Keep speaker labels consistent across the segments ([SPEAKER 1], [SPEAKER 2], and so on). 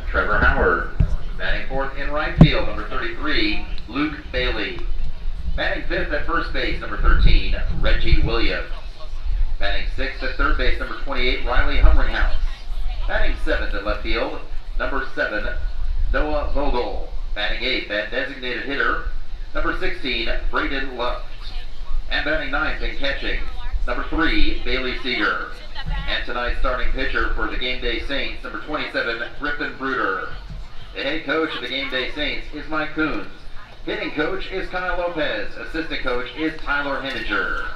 [SPEAKER 1] Trevor Howard. Batting fourth in right field, number 33, Luke Bailey. Batting fifth at first base, number 13, Reggie Williams. Batting sixth at third base, number 28, Riley Humringhouse. Batting seventh at left field, number 7, Noah Vogel. Batting eighth at designated hitter, number 16, Braden Luft. And batting ninth and catching, number 3, Bailey Seeger. And tonight's starting pitcher for the Gameday Saints, number 27, Griffin Bruder. The head coach of the Gameday Saints is Mike Coons. Hitting coach is Kyle Lopez. Assistant coach is Tyler Henninger.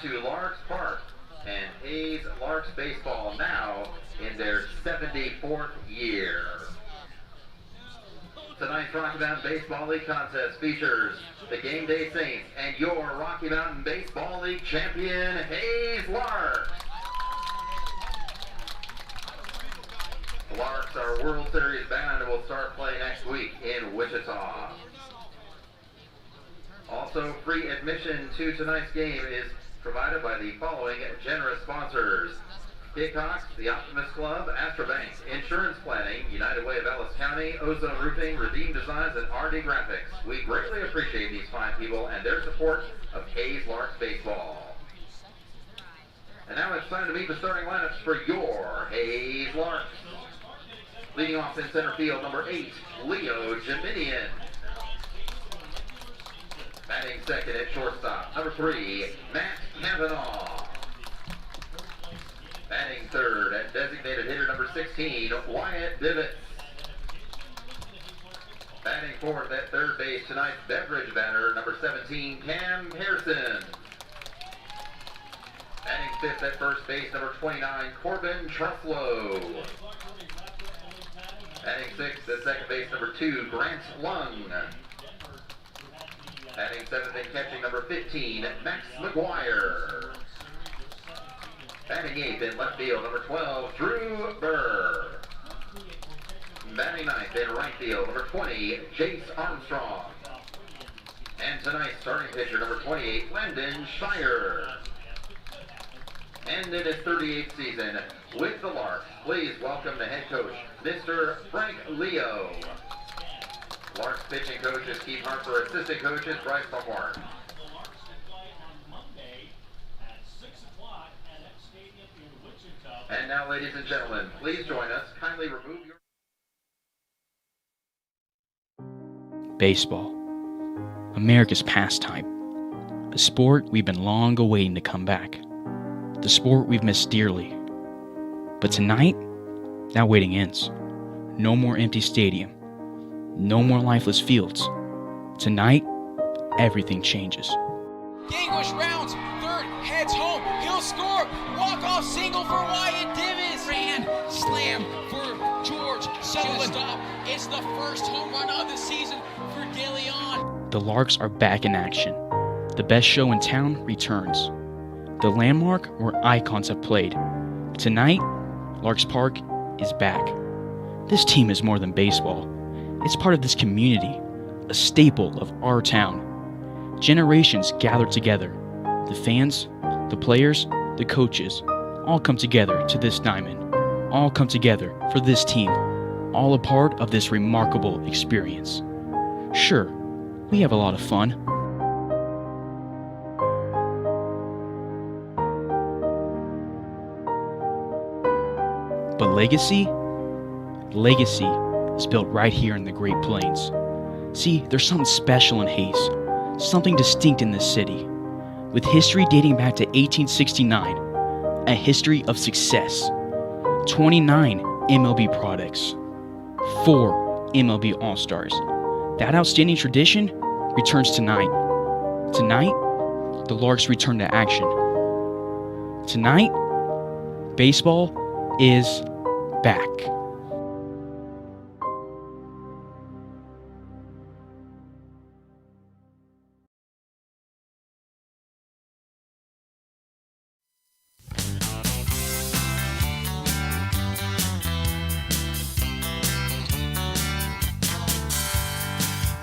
[SPEAKER 1] to Larks Park and Hayes Larks baseball now in their 74th year. Tonight's Rocky Mountain Baseball League contest features the Gameday Saints and your Rocky Mountain Baseball League champion, Hayes Larks. The Larks are World Series bound and will start play next week in Wichita. Also, free admission to tonight's game is provided by the following generous sponsors: Hickox, the Optimist Club, Astrobank, Insurance Planning, United Way of Ellis County, Ozone Roofing, Redeem Designs, and RD Graphics. We greatly appreciate these fine people and their support of Hayes Larks Baseball. And now it's time to meet the starting lineups for your Hayes Larks. Leading off in center field, number 8, Leo Geminian. Batting second at shortstop, number 3, Matt Kavanaugh. Batting third at designated hitter, number 16, Wyatt Divots. Batting fourth at third base, tonight's beverage batter, number 17, Cam Pearson. Batting fifth at first base, number 29, Corbin Truflo. Batting sixth at second base, number 2, Grant Lung. Batting seventh and catching, number 15, Max McGuire. Batting eighth in left field, number 12, Drew Burr. Batting ninth in right field, number 20, Jace Armstrong. And tonight's starting pitcher, number 28, Landon Shire. And in his 38th season with the Larks, please welcome the head coach, Mr. Frank Leo. Larks pitching coaches Keith Harper, assistant coaches Bryce Buckhorn. And now, ladies and gentlemen, please join us. Kindly remove your...
[SPEAKER 2] Baseball, America's pastime. A sport we've been long awaiting to come back. The sport we've missed dearly. But tonight, that waiting ends. No more empty stadium. No more lifeless fields. Tonight, everything changes.
[SPEAKER 3] English rounds, third, heads home, he'll score, walk-off single for Wyatt Divots. Ran, slam for George Sutherland. Stop. It's the first home run of the season for De Leon.
[SPEAKER 2] The Larks are back in action. The best show in town returns. The landmark where icons have played. Tonight, Larks Park is back. This team is more than baseball. It's part of this community, a staple of our town. Generations gather together. The fans, the players, the coaches, all come together to this diamond. All come together for this team. All a part of this remarkable experience. Sure, we have a lot of fun. But legacy is built right here in the Great Plains. See, there's something special in Hayes, something distinct in this city. With history dating back to 1869, a history of success, 29 MLB products, 4 MLB All-Stars. That outstanding tradition returns tonight. Tonight, the Larks return to action. Tonight, baseball is back.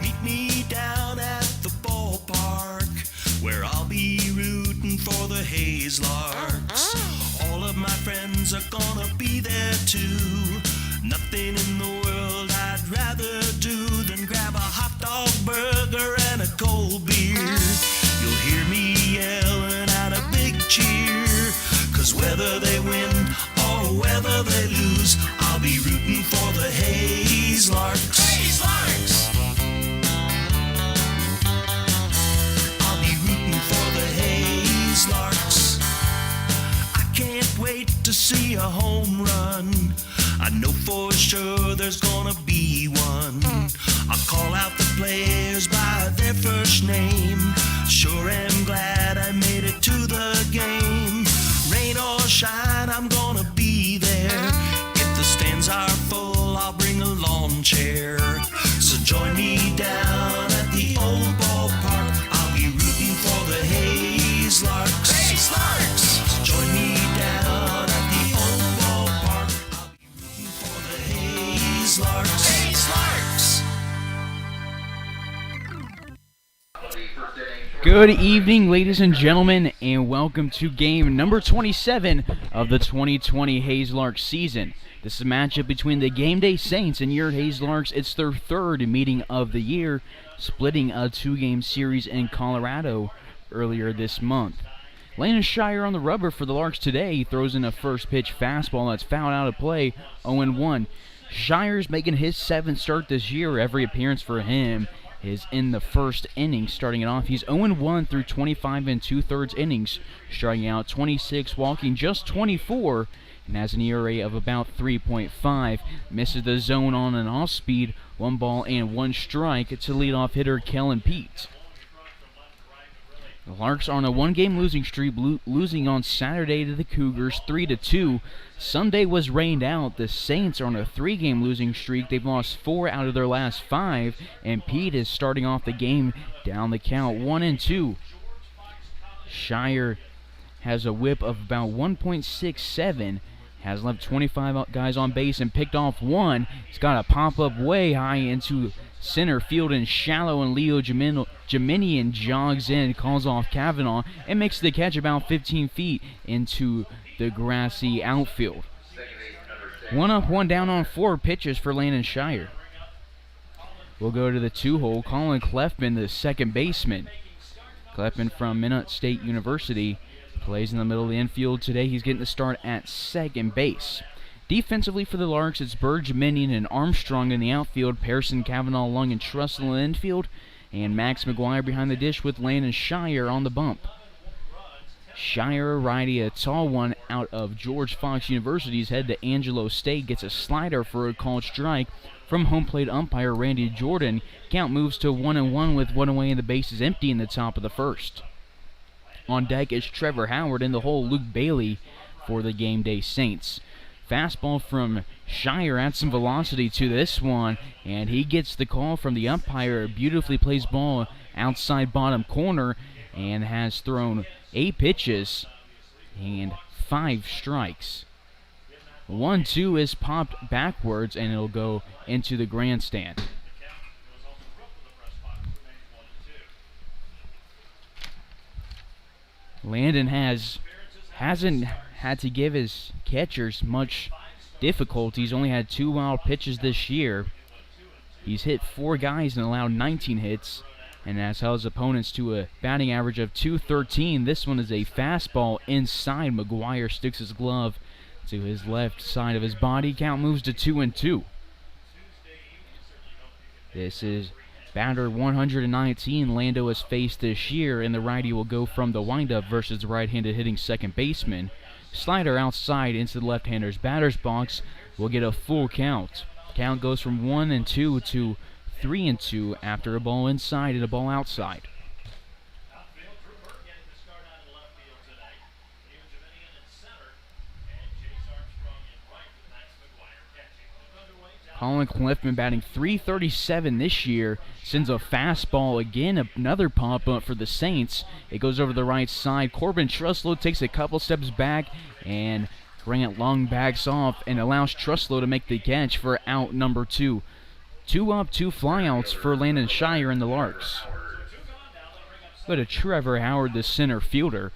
[SPEAKER 4] Meet me down at the ballpark, where I'll be rooting for the Hayes Larks. All of my friends are gonna be there too. Nothing in the world I'd rather do than grab a hot dog burger and a cold beer. You'll hear me yelling out a big cheer, 'cause whether they win or whether they lose, I'll be rooting for the Hayes Larks. Hayes Larks! I'll be rooting for the Hayes Larks. I can't wait to see a home run. I know for sure there's gonna be one. I'll call out the players by their first name, Sure am glad I made it to the game. Rain or shine, I'm gonna be there. If the stands are full, I'll bring a lawn chair. So join me down at the old ballpark. I'll be rooting for the Hayes Larks. Hayes Larks! So join me down at the old ballpark. I'll be rooting for the Hayes Larks. Hayes Larks!
[SPEAKER 2] Good evening, ladies and gentlemen, and welcome to game number 27 of the 2020 Hayes Larks season. This is a matchup between the Gameday Saints and your Hayes Larks. It's their third meeting of the year, splitting a two-game series in Colorado earlier this month. Landon Shire on the rubber for the Larks today. He throws in a first pitch fastball that's fouled out of play, 0-1. Shire's making his seventh start this year. Every appearance for him is in the first inning, starting it off. He's 0-1 through 25 2/3 innings, striking out 26, walking just 24, and has an ERA of about 3.5. Misses the zone on an off-speed, 1 ball and 1 strike to leadoff hitter Kellen Pete. The Larks are on a one-game losing streak, losing on Saturday to the Cougars 3-2. Sunday was rained out. The Saints are on a 3-game losing streak. They've lost 4 out of their last 5, and Pete is starting off the game down the count 1-2. Shire has a whip of about 1.67, has left 25 guys on base and picked off 1. He's got a pop-up way high into center field and shallow, and Leo Geminian jogs in, calls off Kavanaugh, and makes the catch about 15 feet into the grassy outfield. 1 up, 1 down on 4 pitches for Landon Shire. We'll go to the 2-hole. Colin Clefman, the second baseman. Clefman from Minot State University plays in the middle of the infield today. He's getting the start at second base. Defensively for the Larks, it's Burge, Minion, and Armstrong in the outfield, Pearson, Kavanaugh, Lung, and Trussell in the infield, and Max McGuire behind the dish with Landon Shire on the bump. Shire, a righty, a tall one out of George Fox University's head to Angelo State, gets a slider for a called strike from home plate umpire Randy Jordan. Count moves to 1-1 with 1 away and the bases empty in the top of the first. On deck is Trevor Howard, in the hole Luke Bailey for the Gameday Saints. Fastball from Shire adds some velocity to this one, and he gets the call from the umpire. Beautifully plays ball outside bottom corner and has thrown 8 pitches and 5 strikes. 1-2 is popped backwards, and it'll go into the grandstand. Landon hasn't had to give his catchers much difficulty. He's only had 2 wild pitches this year. He's hit 4 guys and allowed 19 hits, and has held his opponents to a batting average of .213. This one is a fastball inside. McGuire sticks his glove to his left side of his body. Count moves to 2-2. This is batter 119 Lando has faced this year, and the righty will go from the windup versus the right-handed hitting second baseman. Slider outside into the left-hander's batter's box will get a full count. Count goes from 1-2 to 3-2 after a ball inside and a ball outside. Colin Clefman batting .337 this year, sends a fastball again, another pop-up for the Saints. It goes over the right side. Corbin Truslow takes a couple steps back, and Grant Long backs off and allows Truslow to make the catch for out number 2. 2 up, 2 flyouts for Landon Shire and the Larks. Go to Trevor Howard, the center fielder.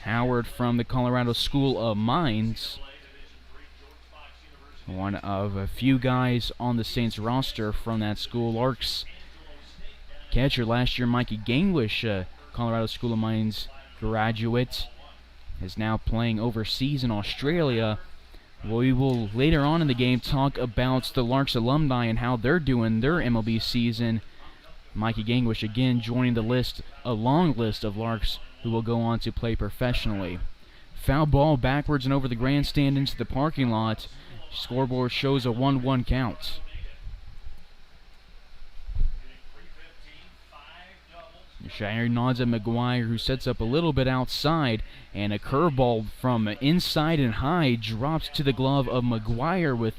[SPEAKER 2] Howard from the Colorado School of Mines. One of a few guys on the Saints roster from that school. Larks catcher last year, Mikey Gangwish, Colorado School of Mines graduate, is now playing overseas in Australia. We will later on in the game talk about the Larks alumni and how they're doing their MLB season. Mikey Gangwish again joining the list, a long list of Larks who will go on to play professionally. Foul ball backwards and over the grandstand into the parking lot. Scoreboard shows a 1-1 count. Shire nods at McGuire, who sets up a little bit outside, and a curveball from inside and high drops to the glove of McGuire, with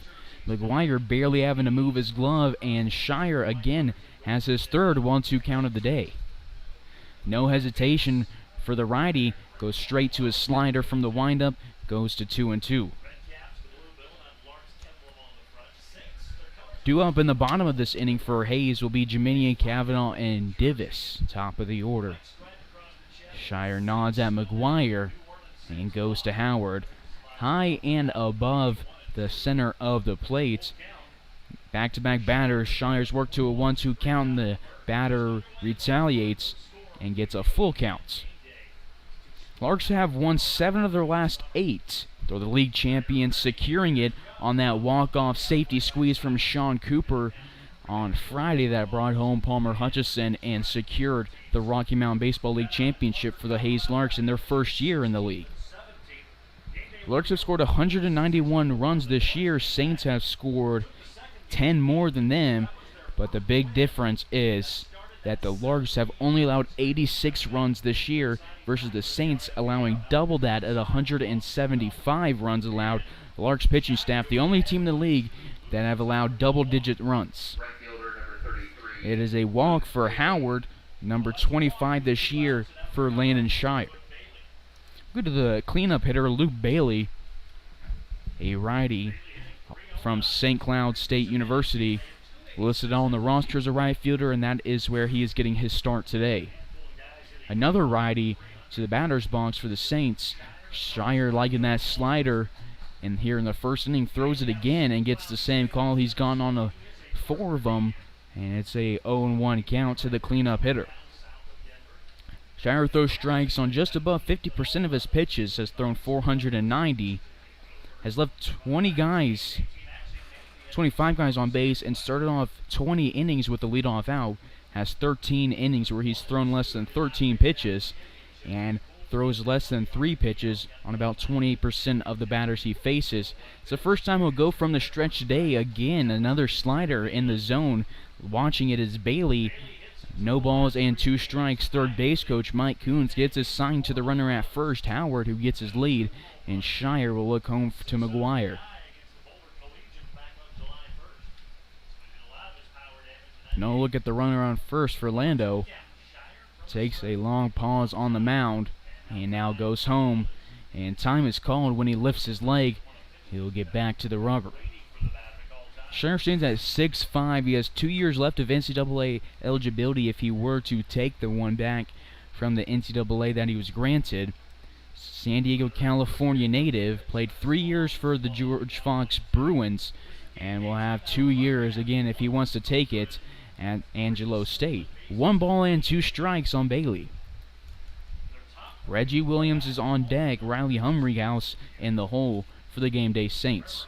[SPEAKER 2] McGuire barely having to move his glove, and Shire again has his third 1-2 count of the day. No hesitation for the righty, goes straight to his slider from the windup, goes to 2-2. Due up in the bottom of this inning for Hayes will be Jaminia Cavanaugh and Divis, top of the order. Shire nods at McGuire and goes to Howard. High and above the center of the plate. Back-to-back batters. Shire's work to a 1-2 count, and the batter retaliates and gets a full count. Larks have won 7 of their last 8. They're the league champions, securing it on that walk-off safety squeeze from Sean Cooper on Friday that brought home Palmer Hutchison and secured the Rocky Mountain Baseball League championship for the Hayes Larks in their first year in the league. Larks have scored 191 runs this year. Saints have scored 10 more than them, but the big difference is that the Larks have only allowed 86 runs this year versus the Saints allowing double that at 175 runs allowed. The Larks pitching staff, the only team in the league that have allowed double-digit runs. It is a walk for Howard, number 25 this year for Landon Shire. Go to the cleanup hitter, Luke Bailey, a righty from St. Cloud State University, listed on the roster as a right fielder, and that is where he is getting his start today. Another righty to the batter's box for the Saints. Shire liking that slider, and here in the first inning throws it again and gets the same call. He's gone on 4 of them, and it's a 0-1 count to the cleanup hitter. Shire throws strikes on just above 50% of his pitches, has thrown 490, has left 25 guys on base, and started off 20 innings with the leadoff out. Has 13 innings where he's thrown less than 13 pitches and throws less than 3 pitches on about 28% of the batters he faces. It's the first time he'll go from the stretch today. Again, another slider in the zone. Watching it is Bailey. No balls and 2 strikes. Third base coach Mike Coons gets his sign to the runner at first, Howard, who gets his lead, and Shire will look home to McGuire. No look at the runner on first for Lando. Takes a long pause on the mound and now goes home. And time is called when he lifts his leg. He'll get back to the rubber. Shire stands at 6'5". He has 2 years left of NCAA eligibility if he were to take the one back from the NCAA that he was granted. San Diego, California native, played 3 years for the George Fox Bruins and will have 2 years again if he wants to take it at Angelo State. 1 ball and 2 strikes on Bailey. Reggie Williams is on deck. Riley Humringhouse in the hole for the Gameday Saints.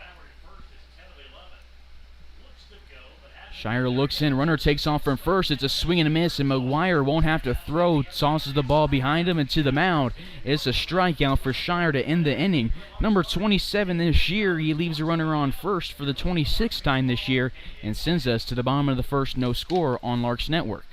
[SPEAKER 2] Shire looks in. Runner takes off from first. It's a swing and a miss, and McGuire won't have to throw. Tosses the ball behind him and to the mound. It's a strikeout for Shire to end the inning. Number 27 this year. He leaves a runner on first for the 26th time this year and sends us to the bottom of the first, no score on Larks Network.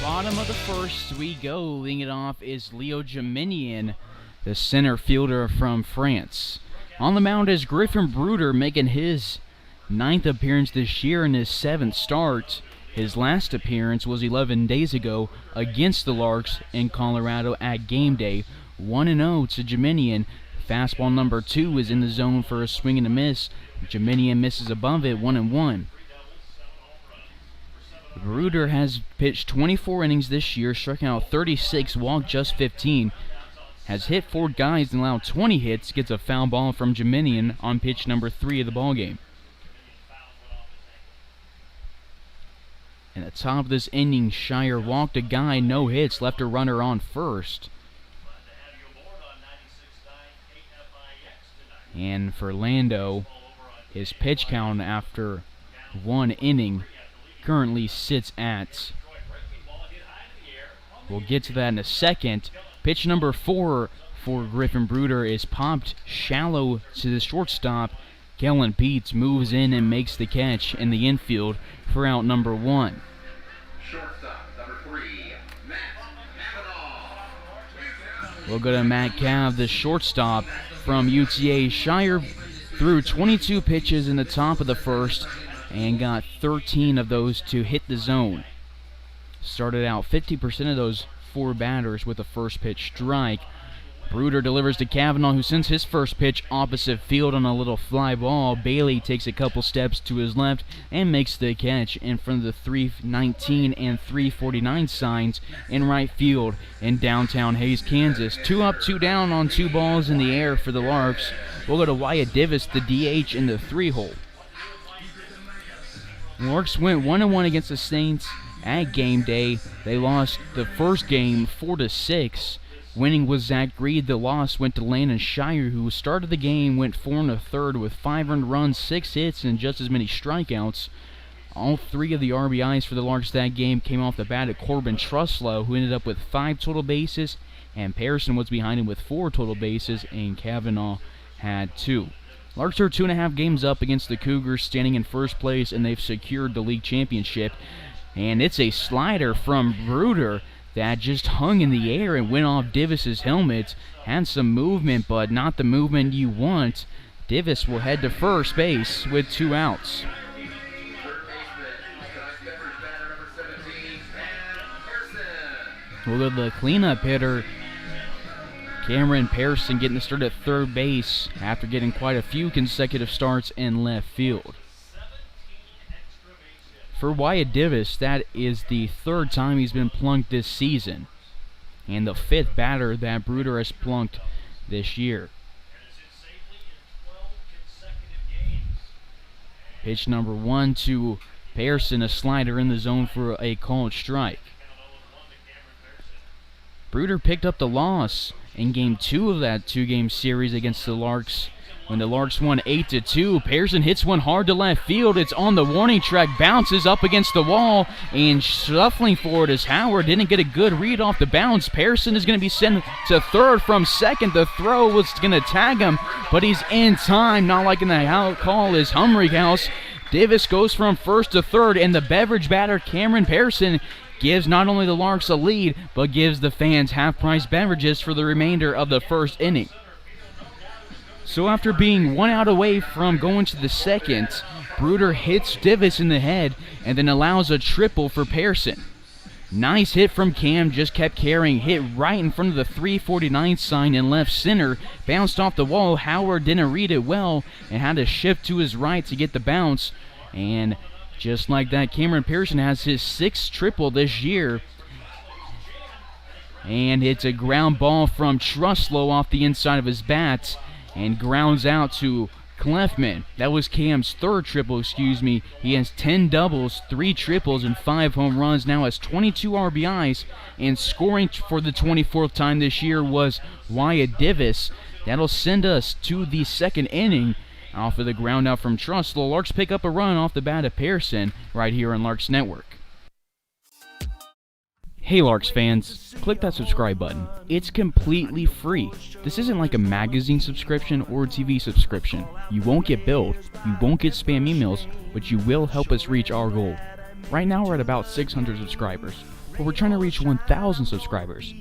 [SPEAKER 2] Bottom of the first we go. Leading it off is Leo Geminian, the center fielder from France. On the mound is Griffin Bruder, making his 9th appearance this year and his 7th start. His last appearance was 11 days ago against the Larks in Colorado at Gameday. 1-0 to Geminian. Fastball number 2 is in the zone for a swing and a miss. Geminian misses above it, 1-1. Bruder has pitched 24 innings this year, striking out 36, walked just 15. Has hit 4 guys and allowed 20 hits, gets a foul ball from Geminian on pitch number 3 of the ballgame. In the top of this inning, Shire walked a guy, no hits, left a runner on first. And for Lando, his pitch count after 1 inning currently sits at, we'll get to that in a second. Pitch number 4 for Griffin Bruder is popped shallow to the shortstop. Kellen Peets moves in and makes the catch in the infield for out number 1.
[SPEAKER 1] Shortstop, number 3, Matt Cavanaugh.
[SPEAKER 2] We'll go to Matt Cav, the shortstop from UTA. Shire threw 22 pitches in the top of the first and got 13 of those to hit the zone. Started out 50% of those 4 batters with a first pitch strike. Bruder delivers to Cavanaugh, who sends his first pitch opposite field on a little fly ball. Bailey takes a couple steps to his left and makes the catch in front of the 319 and 349 signs in right field in downtown Hays, Kansas. 2 up, 2 down on 2 balls in the air for the Larks. We'll go to Wyatt Divis, the DH, in the 3-hole. Larks went 1-1 against the Saints at Gameday. They lost the first game 4-6. Winning was Zach Greed. The loss went to Landon Shire, who started the game, went 4 1/3 with 5 earned runs, 6 hits, and just as many strikeouts. All 3 of the RBIs for the Larks that game came off the bat at Corbin Truslow, who ended up with 5 total bases, and Pearson was behind him with 4 total bases, and Cavanaugh had 2. Larks are 2.5 games up against the Cougars, standing in first place, and they've secured the league championship. And it's a slider from Bruder that just hung in the air and went off Divis's helmet. Had some movement, but not the movement you want. Divis will head to first base with 2 outs. We'll go to the cleanup hitter, Cameron Pearson, getting the start at third base after getting quite a few consecutive starts in left field. For Wyatt Divis, that is the 3rd time he's been plunked this season, and the 5th batter that Bruder has plunked this year. Pitch number 1 to Pearson, a slider in the zone for a called strike. Bruder picked up the loss in Game 2 of that 2-game series against the Larks, when the Larks won 8-2. Pearson hits one hard to left field. It's on the warning track, bounces up against the wall, and shuffling forward is Howard. Didn't get a good read off the bounce. Pearson is going to be sent to third from second. The throw was going to tag him, but he's in time. Not liking the call is Humrick House. Divis goes from first to third, and the beverage batter Cameron Pearson gives not only the Larks a lead, but gives the fans half-price beverages for the remainder of the first inning. So after being 1 out away from going to the second, Bruder hits Divis in the head and then allows a triple for Pearson. Nice hit from Cam, just kept carrying, hit right in front of the 349 sign in left center, bounced off the wall. Howard didn't read it well and had to shift to his right to get the bounce. And just like that, Cameron Pearson has his 6th triple this year. And it's a ground ball from Truslow off the inside of his bat, and grounds out to Clefman. That was Cam's 3rd triple, He has 10 doubles, 3 triples, and 5 home runs. Now has 22 RBIs, and scoring for the 24th time this year was Wyatt Divis. That'll send us to the 2nd inning off of the ground out from Truslow. Larks pick up a run off the bat of Pearson right here on Larks Network. Hey Larks fans, click that subscribe button. It's completely free. This isn't like a magazine subscription or a TV subscription. You won't get billed, you won't get spam emails, but you will help us reach our goal. Right now we're at about 600 subscribers. but we're trying to reach 1,000 subscribers.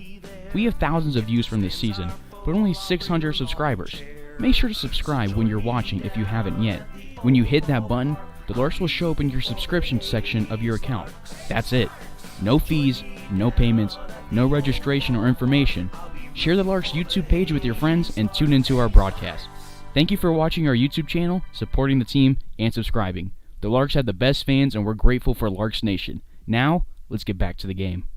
[SPEAKER 2] We have thousands of views from this season, but only 600 subscribers. Make sure to subscribe when you're watching if you haven't yet. When you hit that button, the Larks will show up in your subscription section of your account. That's it. No fees, no payments, no registration or information. Share the Larks YouTube page with your friends and tune into our broadcast. Thank you for watching our YouTube channel, supporting the team, and subscribing. The Larks have the best fans and we're grateful for Larks Nation. Now, let's get back to the game.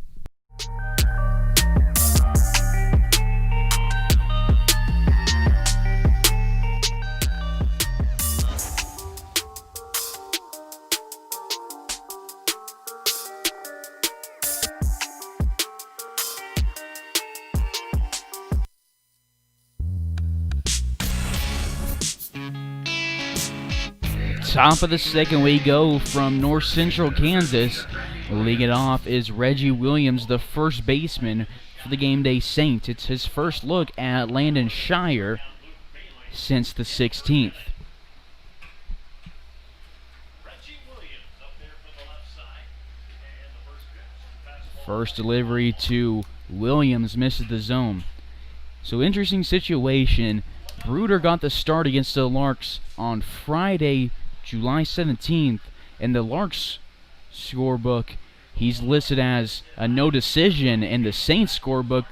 [SPEAKER 2] Top of the second, we go from North Central Kansas. Leading it off is Reggie Williams, the first baseman for the Gameday Saints. It's his first look at Landon Shire since the 16th. First delivery to Williams, misses the zone. So interesting situation. Bruder got the start against the Larks on Friday, July 17th, and the Larks scorebook, he's listed as a no decision. In the Saints scorebook,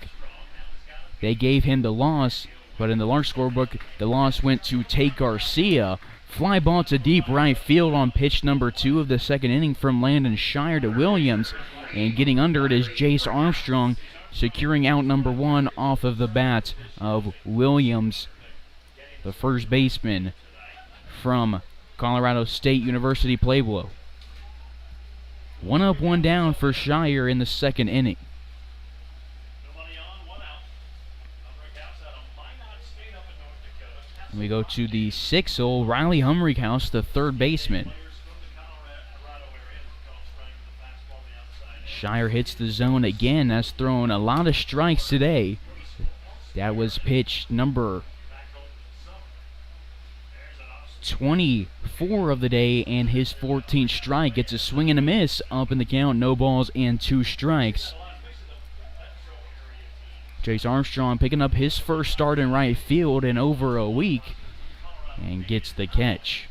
[SPEAKER 2] they gave him the loss, but in the Larks scorebook, the loss went to Tate Garcia. Fly ball to deep right field on pitch number 2 of the second inning from Landon Shire to Williams, and getting under it is Jace Armstrong, securing out number 1 off of the bat of Williams, the first baseman from Colorado State University Pueblo. 1 up, 1 down for Shire in the second inning. We go to the 6th hole, Riley Humrickhouse, the third baseman. Shire hits the zone again. That's thrown a lot of strikes today. That was pitch number 24 of the day, and his 14th strike. Gets a swing and a miss, up in the count, no balls and 2 strikes. Jace Armstrong picking up his first start in right field in over a week and gets the catch.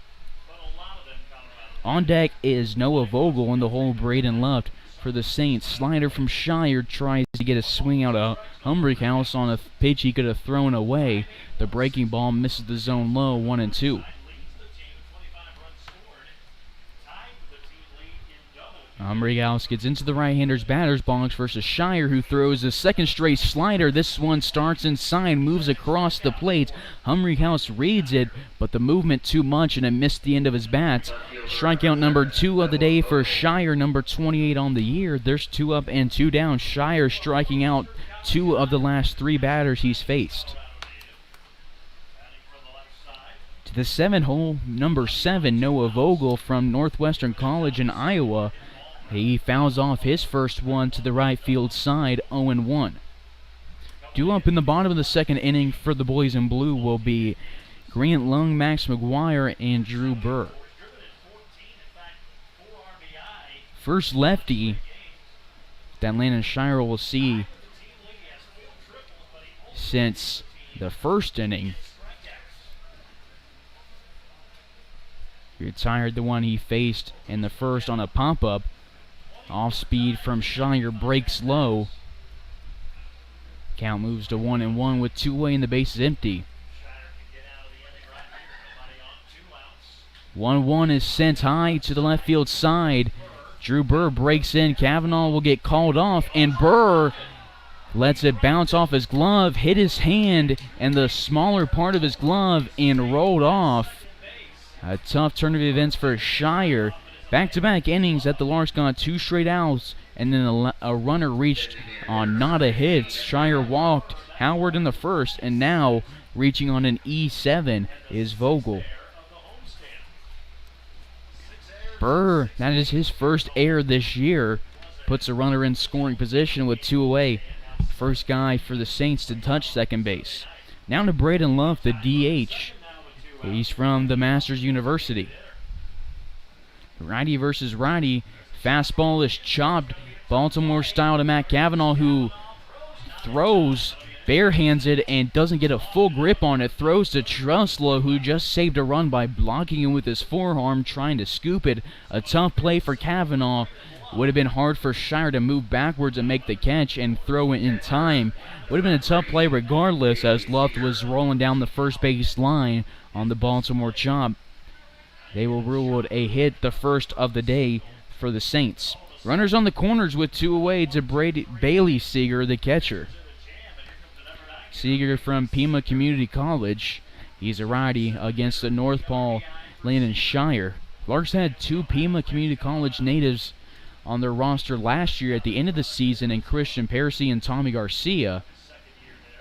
[SPEAKER 2] On deck is Noah Vogel in the hole, Braden left for the Saints. Slider from Shire tries to get a swing out of Humrickhouse on a pitch he could have thrown away. The breaking ball misses the zone low, 1 and 2. Humrickhouse gets into the right-hander's batter's box versus Shire, who throws a second straight slider. This one starts inside, moves across the plate. Humrickhouse reads it, but the movement too much, and it missed the end of his bat. Strikeout number 2 of the day for Shire, number 28 on the year. There's 2 up and 2 down. Shire striking out 2 of the last 3 batters he's faced. To the 7th hole, number 7, Noah Vogel from Northwestern College in Iowa. He fouls off his first one to the right field side, 0-1. Due up in the bottom of the second inning for the boys in blue will be Grant Lung, Max McGuire, and Drew Burr. First lefty that Landon Shire will see since the first inning. He retired the one he faced in the first on a pop-up. Off speed from Shire, breaks low. Count moves to 1-1 with 2 away and the base is empty. 1-1 is sent high to the left field side. Drew Burr breaks in. Kavanaugh will get called off, and Burr lets it bounce off his glove, hit his hand and the smaller part of his glove, and rolled off. A tough turn of events for Shire. Back-to-back innings that the Larks got 2 straight outs, and then a runner reached on not a hit. Shire walked Howard in the first, and now reaching on an E7 is Vogel. Burr, that is his first error this year, puts a runner in scoring position with 2 away. First guy for the Saints to touch second base. Now to Braden Love, the DH. He's from the Masters University. Righty versus righty. Fastball is chopped Baltimore style to Matt Cavanaugh, who throws barehanded and doesn't get a full grip on it. Throws to Truslow, who just saved a run by blocking it with his forearm, trying to scoop it. A tough play for Cavanaugh. Would have been hard for Shire to move backwards and make the catch and throw it in time. Would have been a tough play regardless, as Luft was rolling down the first base line on the Baltimore chop. They were ruled a hit, the first of the day for the Saints. Runners on the corners with 2 away to Bailey Seeger, the catcher. Seeger from Pima Community College. He's a righty against the North Paul Landon Shire. Larks had 2 Pima Community College natives on their roster last year at the end of the season, in Christian Parisi and Tommy Garcia.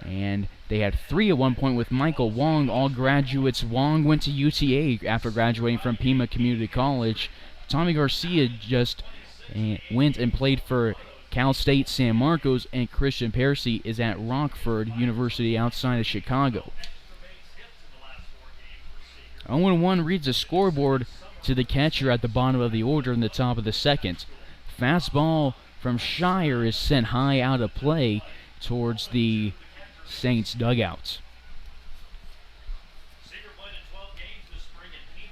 [SPEAKER 2] And they had 3 at one point with Michael Wong, all graduates. Wong went to UTA after graduating from Pima Community College. Tommy Garcia just went and played for Cal State San Marcos, and Christian Parisi is at Rockford University outside of Chicago. 0-1 reads the scoreboard to the catcher at the bottom of the order in the top of the second. Fastball from Shire is sent high out of play towards the Saints dugouts.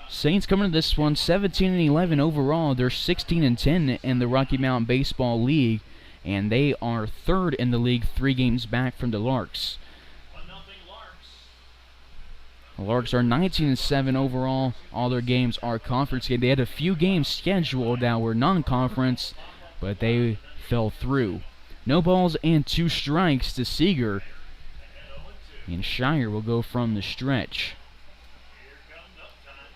[SPEAKER 2] Saints coming to this one 17-11 overall. They're 16-10 in the Rocky Mountain Baseball League, and they are 3rd in the league, 3 games back from the Larks. The Larks are 19-7 overall. All their games are conference games. They had a few games scheduled that were non-conference, but they fell through. No balls and 2 strikes to Seeger, and Shire will go from the stretch.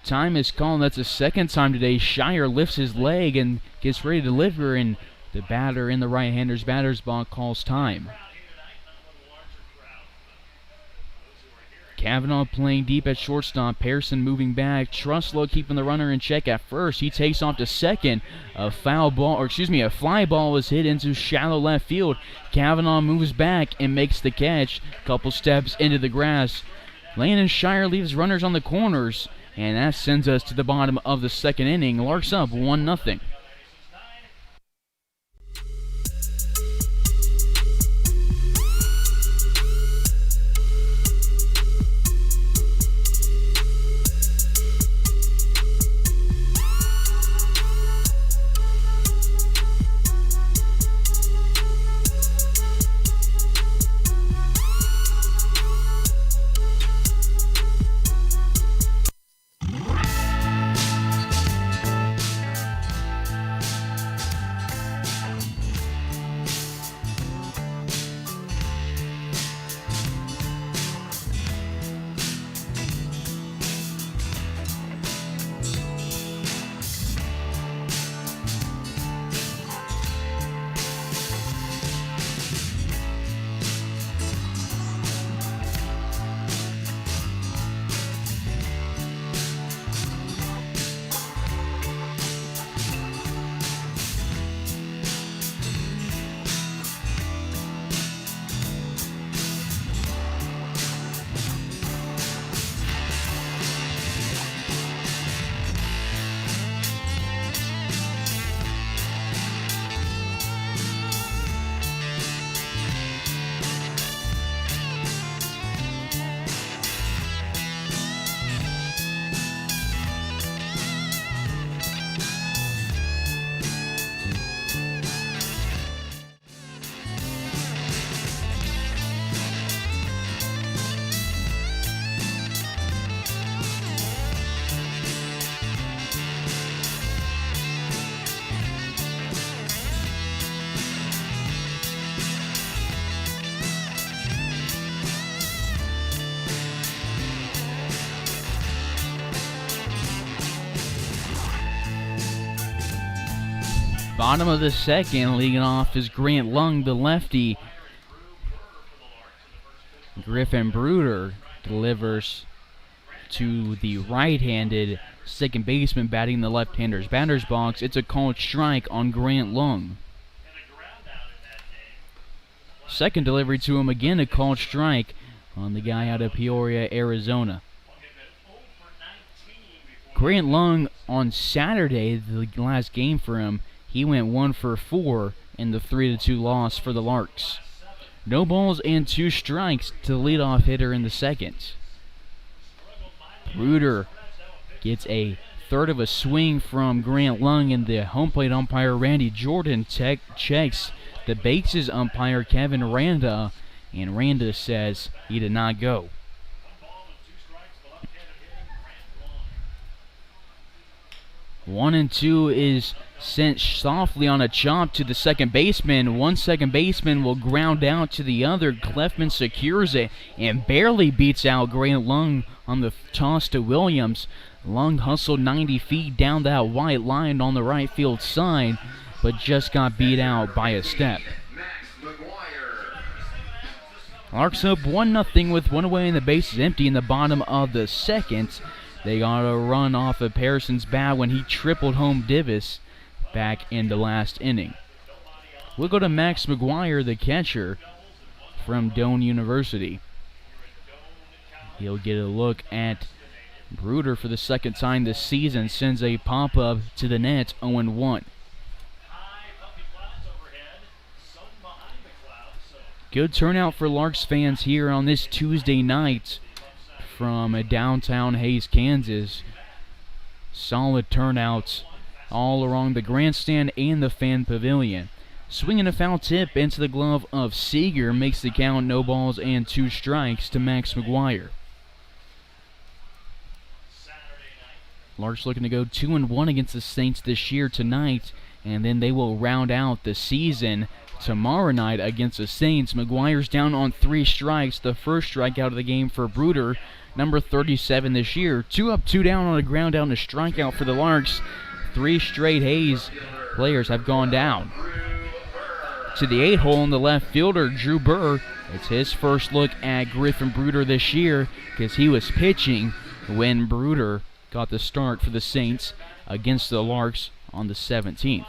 [SPEAKER 2] Time is called. That's the second time today. Shire lifts his leg and gets ready to deliver, and the batter in the right-hander's batter's box calls time. Cavanaugh playing deep at shortstop. Pearson moving back. Truslow keeping the runner in check at first. He takes off to second. A fly ball is hit into shallow left field. Cavanaugh moves back and makes the catch. Couple steps into the grass. Landon Shire leaves runners on the corners, and that sends us to the bottom of the second inning. Larks up 1-0. Bottom of the second, leading off is Grant Lung, the lefty. Griffin Bruder delivers to the right-handed second baseman batting the left-hander's batter's box. It's a called strike on Grant Lung. Second delivery to him, again a called strike on the guy out of Peoria, Arizona. Grant Lung on Saturday, the last game for him, He went 1 for 4 in the 3-2 loss for the Larks. No balls and 2 strikes to the leadoff hitter in the second. Bruder gets a third of a swing from Grant Lung, and the home plate umpire Randy Jordan checks the bases umpire Kevin Randa, and Randa says he did not go. One and two is sent softly on a chop to the second baseman. One second baseman will ground out to the other. Clefman secures it and barely beats out Grant Lung on the toss to Williams. Lung hustled 90 feet down that white line on the right field side, but just got beat out by a step. Larks up 1-0 with one away and the bases empty in the bottom of the second. They got a run off of Harrison's bat when he tripled home Divis back in the last inning. We'll go to Max McGuire, the catcher from Doane University. He'll get a look at Bruder for the second time this season. Sends a pop-up to the net, 0-1. Good turnout for Larks fans here on this Tuesday night from downtown Hays, Kansas. Solid turnouts all along the grandstand and the fan pavilion. Swinging a foul tip into the glove of Seeger makes the count no balls and 2 strikes to Max McGuire. Larks looking to go 2-1 against the Saints this year tonight, and then they will round out the season tomorrow night against the Saints. McGuire's down on 3 strikes, the first strikeout of the game for Bruder, number 37 this year. 2 up, 2 down on a ground out and a strikeout for the Larks. 3 straight Hays players have gone down. To the 8 hole in the left fielder, Drew Burr. It's his first look at Griffin Bruder this year because he was pitching when Bruder got the start for the Saints against the Larks on the 17th.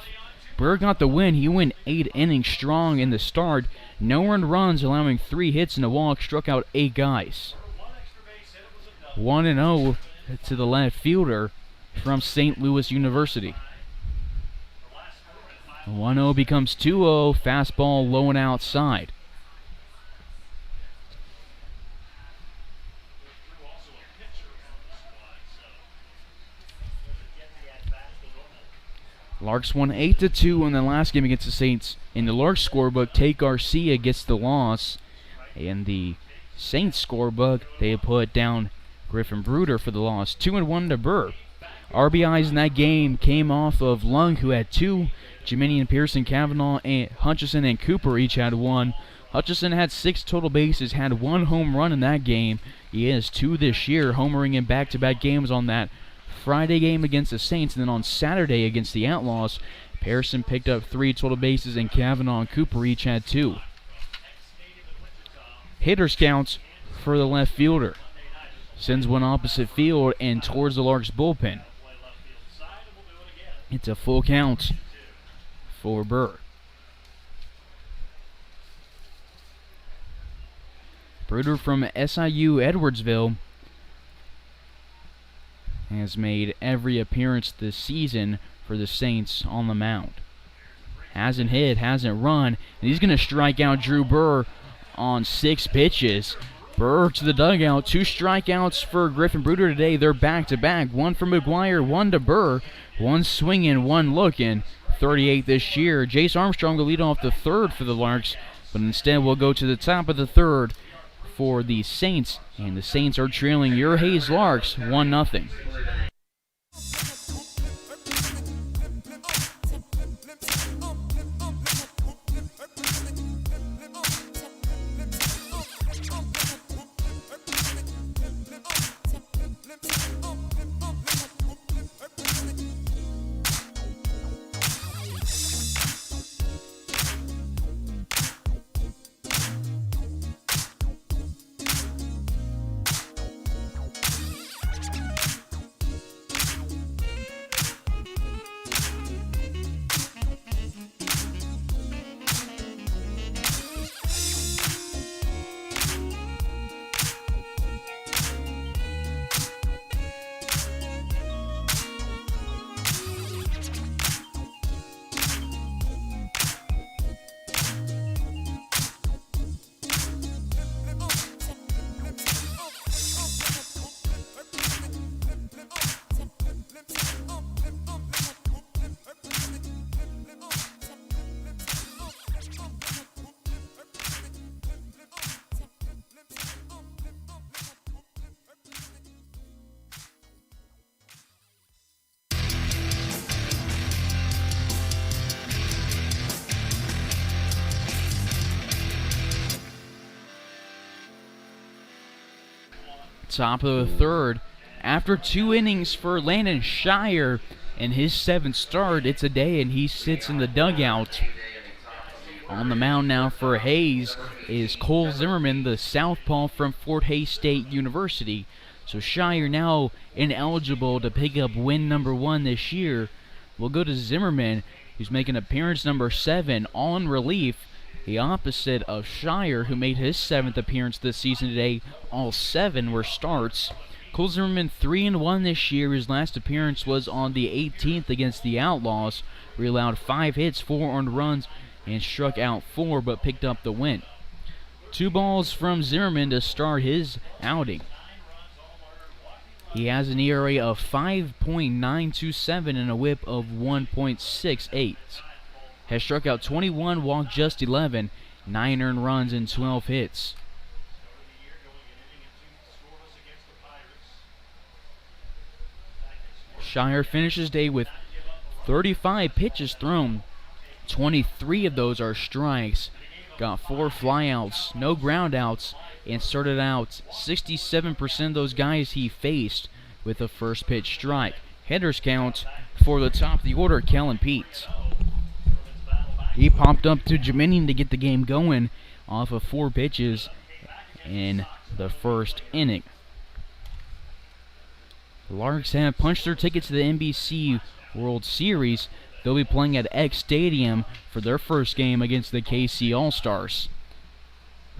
[SPEAKER 2] Burr got the win. He went 8 innings strong in the start. No earned runs, allowing 3 hits and a walk. Struck out 8 guys. 1-0 to the left fielder from St. Louis University. 1-0 becomes 2-0. Fastball low and outside. Larks won 8-2 in the last game against the Saints. In the Larks scorebook, Tate Garcia gets the loss. In the Saints scorebook, they put down Griffin Bruder for the loss. 2-1 to Burr. RBIs in that game came off of Lung, who had 2. Jiminian, Pearson, Kavanaugh, and Hutchison and Cooper each had 1. Hutchison had 6 total bases, had 1 home run in that game. He has 2 this year, homering in back-to-back games on that Friday game against the Saints, and then on Saturday against the Outlaws, Pearson picked up 3 total bases, and Kavanaugh and Cooper each had 2. Hitters counts for the left fielder. Sends one opposite field and towards the Larks bullpen. It's a full count for Burr. Bruder from SIU Edwardsville has made every appearance this season for the Saints on the mound. Hasn't hit, hasn't run, and he's going to strike out Drew Burr on 6 pitches. Burr to the dugout. 2 strikeouts for Griffin Bruder today. They're back-to-back. 1 for McGuire, 1 to Burr. 1 swinging, 1 looking. 38 this year. Jace Armstrong will lead off the 3rd for the Larks, but instead we'll go to the top of the 3rd for the Saints, and the Saints are trailing your Hays Larks 1-0. Top of the third. After 2 innings for Landon Shire in his 7th start, it's a day and he sits in the dugout. On the mound now for Hayes is Cole Zimmerman, the southpaw from Fort Hays State University. So Shire now ineligible to pick up win number 1 this year. We'll go to Zimmerman, who's making appearance number 7 on relief. The opposite of Shire, who made his 7th appearance this season today. All 7 were starts. Cole Zimmerman 3-1 this year. His last appearance was on the 18th against the Outlaws, where he allowed 5 hits, 4 earned runs, and struck out 4, but picked up the win. 2 balls from Zimmerman to start his outing. He has an ERA of 5.927 and a whip of 1.68. Has struck out 21, walked just 11, 9 earned runs and 12 hits. Shire finishes day with 35 pitches thrown. 23 of those are strikes. Got 4 flyouts, no groundouts, and started out 67% of those guys he faced with a first pitch strike. Hitters count for the top of the order, Kellen Pete. He popped up to Jeminian to get the game going off of 4 pitches in the first inning. The Larks have punched their ticket to the NBC World Series. They'll be playing at X Stadium for their first game against the KC All-Stars.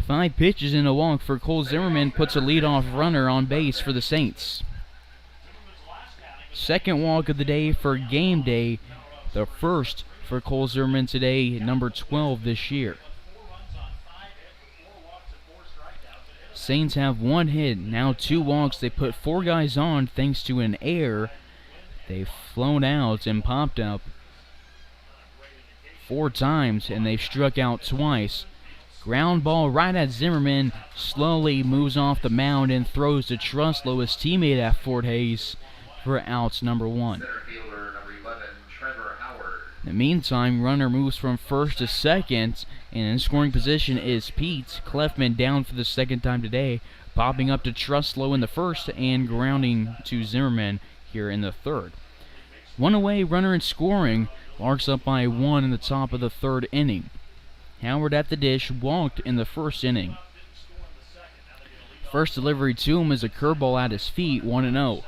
[SPEAKER 2] 5 pitches in a walk for Cole Zimmerman puts a leadoff runner on base for the Saints. Second walk of the day for Gameday, the first for Cole Zimmerman today, number 12 this year. Saints have 1 hit, now 2 walks. They put 4 guys on thanks to an error. They've flown out and popped up 4 times, and they've struck out twice. Ground ball right at Zimmerman, slowly moves off the mound and throws to Truslow, his teammate at Fort Hays, for outs number 1. In the meantime, runner moves from first to second, and in scoring position is Pete. Clefman down for the 2nd time today, popping up to Truslow in the first and grounding to Zimmerman here in the 3rd. 1 away, runner in scoring. Larks up by 1 in the top of the 3rd inning. Howard at the dish, walked in the 1st inning. First delivery to him is a curveball at his feet, 1-0.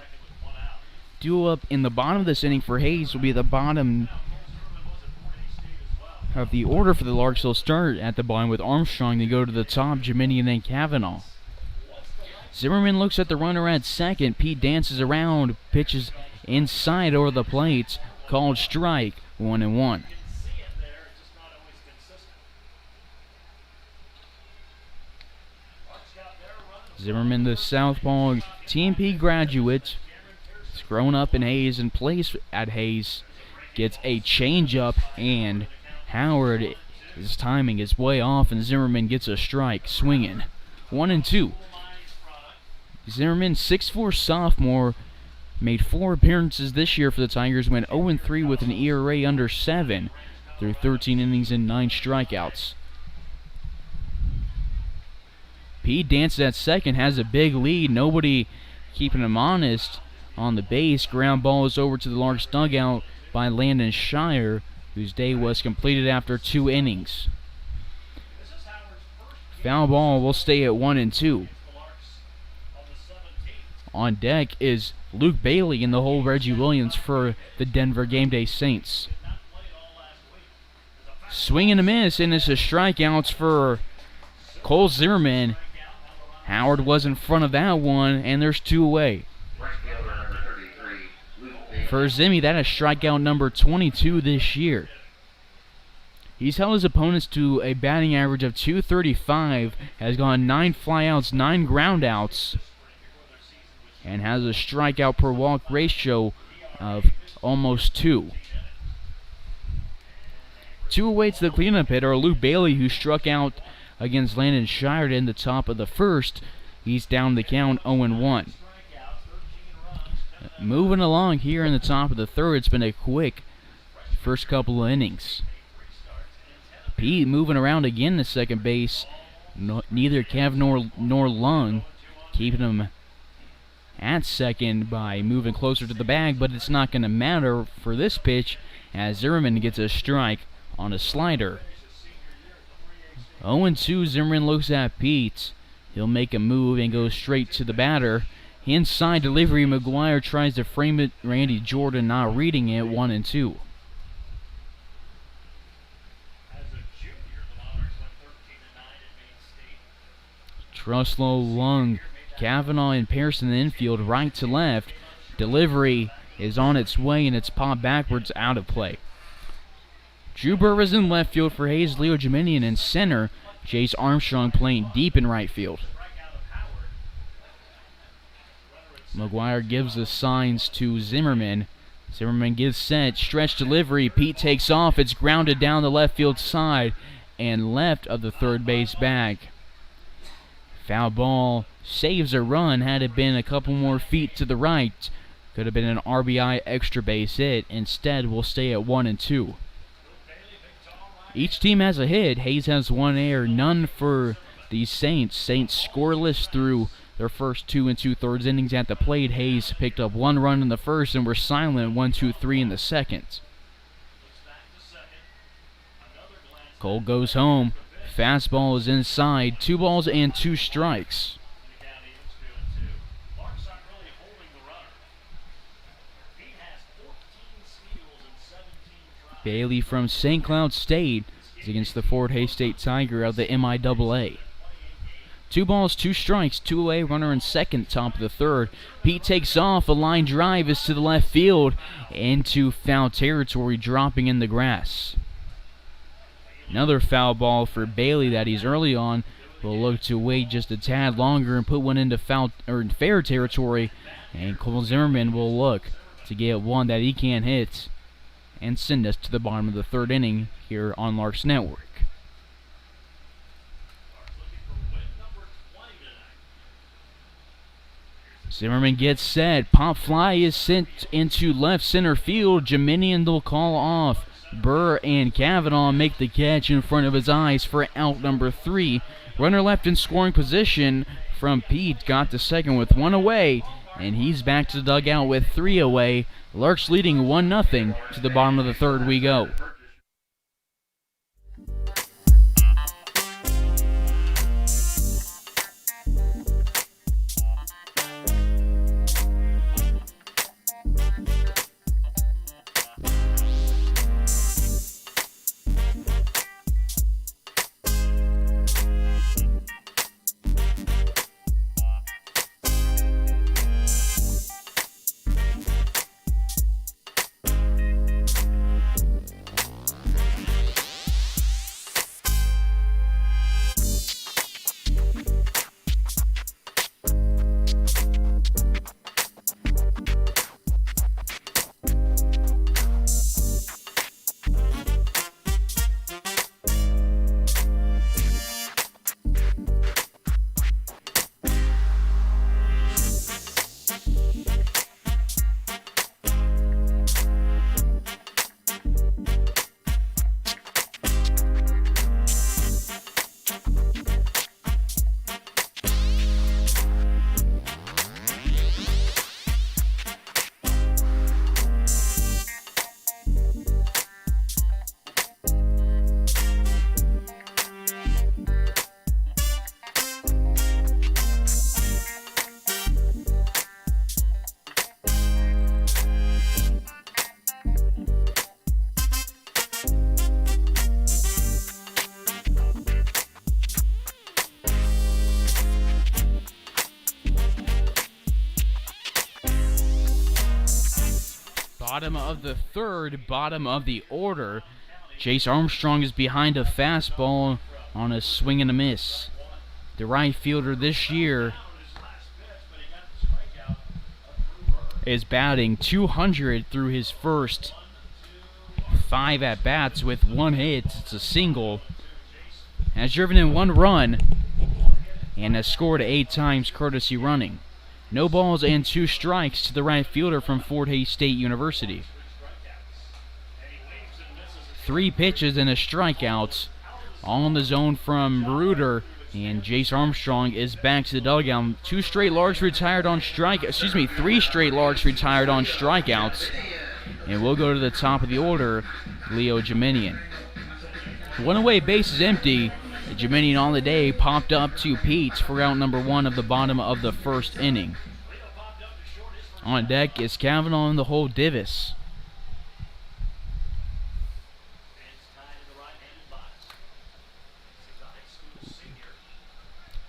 [SPEAKER 2] Due up in the bottom of this inning for Hayes will be the bottom of the order for the Larks. They'll start at the bottom with Armstrong, then go to the top, Jeminian and Kavanaugh. Zimmerman looks at the runner at second. Pete dances around, pitches inside over the plate, called strike, 1-1. Zimmerman, the southpaw TMP graduate, has grown up in Hays and plays at Hays, gets a changeup, and Howard, his timing is way off, and Zimmerman gets a strike, swinging. 1-2. Zimmerman, 6'4" sophomore, made 4 appearances this year for the Tigers, went 0-3 with an ERA under 7 through 13 innings and 9 strikeouts. Pete dances at second, has a big lead, nobody keeping him honest on the base. Ground ball is over to the Larks dugout by Landon Shire, whose day was completed after 2 innings. Foul ball will stay at 1-2. On deck is Luke Bailey in the hole, Reggie Williams for the Denver Gameday Saints. Swing and a miss, and it's a strikeouts for Cole Zimmerman. Howard was in front of that one, and there's 2 away. For Zimmy, that is strikeout number 22 this year. He's held his opponents to a batting average of .235, has gone 9 flyouts, 9 groundouts, and has a strikeout per walk ratio of almost 2. 2 away to the cleanup hitter, Luke Bailey, who struck out against Landon Shire in the top of the 1st. He's down the count 0-1. Moving along here in the top of the 3rd, it's been a quick first couple of innings. Pete moving around again to second base. Neither Cav nor Lung keeping him at second by moving closer to the bag, but it's not going to matter for this pitch as Zimmerman gets a strike on a slider. 0-2, Zimmerman looks at Pete. He'll make a move and go straight to the batter. Inside delivery, McGuire tries to frame it. Randy Jordan not reading it, 1-2. Truslow, Lung, Kavanaugh, and Pearson in the infield, right to left. Delivery is on its way, and it's popped backwards out of play. Drew Burr is in left field for Hayes. Leo Jiminian in center. Chase Armstrong playing deep in right field. McGuire gives the signs to Zimmerman. Zimmerman gives set. Stretch delivery. Pete takes off. It's grounded down the left field side and left of the third base bag. Foul ball saves a run. Had it been a couple more feet to the right, could have been an RBI extra base hit. Instead, we'll stay at 1-2. Each team has a hit. Hayes has one error, none for the Saints. Saints scoreless through their first 2 2/3 innings at the plate. Hayes picked up one run in the first and were silent 1-2-3 in the second. Cole goes home. Fastball is inside. 2 balls and 2 strikes. Bailey from St. Cloud State is against the Fort Hays State Tiger of the MIAA. 2 balls, 2 strikes, 2 away, runner in second, top of the third. Pete takes off. A line drive is to the left field into foul territory, dropping in the grass. Another foul ball for Bailey that he's early on. Will look to wait just a tad longer and put one into fair territory. And Cole Zimmerman will look to get one that he can't hit and send us to the bottom of the third inning here on Larks Network. Zimmerman gets set. Pop fly is sent into left center field. Jiminian will call off. Burr and Kavanaugh make the catch in front of his eyes for out number 3. Runner left in scoring position from Pete. Got to second with 1 away, and he's back to the dugout with 3 away. Larks leading 1-0. To the bottom of the third we go. Bottom of the third, bottom of the order. Chase Armstrong is behind a fastball on a swing and a miss. The right fielder this year is batting .200 through his first 5 at-bats with 1 hit. It's a single. Has driven in 1 run and has scored 8 times courtesy running. No balls and 2 strikes to the right fielder from Fort Hays State University. 3 pitches and a strikeout. All in the zone from Bruder. And Jace Armstrong is back to the dugout. 3 straight Larks retired on strikeouts. And we'll go to the top of the order, Leo Geminian. One away, base is empty. Geminian on the day popped up to Pete for out number 1 of the bottom of the first inning. On deck is Kavanaugh in the hole, Divis.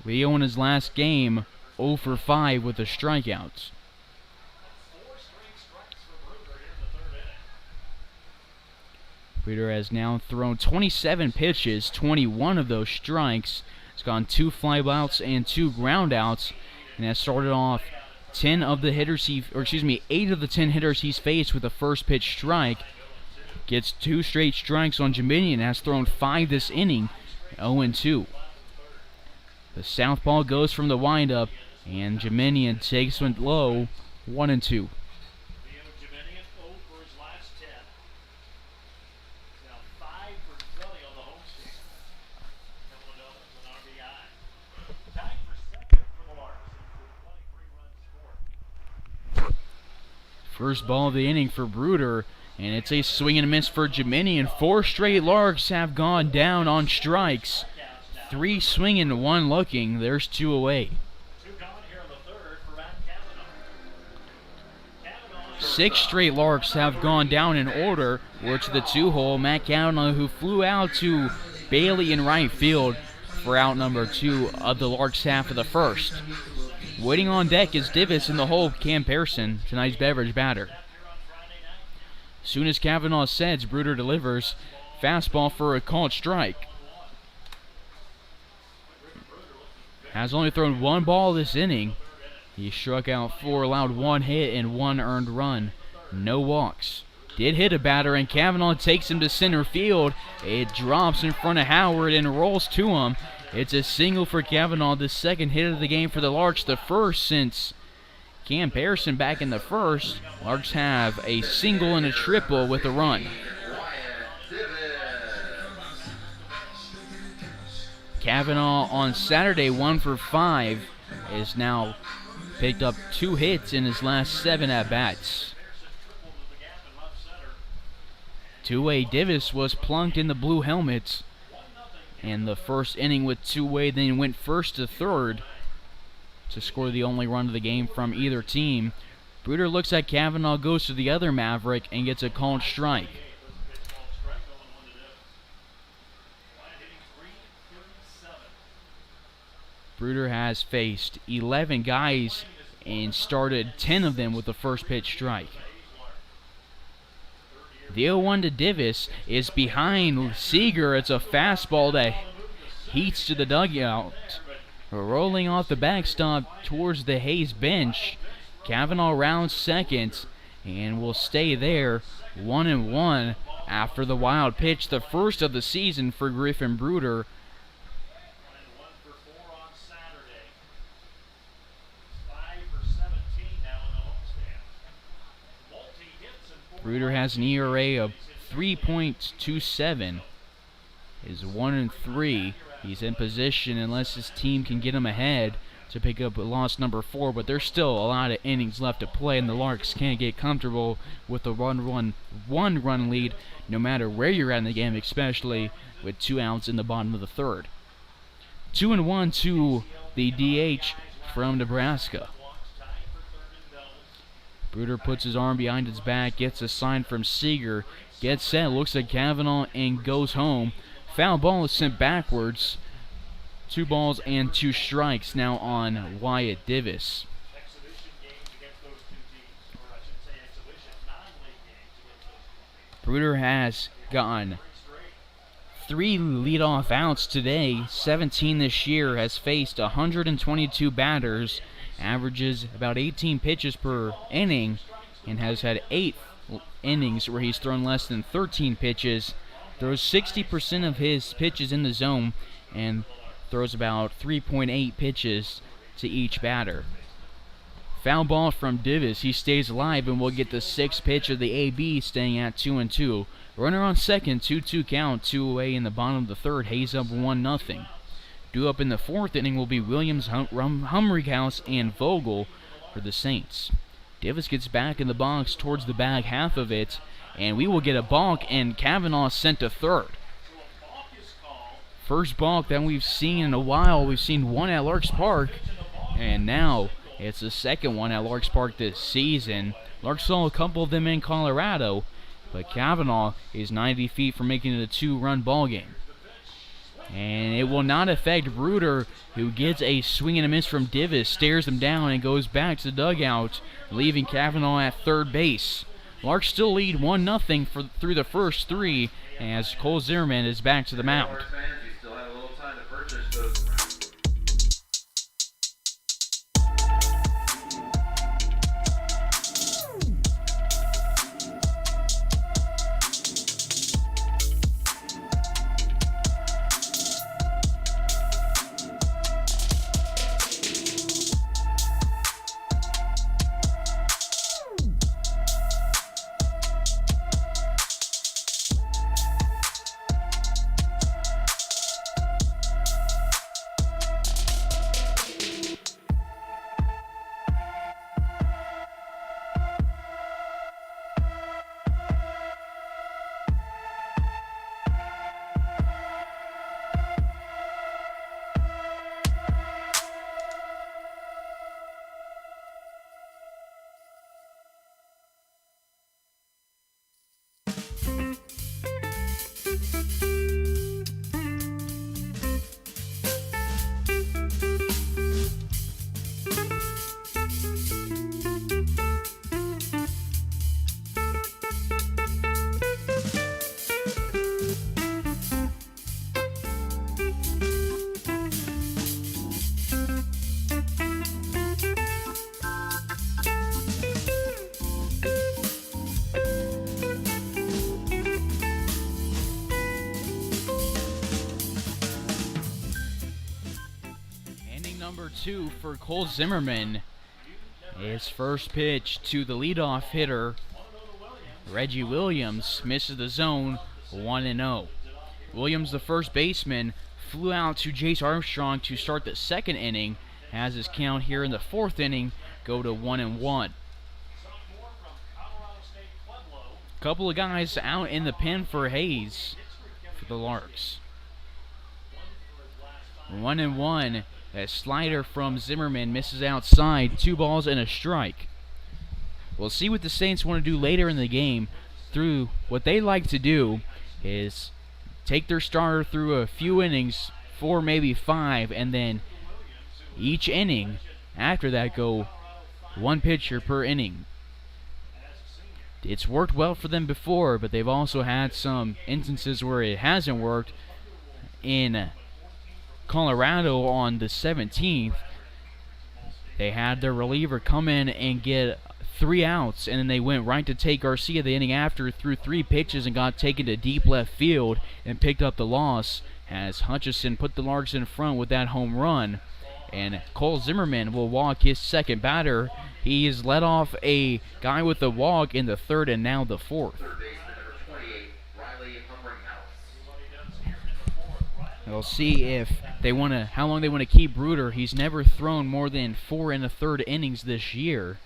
[SPEAKER 2] Leo in his last game, 0 for 5 with the strikeouts. Bruder has now thrown 27 pitches, 21 of those strikes. He's gone 2 flyouts and 2 groundouts, and has started off 8 of the 10 hitters he's faced with a first pitch strike. Gets 2 straight strikes on Geminian, has thrown 5 this inning, 0-2. The southpaw goes from the windup, and Geminian takes one low, 1-2. First ball of the inning for Bruder, and it's a swing and a miss for Geminian. 4 straight Larks have gone down on strikes. 3 swinging, 1 looking. There's 2 away. 6 straight Larks have gone down in order. We're to the 2-hole. Matt Kavanaugh, who flew out to Bailey in right field for out number 2 of the Larks half of the first. Waiting on deck is Divis in the hole, Cam Pearson, tonight's beverage batter. Soon as Kavanaugh sets, Bruder delivers. Fastball for a called strike. Has only thrown 1 ball this inning. He struck out 4, allowed 1 hit and 1 earned run. No walks. Did hit a batter, and Kavanaugh takes him to center field. It drops in front of Howard and rolls to him. It's a single for Kavanaugh, the 2nd hit of the game for the Larks, the first since Cam Pearson back in the first. Larks have a single and a triple with a run. Kavanaugh on Saturday, 1 for 5, is now picked up 2 hits in his last 7 at-bats. Two-way Divis was plunked in the blue helmets in the first inning with 2-way, then went first to third to score the only run of the game from either team. Bruder looks at Kavanaugh, goes to the other Maverick, and gets a called strike. Bruder has faced 11 guys and started 10 of them with the first pitch strike. The 0-1 to Divis is behind Seager. It's a fastball that heats to the dugout. Rolling off the backstop towards the Hayes bench. Kavanaugh rounds second and will stay there. 1-1 after the wild pitch, the first of the season for Griffin Bruder. Bruder has an ERA of 3.27. Is 1-3. He's in position unless his team can get him ahead to pick up loss number 4, but there's still a lot of innings left to play, and the Larks can't get comfortable with a one run lead no matter where you're at in the game, especially with 2 outs in the bottom of the third. 2-1 to the DH from Nebraska. Bruder puts his arm behind his back, gets a sign from Seager, gets set, looks at Kavanaugh, and goes home. Foul ball is sent backwards. 2 balls and 2 strikes now on Wyatt Divis. Bruder has gotten 3 leadoff outs today, 17 this year, has faced 122 batters, averages about 18 pitches per inning, and has had 8 innings where he's thrown less than 13 pitches. Throws 60% of his pitches in the zone and throws about 3.8 pitches to each batter. Foul ball from Divis. He stays alive and will get the 6th pitch of the AB, staying at 2-2. Runner on second, 2-2 count, 2 away in the bottom of the third. Hayes up 1-0. Due up in the 4th inning will be Williams, Humrichhouse, and Vogel for the Saints. Divis gets back in the box towards the back half of it, and we will get a balk, and Kavanaugh sent to third. First balk that we've seen in a while. We've seen one at Larks Park, and now it's the second one at Larks Park this season. Larks saw a couple of them in Colorado, but Kavanaugh is 90 feet from making it a 2-run ball game. And it will not affect Reuter, who gets a swing and a miss from Divis, stares him down, and goes back to the dugout, leaving Kavanaugh at third base. Larks still lead 1-0 through the first 3, as Cole Zimmerman is back to the mound. Number 2 for Cole Zimmerman. His first pitch to the leadoff hitter, Reggie Williams, misses the zone, 1-0. Williams, the first baseman, flew out to Jace Armstrong to start the second inning, has his count here in the 4th inning go to 1-1. Couple of guys out in the pen for Hayes for the Larks. 1-1. That slider from Zimmerman misses outside. 2 balls and a strike. We'll see what the Saints want to do later in the game. Through what they like to do is take their starter through a few innings, 4, maybe 5, and then each inning after that go 1 pitcher per inning. It's worked well for them before, but they've also had some instances where it hasn't worked. In Colorado on the 17th, they had their reliever come in and get 3 outs, and then they went right to take Garcia the inning after, threw 3 pitches and got taken to deep left field and picked up the loss, as Hutchison put the Larks in front with that home run. And Cole Zimmerman will walk his second batter. He has led off a guy with a walk in the 3rd and now the 4th. We'll see if they want to, how long they want to keep Reuter. He's never thrown more than 4 1/3 innings this year.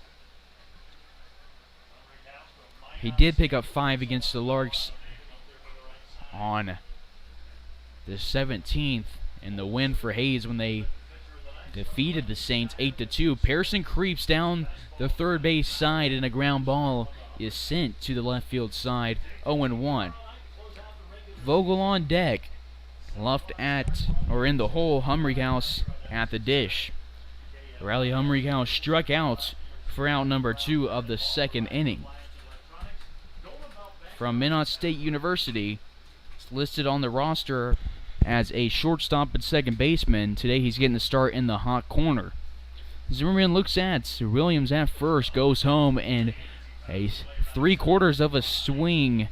[SPEAKER 2] He did pick up 5 against the Larks on the 17th in the win for Hayes when they defeated the Saints 8-2. Pearson creeps down the third base side, and a ground ball is sent to the left field side. 0-1. Vogel on deck. Left at, or in the hole, Humrichhouse at the dish. Riley Humrichhouse struck out for out number 2 of the 2nd inning. From Minot State University, it's listed on the roster as a shortstop and second baseman. Today he's getting the start in the hot corner. Zimmerman looks at Williams at first, goes home, and a 3/4 of a swing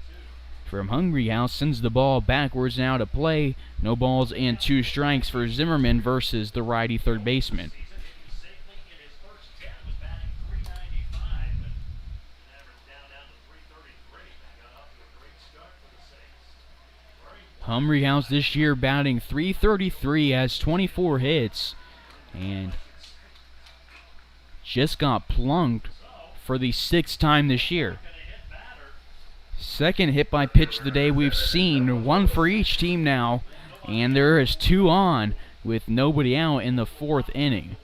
[SPEAKER 2] from Humrichhouse sends the ball backwards and out of play. No balls and 2 strikes for Zimmerman versus the righty third baseman. Humphrey House this year batting .333, has 24 hits, and just got plunked for the 6th time this year. Second hit by pitch of the day we've seen, one for each team now, and there is 2 on with nobody out in the 4th inning.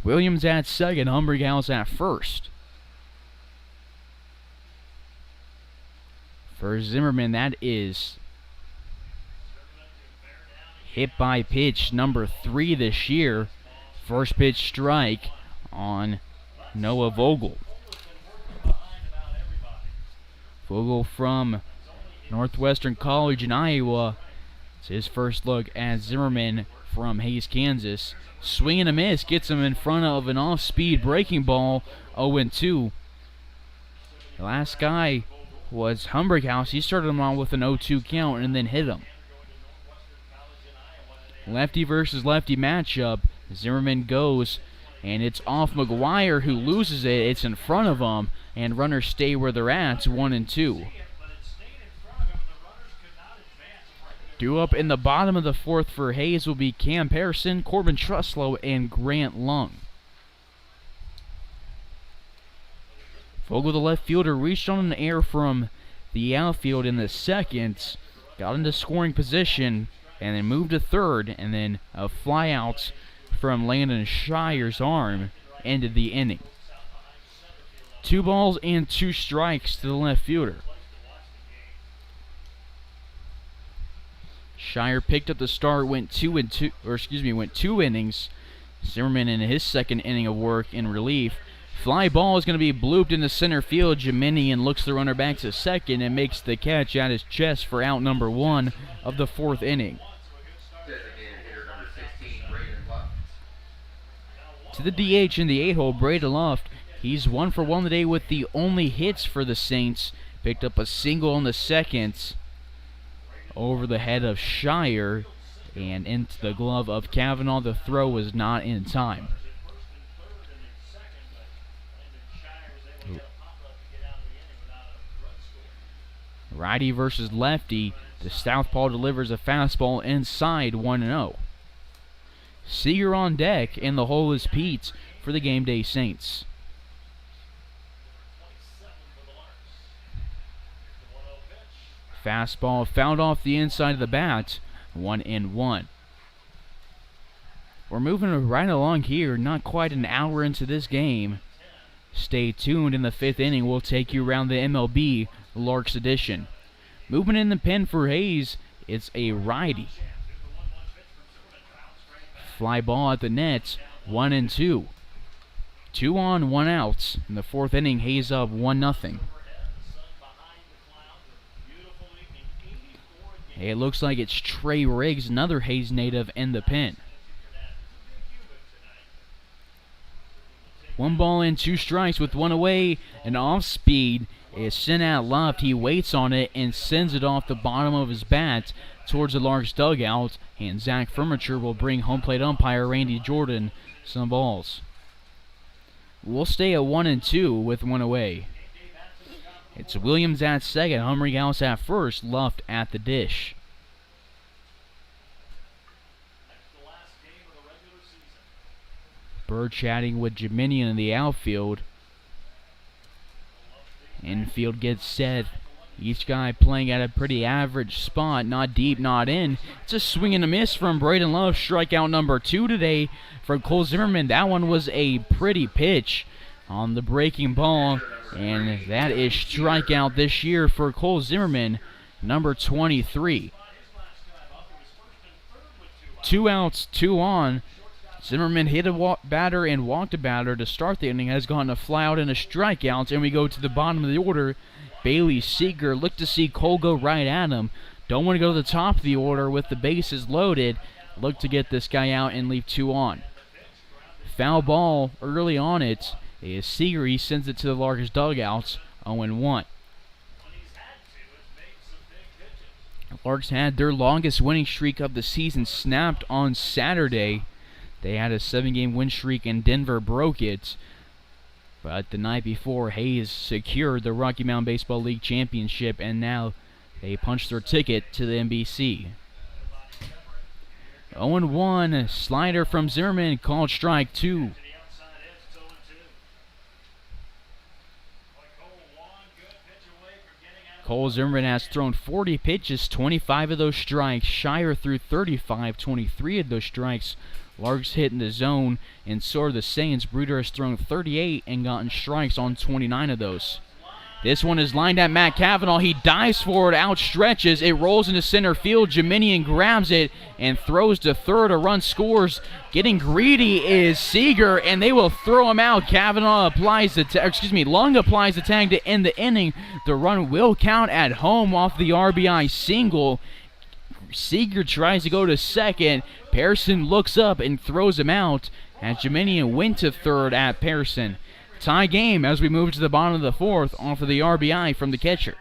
[SPEAKER 2] Williams at second, Humphrey House at first. For Zimmerman, that is hit by pitch number 3 this year. First pitch strike on Noah Vogel. Vogel from Northwestern College in Iowa. It's his first look at Zimmerman from Hays, Kansas. Swing and a miss, gets him in front of an off-speed breaking ball, 0-2. The last guy was Humberghaus. He started him on with an 0-2 count and then hit him. Lefty versus lefty matchup. Zimmerman goes, and it's off McGuire, who loses it. It's in front of him, and runners stay where they're at, 1-2. Due up in the bottom of the 4th for Hays will be Cam Pearson, Corbin Truslow, and Grant Lung. Vogel, the left fielder, reached on an air from the outfield in the 2nd, got into scoring position, and then moved to 3rd, and then a fly out from Landon Shire's arm ended the inning. 2 balls and 2 strikes to the left fielder. Shire picked up the start, went 2 innings. Zimmerman in his 2nd inning of work in relief. Fly ball is going to be blooped into center field. Jiminian looks the runner back to second and makes the catch at his chest for out number 1 of the 4th inning. To the DH in the 8-hole, Braden Luft. He's 1 for 1 today with the only hits for the Saints. Picked up a single in the 2nd over the head of Shire and into the glove of Kavanaugh. The throw was not in time. Righty versus lefty. The southpaw delivers a fastball inside, 1-0. Seager on deck, and the hole is Pete for the Gameday Saints. Fastball fouled off the inside of the bat, 1-1. We're moving right along here, not quite an hour into this game. Stay tuned. In the 5th inning, we'll take you around the MLB Larks edition. Movement in the pen for Hays, it's a righty. Fly ball at the net, 1-2. 2 on, 1 out. In the 4th inning, Hays up 1-0. It looks like it's Trey Riggs, another Hays native, in the pen. 1 ball and 2 strikes with 1 away. An off speed is sent out left. He waits on it and sends it off the bottom of his bat towards the Larks dugout. And Zach Furniture will bring home plate umpire Randy Jordan some balls. We'll stay at 1-2 with 1 away. It's Williams at second, Humberghaus at first, Luft at the dish. Bird chatting with Jiminian in the outfield. Infield gets set. Each guy playing at a pretty average spot. Not deep, not in. It's a swing and a miss from Braden Love. Strikeout number 2 today from Cole Zimmerman. That one was a pretty pitch on the breaking ball. And that is strikeout this year for Cole Zimmerman, number 23. 2 outs, 2 on. Zimmerman hit a batter and walked a batter to start the inning. Has gone a fly out and a strikeout. And we go to the bottom of the order. Bailey Seeger looked to see Cole go right at him. Don't want to go to the top of the order with the bases loaded. Look to get this guy out and leave 2 on. Foul ball early on it is Seeger. He sends it to the Larks dugouts, 0-1. Larks had their longest winning streak of the season snapped on Saturday. They had a 7-game win streak and Denver broke it. But the night before, Hayes secured the Rocky Mountain Baseball League championship, and now they punched their ticket to the NBC. 0-1, slider from Zimmerman, called strike 2. Cole Zimmerman has thrown 40 pitches, 25 of those strikes. Shire threw 35, 23 of those strikes. Larks hit in the zone, and so are the Saints. Bruder has thrown 38 and gotten strikes on 29 of those. This one is lined at Matt Cavanaugh. He dives forward, outstretches. It rolls into center field. Jeminian grabs it and throws to third. A run scores. Getting greedy is Seager, and they will throw him out. Cavanaugh applies the Lung applies the tag to end the inning. The run will count at home off the RBI single. Seager tries to go to second. Pearson looks up and throws him out as Jeminian went to third at Pearson. Tie game as we move to the bottom of the fourth off of the RBI from the catcher.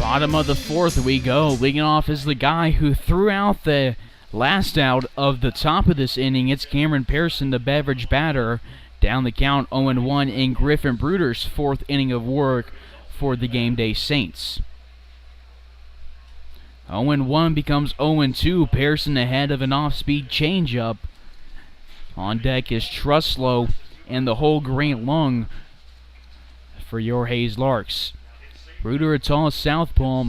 [SPEAKER 2] Bottom of the fourth we go. Leading off is the guy who threw out the last out of the top of this inning. It's Cameron Pearson, the beverage batter. Down the count, 0-1 in Griffin Bruder's fourth inning of work for the Gameday Saints. 0-1 becomes 0-2. Pearson ahead of an off-speed changeup. On deck is Truslow and the whole Green Lung for your Hayes Larks. Bruder, a tall southpaw,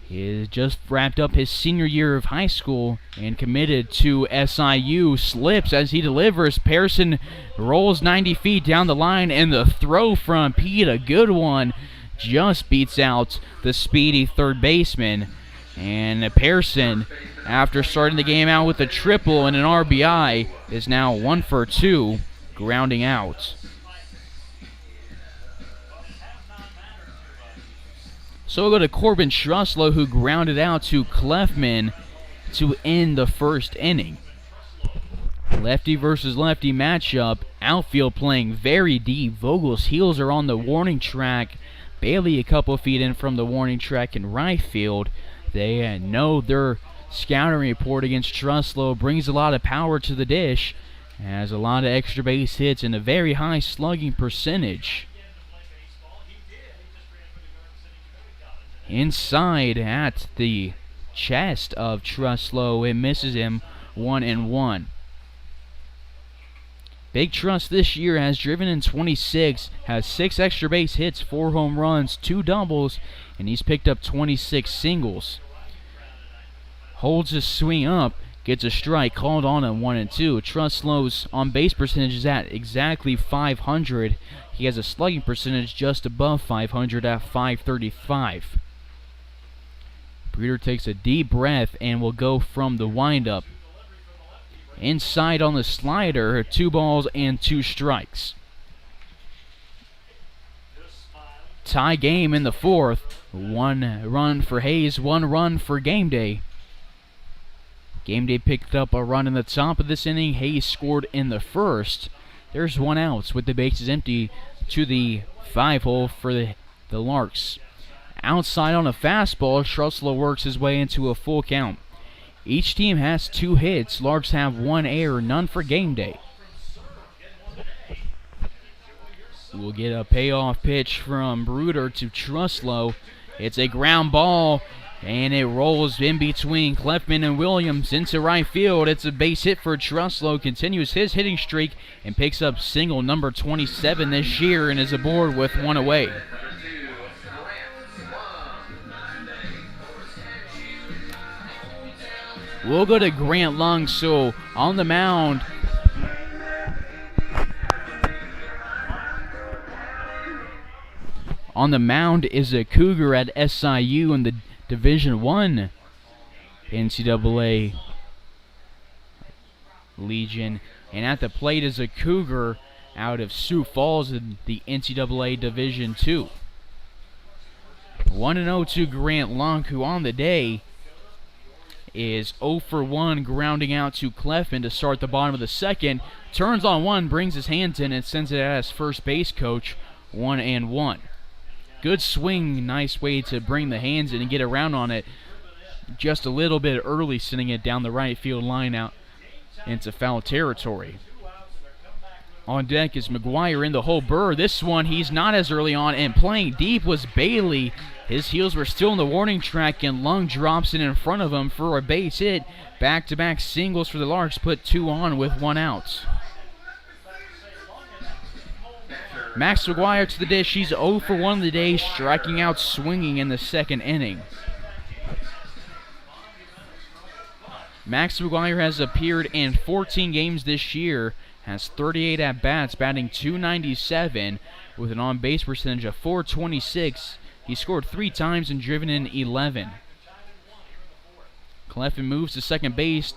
[SPEAKER 2] he has just wrapped up his senior year of high school and committed to SIU. Slips as he delivers. Pearson rolls 90 feet down the line, and the throw from Pete, a good one, just beats out the speedy third baseman. And Pearson, after starting the game out with a triple and an RBI, is now 1 for 2, grounding out. So we'll go to Corbin Truslow, who grounded out to Clefman to end the first inning. Lefty versus lefty matchup. Outfield playing very deep. Vogel's heels are on the warning track. Bailey a couple feet in from the warning track in right field. They know their scouting report against Truslow brings a lot of power to the dish. Has a lot of extra base hits and a very high slugging percentage. Inside at the chest of Truslow, it misses him 1-1. Big Trust this year has driven in 26, has 6 extra base hits, 4 home runs, 2 doubles, and he's picked up 26 singles. Holds his swing up, gets a strike, called on him 1-2. Truslow's on base percentage is at exactly 500. He has a slugging percentage just above 500 at 535. Bruder takes a deep breath and will go from the windup. Inside on the slider, 2 balls and 2 strikes. Tie game in the fourth. 1 run for Hayes, 1 run for Gameday. Gameday picked up a run in the top of this inning. Hayes scored in the first. There's 1 out with the bases empty to the 5 hole for the Larks. Outside on a fastball, Truslow works his way into a full count. Each team has 2 hits. Larks have 1 error, none for Gameday. We'll get a payoff pitch from Bruder to Truslow. It's a ground ball, and it rolls in between Clefman and Williams into right field. It's a base hit for Truslow, continues his hitting streak, and picks up single number 27 this year and is aboard with 1 away. We'll go to Grant Lung, so on the mound, is a Cougar at SIU in the Division I NCAA Legion. And at the plate is a Cougar out of Sioux Falls in the NCAA Division II. 1-0 to Grant Lunk, who on the day is 0 for 1, grounding out to Clefman to start the bottom of the second. Turns on 1, brings his hands in, and sends it at his first base coach. 1-1. Good swing, nice way to bring the hands in and get around on it. Just a little bit early, sending it down the right field line out into foul territory. On deck is McGuire in the hole. Burr, this one he's not as early on, and playing deep was Bailey. His heels were still in the warning track, and Lung drops it in front of him for a base hit. Back-to-back singles for the Larks, put 2 on with 1 out. Max McGuire to the dish. He's 0 for 1 of the day, striking out swinging in the second inning. Max McGuire has appeared in 14 games this year, has 38 at-bats, batting .297 with an on-base percentage of .426. He scored 3 times and driven in 11. Clefman moves to second base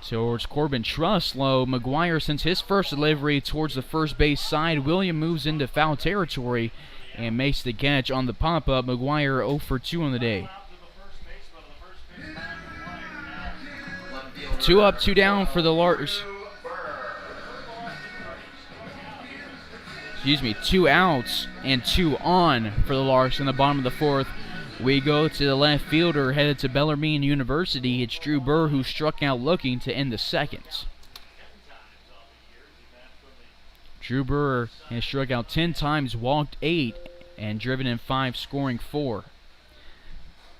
[SPEAKER 2] towards Corbin Truslow. McGuire sends his first delivery towards the first base side. William moves into foul territory and makes the catch on the pop-up. McGuire 0 for 2 on the day. 2 up, 2 down for the Larks. 2 outs and 2 on for the Larks in the bottom of the 4th. We go to the left fielder headed to Bellarmine University. It's Drew Burr who struck out looking to end the second. Drew Burr has struck out 10 times, walked 8, and driven in 5, scoring 4.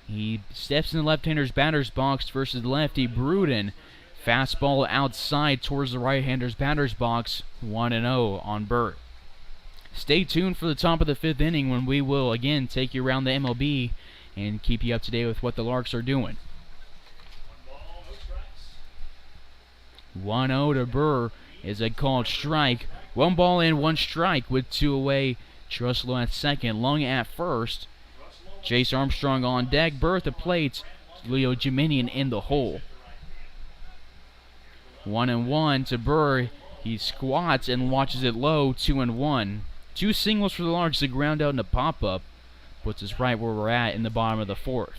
[SPEAKER 2] He steps in the left-hander's batter's box versus the lefty Bruden. Fastball outside towards the right-hander's batter's box. 1-0 on Burr. Stay tuned for the top of the 5th inning when we will again take you around the MLB and keep you up to date with what the Larks are doing. 1-0 to Burr is a called strike. 1 ball and 1 strike with 2 away. Truslow at second, Lung at first. Jace Armstrong on deck. Burr at the plate. Leo Jiminian in the hole. 1-1 to Burr. He squats and watches it low. 2-1. 2 singles for the Larks to ground out in a pop-up. Puts us right where we're at in the bottom of the 4th.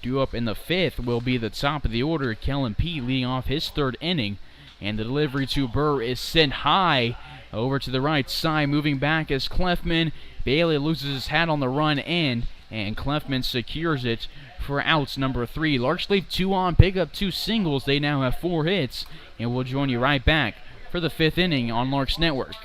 [SPEAKER 2] Due up in the 5th will be the top of the order. Kellen P leading off his 3rd inning. And the delivery to Burr is sent high over to the right side. Moving back is Clefman. Bailey loses his hat on the run in, and Clefman secures it for outs number 3. Larks leave 2 on, pick up 2 singles. They now have 4 hits, and we'll join you right back for the 5th inning on Larks Network.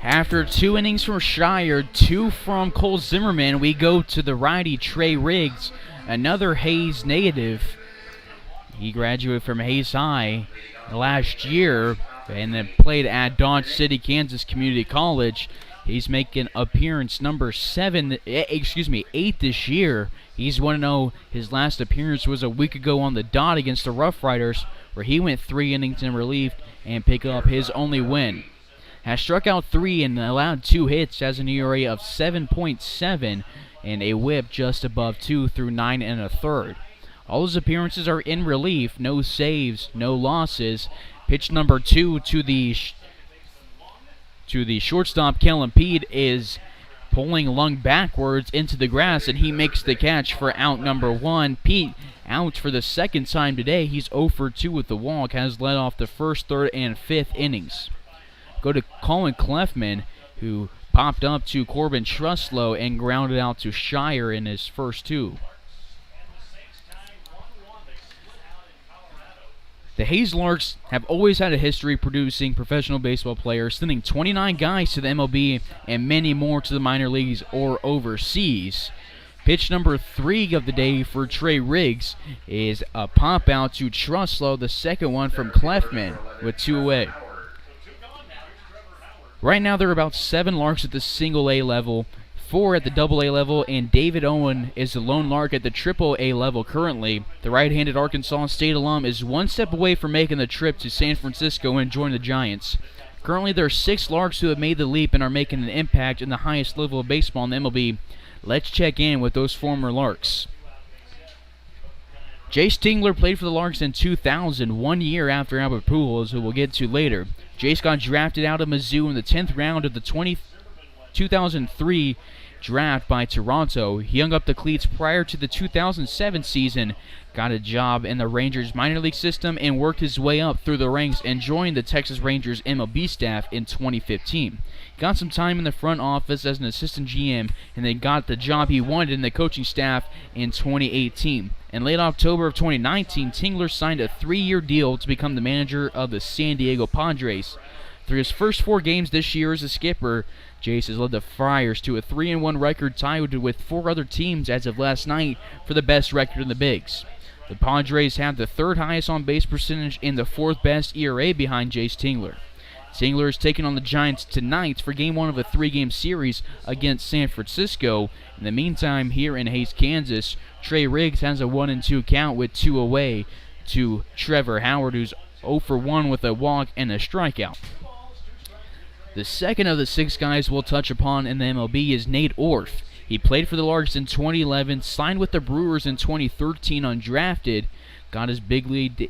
[SPEAKER 2] After 2 innings from Shire, 2 from Cole Zimmerman, we go to the righty Trey Riggs, another Hayes native. He graduated from Hayes High last year and then played at Dodge City, Kansas Community College. He's making appearance number 8 this year. He's 1-0. His last appearance was a week ago on the dot against the Rough Riders, where he went 3 innings in relief and picked up his only win. Has struck out 3 and allowed 2 hits, has an ERA of 7.7 and a whip just above 2 through 9 1/3. All his appearances are in relief, no saves, no losses. Pitch number 2 to the shortstop, Kellen Pede, is pulling lung backwards into the grass, and he makes the catch for out number 1. Pete out for the second time today. He's 0 for 2 with the walk, has led off the first, third, and fifth innings. Go to Colin Clefman, who popped up to Corbin Truslow and grounded out to Shire in his first 2. The Hayes Larks have always had a history producing professional baseball players, sending 29 guys to the MLB and many more to the minor leagues or overseas. Pitch number 3 of the day for Trey Riggs is a pop out to Truslow, the second one from Clefman, with 2 away. Right now there are about 7 Larks at the single A level, 4 at the double A level, and David Owen is the lone Lark at the triple A level currently. The right-handed Arkansas State alum is 1 step away from making the trip to San Francisco and joining the Giants. Currently there are 6 Larks who have made the leap and are making an impact in the highest level of baseball in the MLB. Let's check in with those former Larks. Jace Tingler played for the Larks in 2000, 1 year after Albert Pujols, who we'll get to later. Jace got drafted out of Mizzou in the 10th round of the 2003 draft by Toronto. He hung up the cleats prior to the 2007 season, got a job in the Rangers minor league system, and worked his way up through the ranks and joined the Texas Rangers MLB staff in 2015. Got some time in the front office as an assistant GM, and then got the job he wanted in the coaching staff in 2018. In late October of 2019, Tingler signed a 3-year deal to become the manager of the San Diego Padres. Through his first 4 games this year as a skipper, Jace has led the Friars to a 3-1 record tied with 4 other teams as of last night for the best record in the Bigs. The Padres have the 3rd highest on-base percentage and the 4th best ERA behind Jace Tingler. Tingler is taking on the Giants tonight for Game 1 of a 3-game series against San Francisco. In the meantime, here in Hayes, Kansas, Trey Riggs has a 1-2 count with 2 away to Trevor Howard, who's 0 for 1 with a walk and a strikeout. The second of the 6 guys we'll touch upon in the MLB is Nate Orf. He played for the Larks in 2011, signed with the Brewers in 2013 undrafted, got his big league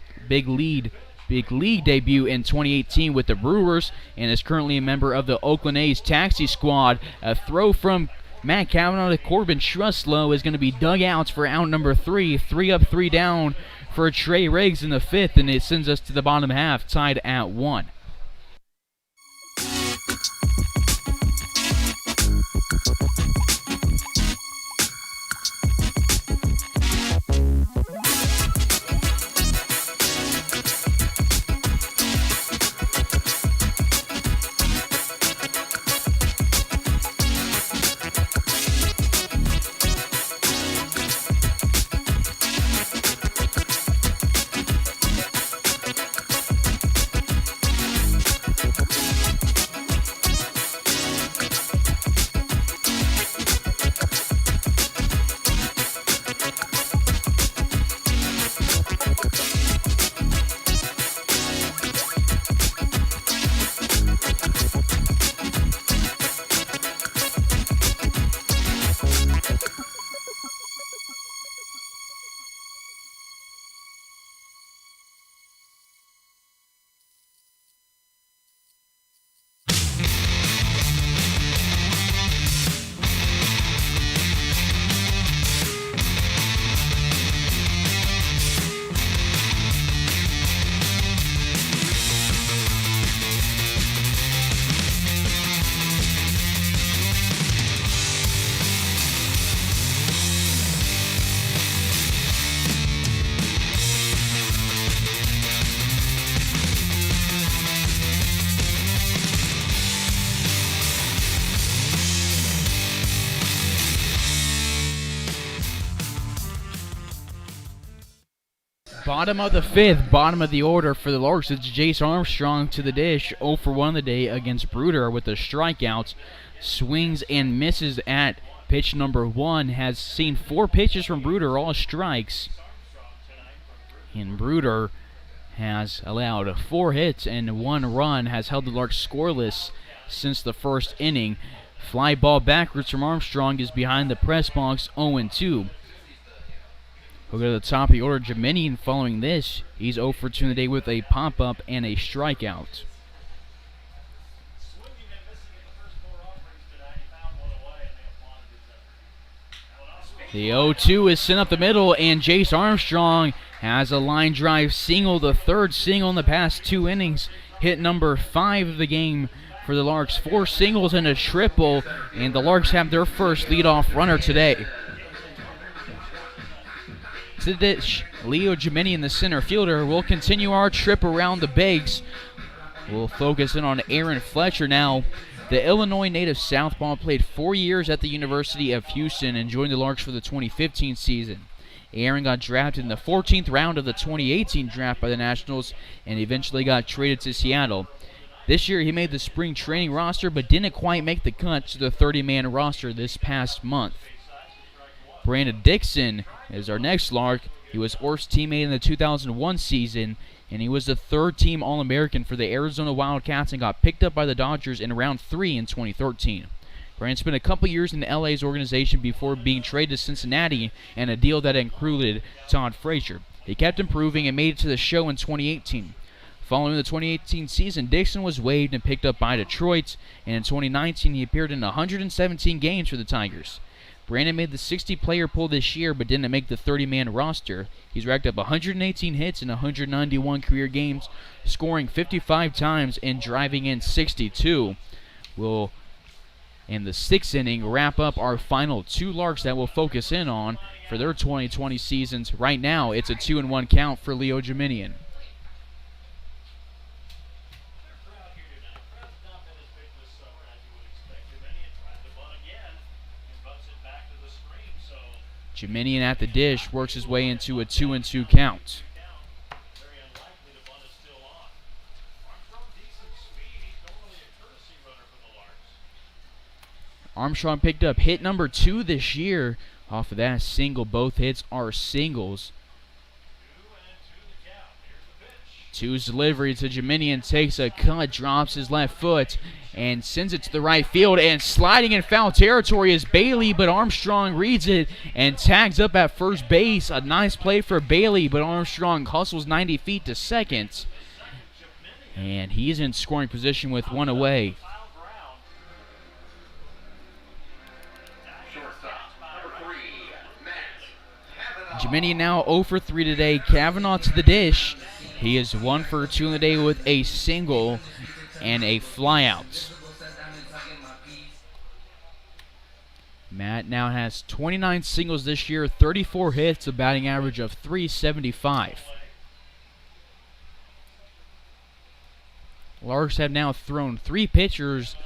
[SPEAKER 2] debut in 2018 with the Brewers, and is currently a member of the Oakland A's taxi squad. A throw from Matt Cavanaugh to Corbin Truslow is going to be dug out for out number 3. 3 up, 3 down for Trey Riggs in the 5th, and it sends us to the bottom half, tied at 1. Bottom of the fifth, bottom of the order for the Larks. It's Jace Armstrong to the dish, 0 for 1 of the day against Bruder with a strikeout. Swings and misses at pitch number 1. Has seen 4 pitches from Bruder, all strikes. And Bruder has allowed 4 hits and 1 run, has held the Larks scoreless since the first inning. Fly ball backwards from Armstrong is behind the press box, 0-2. We'll go to the top of the order. Jeminian following this. He's 0 for 2 in the day with a pop-up and a strikeout. The 0-2 is sent up the middle, and Jace Armstrong has a line drive single, the third single in the past 2 innings. Hit number 5 of the game for the Larks. 4 singles and a triple, and the Larks have their first leadoff runner today. To the ditch, Leo Jeminian, the center fielder. We'll continue our trip around the bags. We'll focus in on Aaron Fletcher now. The Illinois native southpaw played 4 years at the University of Houston and joined the Larks for the 2015 season. Aaron got drafted in the 14th round of the 2018 draft by the Nationals and eventually got traded to Seattle. This year he made the spring training roster but didn't quite make the cut to the 30-man roster this past month. Brandon Dixon is our next Lark. He was Orf's teammate in the 2001 season, and he was the 3rd-team All-American for the Arizona Wildcats and got picked up by the Dodgers in round 3 in 2013. Brandon spent a couple years in LA's organization before being traded to Cincinnati and a deal that included Todd Frazier. He kept improving and made it to the show in 2018. Following the 2018 season, Dixon was waived and picked up by Detroit, and in 2019 he appeared in 117 games for the Tigers. Brandon made the 60-player pool this year but didn't make the 30-man roster. He's racked up 118 hits in 191 career games, scoring 55 times and driving in 62. We'll, in the 6th inning, wrap up our final 2 Larks that we'll focus in on for their 2020 seasons. Right now, it's a 2-1 count for Leo Jeminian. Jeminian at the dish works his way into a 2-2 count. Armstrong picked up hit number 2 this year. Off of that single, both hits are singles. 2's delivery to Jeminian, takes a cut, drops his left foot, and sends it to the right field. And sliding in foul territory is Bailey, but Armstrong reads it and tags up at first base. A nice play for Bailey, but Armstrong hustles 90 feet to second. And he's in scoring position with 1 away. Jeminian now 0 for 3 today. Kavanaugh to the dish. He is 1 for 2 in the day with a single and a flyout. Matt now has 29 singles this year, 34 hits, a batting average of .375. Larks have now thrown 3 pitchers.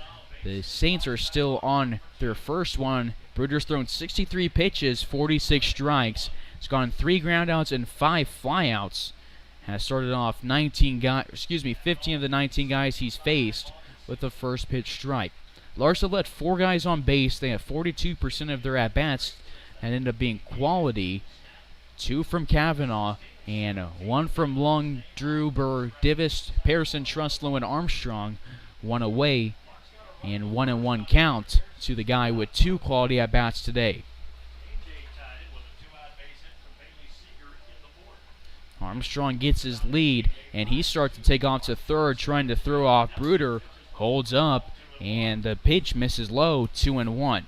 [SPEAKER 2] The Saints are still on their first one. Bruder's thrown 63 pitches, 46 strikes. He's gone 3 groundouts and 5 flyouts. Has started off 15 of the 19 guys he's faced with the first pitch strike. Larks have let 4 guys on base. They have 42% of their at-bats and end up being quality. 2 from Kavanaugh and 1 from Lung, Drew, Burr, Divis, Pearson, Truslow, and Armstrong. 1 away and 1-1 count to the guy with 2 quality at-bats today. Armstrong gets his lead, and he starts to take off to third, trying to throw off Bruder. Holds up, and the pitch misses low, 2-1.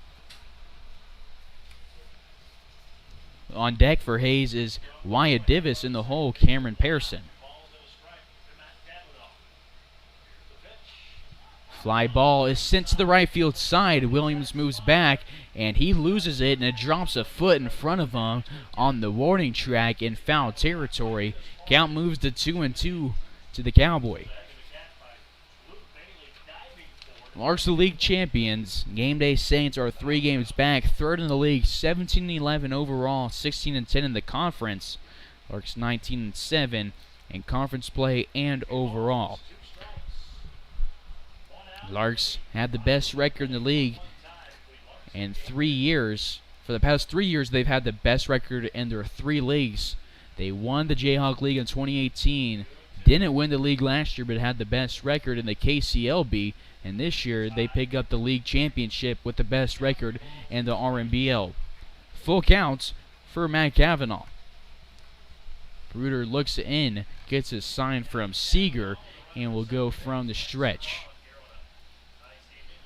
[SPEAKER 2] On deck for Hayes is Wyatt Divis, in the hole, Cameron Pearson. Fly ball is sent to the right field side. Williams moves back, and he loses it, and it drops a foot in front of him on the warning track in foul territory. Count moves to 2-2 to the Cowboy. Larks the league champions. Gameday Saints are 3 games back, 3rd in the league, 17-11 overall, 16-10 in the conference. Larks 19-7 in conference play and overall. Larks had the best record in the league in 3 years. For the past 3 years, they've had the best record in their 3 leagues. They won the Jayhawk League in 2018, didn't win the league last year, but had the best record in the KCLB, and this year they pick up the league championship with the best record in the RMBL. Full counts for Matt Kavanaugh. Bruder looks in, gets a sign from Seeger, and will go from the stretch.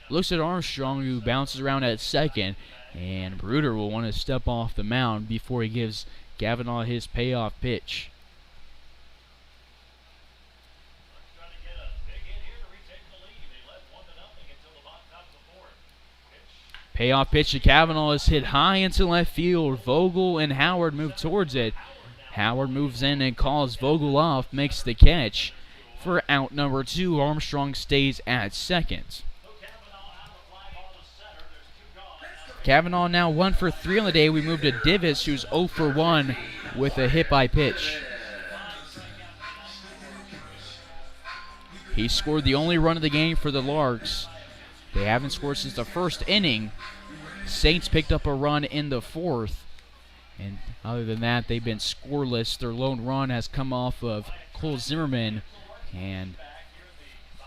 [SPEAKER 2] Looks at Armstrong, who bounces around at second, and Bruder will want to step off the mound before he gives Kavanaugh his payoff pitch. Payoff pitch to Kavanaugh is hit high into left field. Vogel and Howard move towards it. Howard moves in and calls Vogel off, makes the catch. For out number 2, Armstrong stays at second. Kavanaugh now 1 for 3 on the day. We move to Divis, who's 0 for 1 with a hit by pitch. He scored the only run of the game for the Larks. They haven't scored since the first inning. Saints picked up a run in the 4th. And other than that, they've been scoreless. Their lone run has come off of Cole Zimmerman. And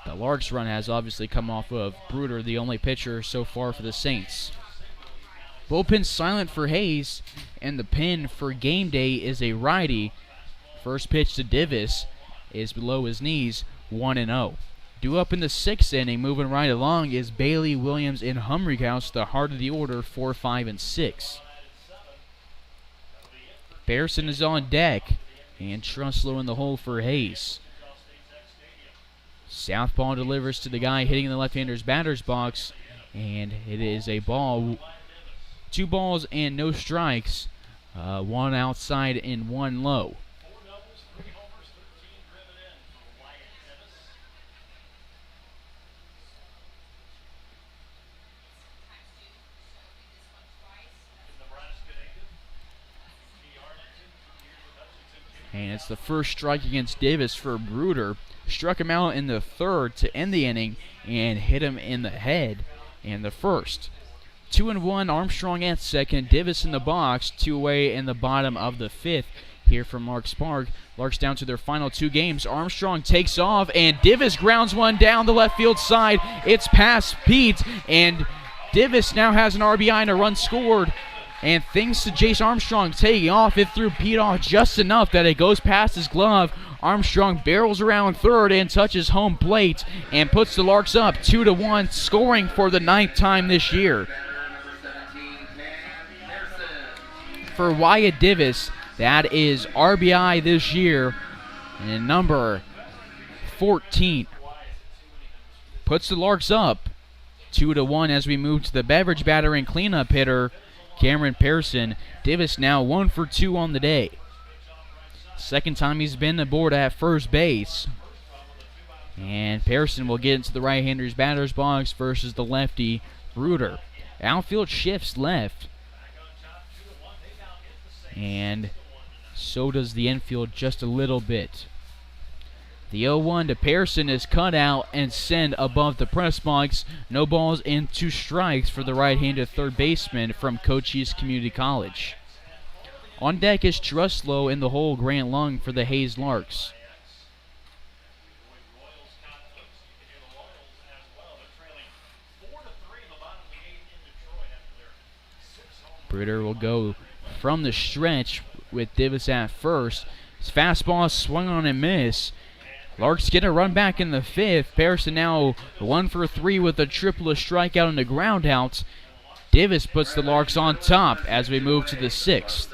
[SPEAKER 2] the Larks run has obviously come off of Bruder, the only pitcher so far for the Saints. Bullpen silent for Hayes, and the pin for Gameday is a righty. First pitch to Divis is below his knees, 1-0. Due up in the 6th inning, moving right along, is Bailey, Williams, and Humrichhouse, the heart of the order, 4, 5, and 6. Bearson is on deck, and Truslow in the hole for Hayes. Southpaw delivers to the guy hitting the left-hander's batter's box, and it is a ball. 2 balls and no strikes, 1 outside and 1 low. And it's the first strike against Davis for Bruder. Struck him out in the 3rd to end the inning and hit him in the head in the 1st. 2-1, Armstrong at second, Divis in the box, 2 away in the bottom of the 5th here from Larks Park. Larks down to their final 2 games. Armstrong takes off, and Divis grounds one down the left field side. It's past Pete, and Divis now has an RBI and a run scored. And thanks to Jace Armstrong taking off, it threw Pete off just enough that it goes past his glove. Armstrong barrels around third and touches home plate and puts the Larks up 2-1, scoring for the 9th time this year. For Wyatt Divis, that is RBI this year, and number 14. Puts the Larks up 2-1 as we move to the beverage batter and cleanup hitter, Cameron Pearson. Divis now 1 for 2 on the day. Second time he's been aboard at first base. And Pearson will get into the right-hander's batter's box versus the lefty, Bruder. Outfield shifts left. And so does the infield just a little bit. The 0-1 to Pearson is cut out and sent above the press box. No balls and 2 strikes for the right-handed third baseman from Cochise Community College. On deck is Truslow in the hole, Grant Lung for the Hayes Larks. Bruder will go from the stretch with Divis at first. His fastball swung on and miss. Larks get a run back in the 5th. Pearson now 1 for 3 with a triple, a strikeout, and a ground out. Divis puts the Larks on top as we move to the 6th.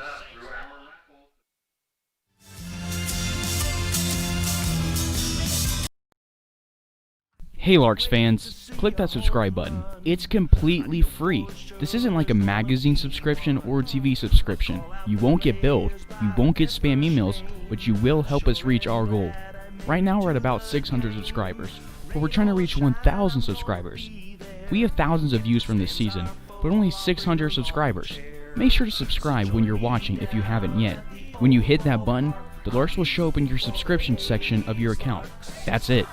[SPEAKER 2] Hey Larks fans, click that subscribe button. It's completely free. This isn't like a magazine subscription or a TV subscription. You won't get billed, you won't get spam emails, but you will help us reach our goal. Right now we're at about 600 subscribers, but we're trying to reach 1,000 subscribers. We have thousands of views from this season, but only 600 subscribers. Make sure to subscribe when you're watching if you haven't yet. When you hit that button, the Larks will show up in your subscription section of your account. That's it.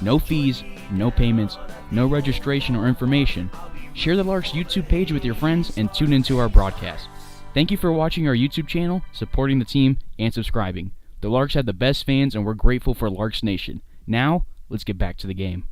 [SPEAKER 2] No fees, no payments, no registration or information. Share the Larks YouTube page with your friends and tune into our broadcast. Thank you for watching our YouTube channel, supporting the team, and subscribing. The Larks have the best fans and we're grateful for Larks Nation. Now, let's get back to the game.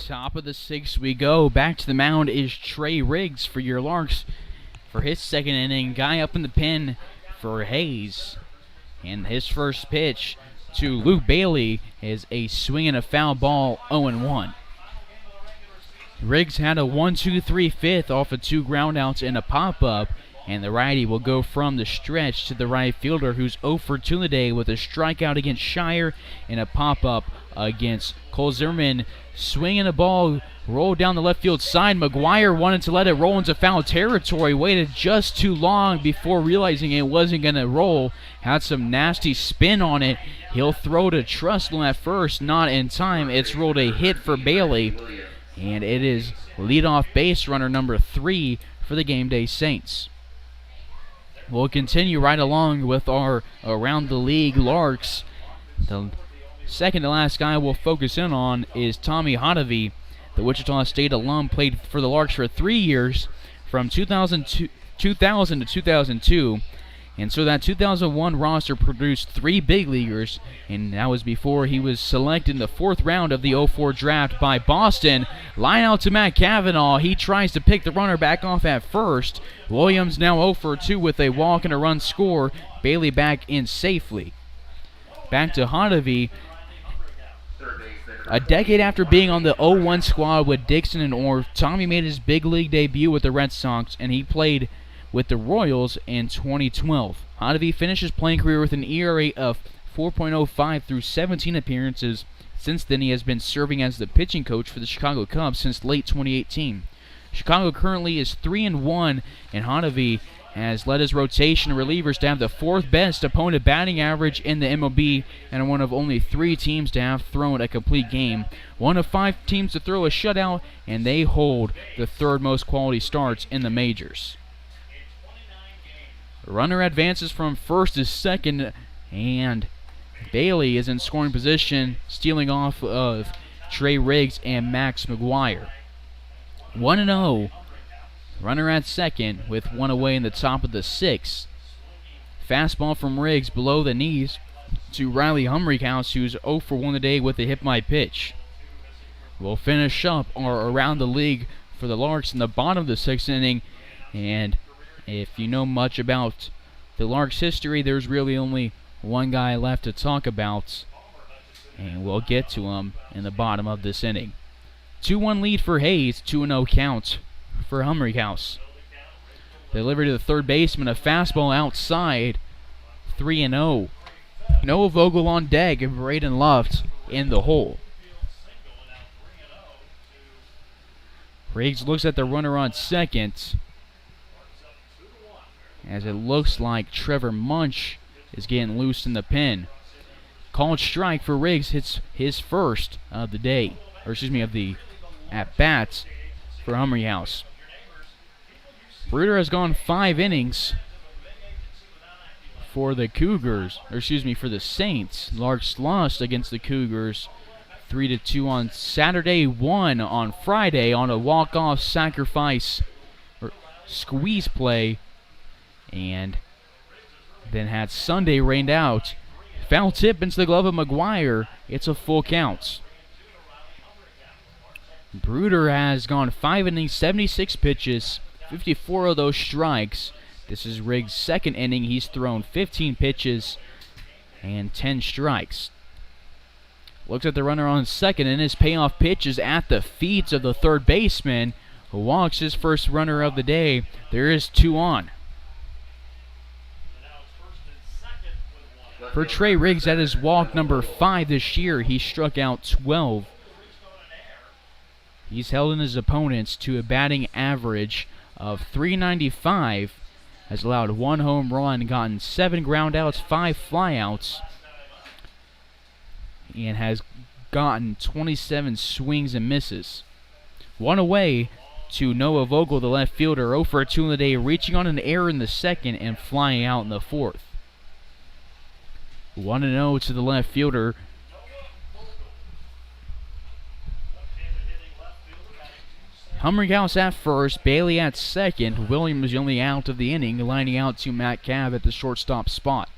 [SPEAKER 2] Top of the sixth we go. Back to the mound is Trey Riggs for your Larks for his second inning. Guy up in the pen for Hayes. And his first pitch to Luke Bailey is a swing and a foul ball, 0-1. Riggs had a 1-2-3 fifth off of 2 groundouts and a pop-up. And the righty will go from the stretch to the right fielder, who's 0 for 2 in the day with a strikeout against Shire and a pop-up against Cole Zimmerman. Swinging the ball, rolled down the left field side. McGuire wanted to let it roll into foul territory. Waited just too long before realizing it wasn't going to roll. Had some nasty spin on it. He'll throw to Trustler at first, not in time. It's rolled a hit for Bailey. And it is leadoff base runner number 3 for the Gameday Saints. We'll continue right along with our Around the League Larks. The second to last guy we'll focus in on is Tommy Hotovy. The Wichita State alum played for the Larks for 3 years, from 2000 to 2002. And so that 2001 roster produced 3 big leaguers, and that was before he was selected in the 4th round of the 04 draft by Boston. Line out to Matt Cavanaugh. He tries to pick the runner back off at first. Williams now 0 for 2 with a walk and a run score. Bailey back in safely. Back to Hotovy. A decade after being on the 0-1 squad with Dixon and Orr, Tommy made his big league debut with the Red Sox, and he played with the Royals in 2012. Hotovy finished his playing career with an ERA of 4.05 through 17 appearances. Since then, he has been serving as the pitching coach for the Chicago Cubs since late 2018. Chicago currently is 3-1, and Hotovy has led his rotation of relievers to have the 4th best opponent batting average in the MLB, and one of only 3 teams to have thrown a complete game. One of 5 teams to throw a shutout, and they hold the 3rd most quality starts in the majors. Runner advances from first to second, and Bailey is in scoring position, stealing off of Trey Riggs and Max McGuire. 1-0. Runner at second with 1 away in the top of the 6th. Fastball from Riggs below the knees to Riley Humrichhouse, who's 0 for 1 today with a hit by pitch. We'll finish up our Around the League for the Larks in the bottom of the 6th inning, and if you know much about the Larks' history, there's really only one guy left to talk about, and we'll get to him in the bottom of this inning. 2-1 lead for Hayes, 2-0 count for Humrichhouse. Delivery to the third baseman, a fastball outside, 3-0. Noah Vogel on deck, and Braden Luft in the hole. Riggs looks at the runner on second, as it looks like Trevor Munch is getting loose in the pen. Called strike for Riggs, hits his first of the day, or excuse me, of the at-bats for Humrichhouse. Bruder has gone 5 innings for the Cougars, or excuse me, for the Saints. Larks lost against the Cougars 3-2 on Saturday, 1 on Friday on a walk-off sacrifice or squeeze play, and then had Sunday rained out. Foul tip into the glove of McGuire. It's a full count. Bruder has gone 5 innings, 76 pitches, 54 of those strikes. This is Riggs' second inning. He's thrown 15 pitches and 10 strikes. Looks at the runner on second, and his payoff pitch is at the feet of the third baseman, who walks his first runner of the day. There is 2 on. For Trey Riggs, that is walk number 5 this year. He struck out 12. He's held in his opponents to a batting average of .395, has allowed 1 home run, gotten 7 ground outs, 5 flyouts, and has gotten 27 swings and misses. 1 away to Noah Vogel, the left fielder, 0 for 2 in the day, reaching on an error in the second and flying out in the fourth. 1-0 to the left fielder. Humringhouse at first, Bailey at second. Williams the only out of the inning, lining out to Matt Cav at the shortstop spot.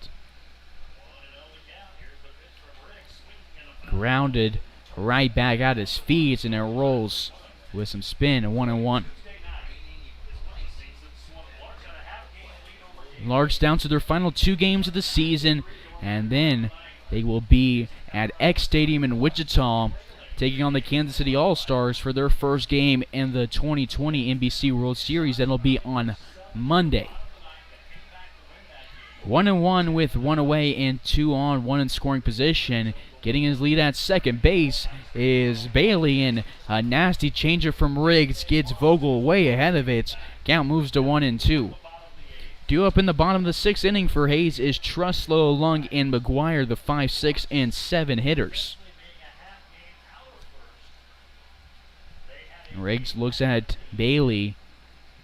[SPEAKER 2] Grounded right back at his feet, and it rolls with some spin, 1-1. Larks down to their final 2 games of the season, and then they will be at X Stadium in Wichita, taking on the Kansas City All-Stars for their first game in the 2020 NBC World Series. That'll be on Monday. 1-1 with 1 away and 2 on, 1 in scoring position. Getting his lead at second base is Bailey, and a nasty changeup from Riggs gets Vogel way ahead of it. Count moves to 1-2. Due up in the bottom of the 6th inning for Hayes is Truslow, Lung, and McGuire, the 5, 6, and 7 hitters. Riggs looks at Bailey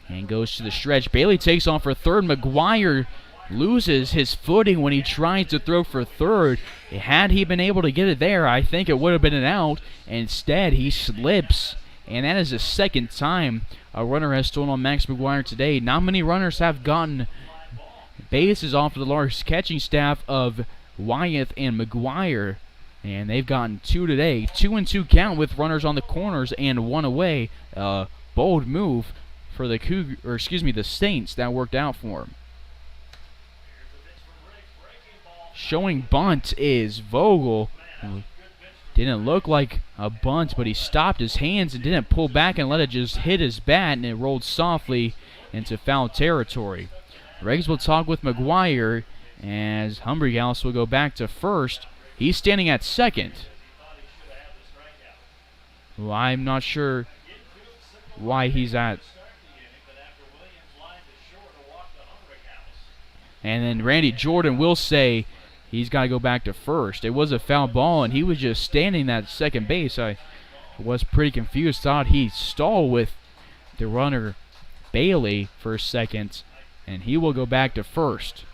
[SPEAKER 2] and goes to the stretch. Bailey takes off for third. McGuire loses his footing when he tries to throw for third. Had he been able to get it there, I think it would have been an out. Instead, he slips, and that is the second time a runner has stolen on Max McGuire today. Not many runners have gotten bases off of the Larks catching staff of Wyeth and McGuire, and they've gotten 2 today. 2-2 count with runners on the corners and 1 away. Bold move for the the Saints. That worked out for him. Showing bunt is Vogel. Didn't look like a bunt, but he stopped his hands and didn't pull back and let it just hit his bat, and it rolled softly into foul territory. Riggs will talk with McGuire as Humringhouse will go back to first. He's standing at second. Well, I'm not sure why he's at. And then Randy Jordan will say he's got to go back to first. It was a foul ball, and he was just standing at second base. I was pretty confused. Thought he stalled with the runner Bailey for a second, and he will go back to first.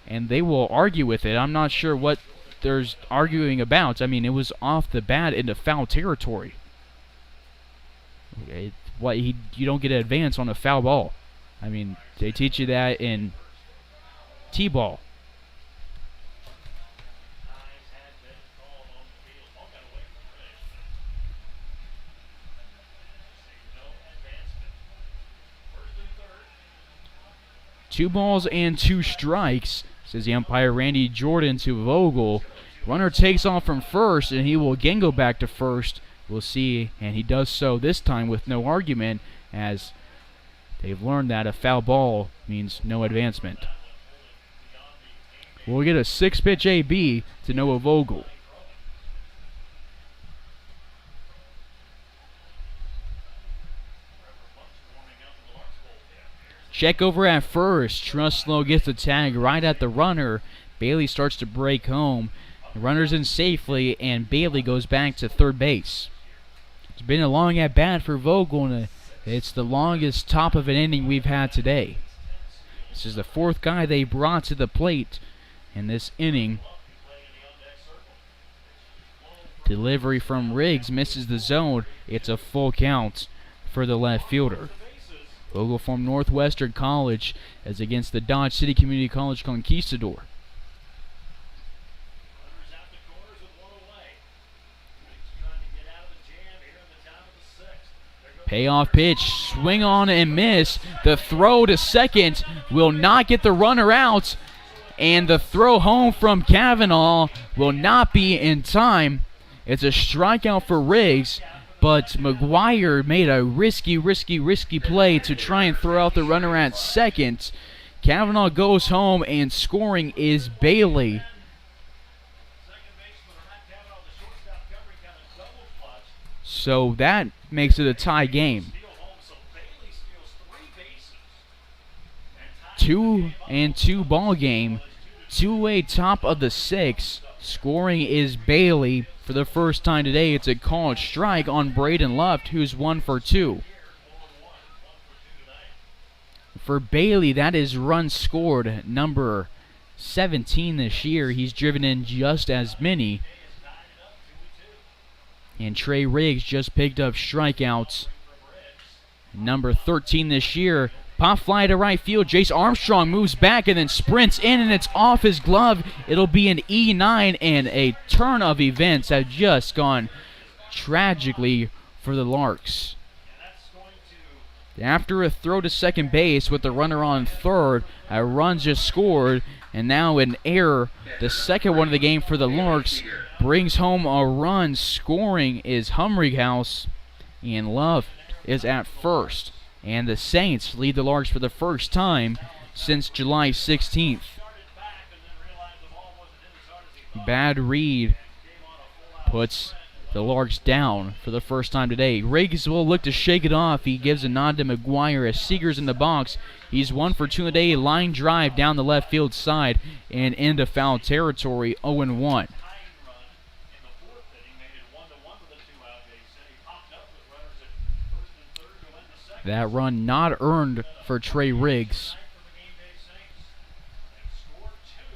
[SPEAKER 2] And they will argue with it. I'm not sure what there's arguing about. I mean, it was off the bat into foul territory. You don't get an advance on a foul ball. I mean, they teach you that in T-ball. Two balls and 2 strikes, says the umpire Randy Jordan to Vogel. Runner takes off from first, and he will again go back to first. We'll see, and he does so this time with no argument, as they've learned that a foul ball means no advancement. We'll get a 6-pitch AB to Noah Vogel. Check over at first. Truslow gets the tag right at the runner. Bailey starts to break home. The runner's in safely, and Bailey goes back to third base. It's been a long at-bat for Vogel, and it's the longest top of an inning we've had today. This is the 4th guy they brought to the plate in this inning. Delivery from Riggs misses the zone. It's a full count for the left fielder. We'll go from Northwestern College as against the Dodge City Community College Conquistador. Payoff pitch, swing on and miss. The throw to second will not get the runner out, and the throw home from Kavanaugh will not be in time. It's a strikeout for Riggs, but McGuire made a risky play to try and throw out the runner at second. Kavanaugh goes home, and scoring is Bailey. So that makes it a tie game. 2-2 ball game. Two-way top of the sixth. Scoring is Bailey. For the first time today, it's a called strike on Braden Luft, who's 1 for 2. For Bailey, that is runs scored number 17 this year. He's driven in just as many. And Trey Riggs just picked up strikeouts. Number 13 this year. Pop fly to right field. Jace Armstrong moves back and then sprints in, and it's off his glove. It'll be an E9, and a turn of events have just gone tragically for the Larks. After a throw to second base with the runner on third, a run just scored, and now an error, the second one of the game for the Larks, brings home a run. Scoring is Humringhouse, and Love is at first. And the Saints lead the Larks for the first time since July 16th. Bad read puts the Larks down for the first time today. Riggs will look to shake it off. He gives a nod to McGuire as Seeger's in the box. He's 1 for 2 today. Line drive down the left field side and into foul territory, 0-1. That run not earned for Trey Riggs.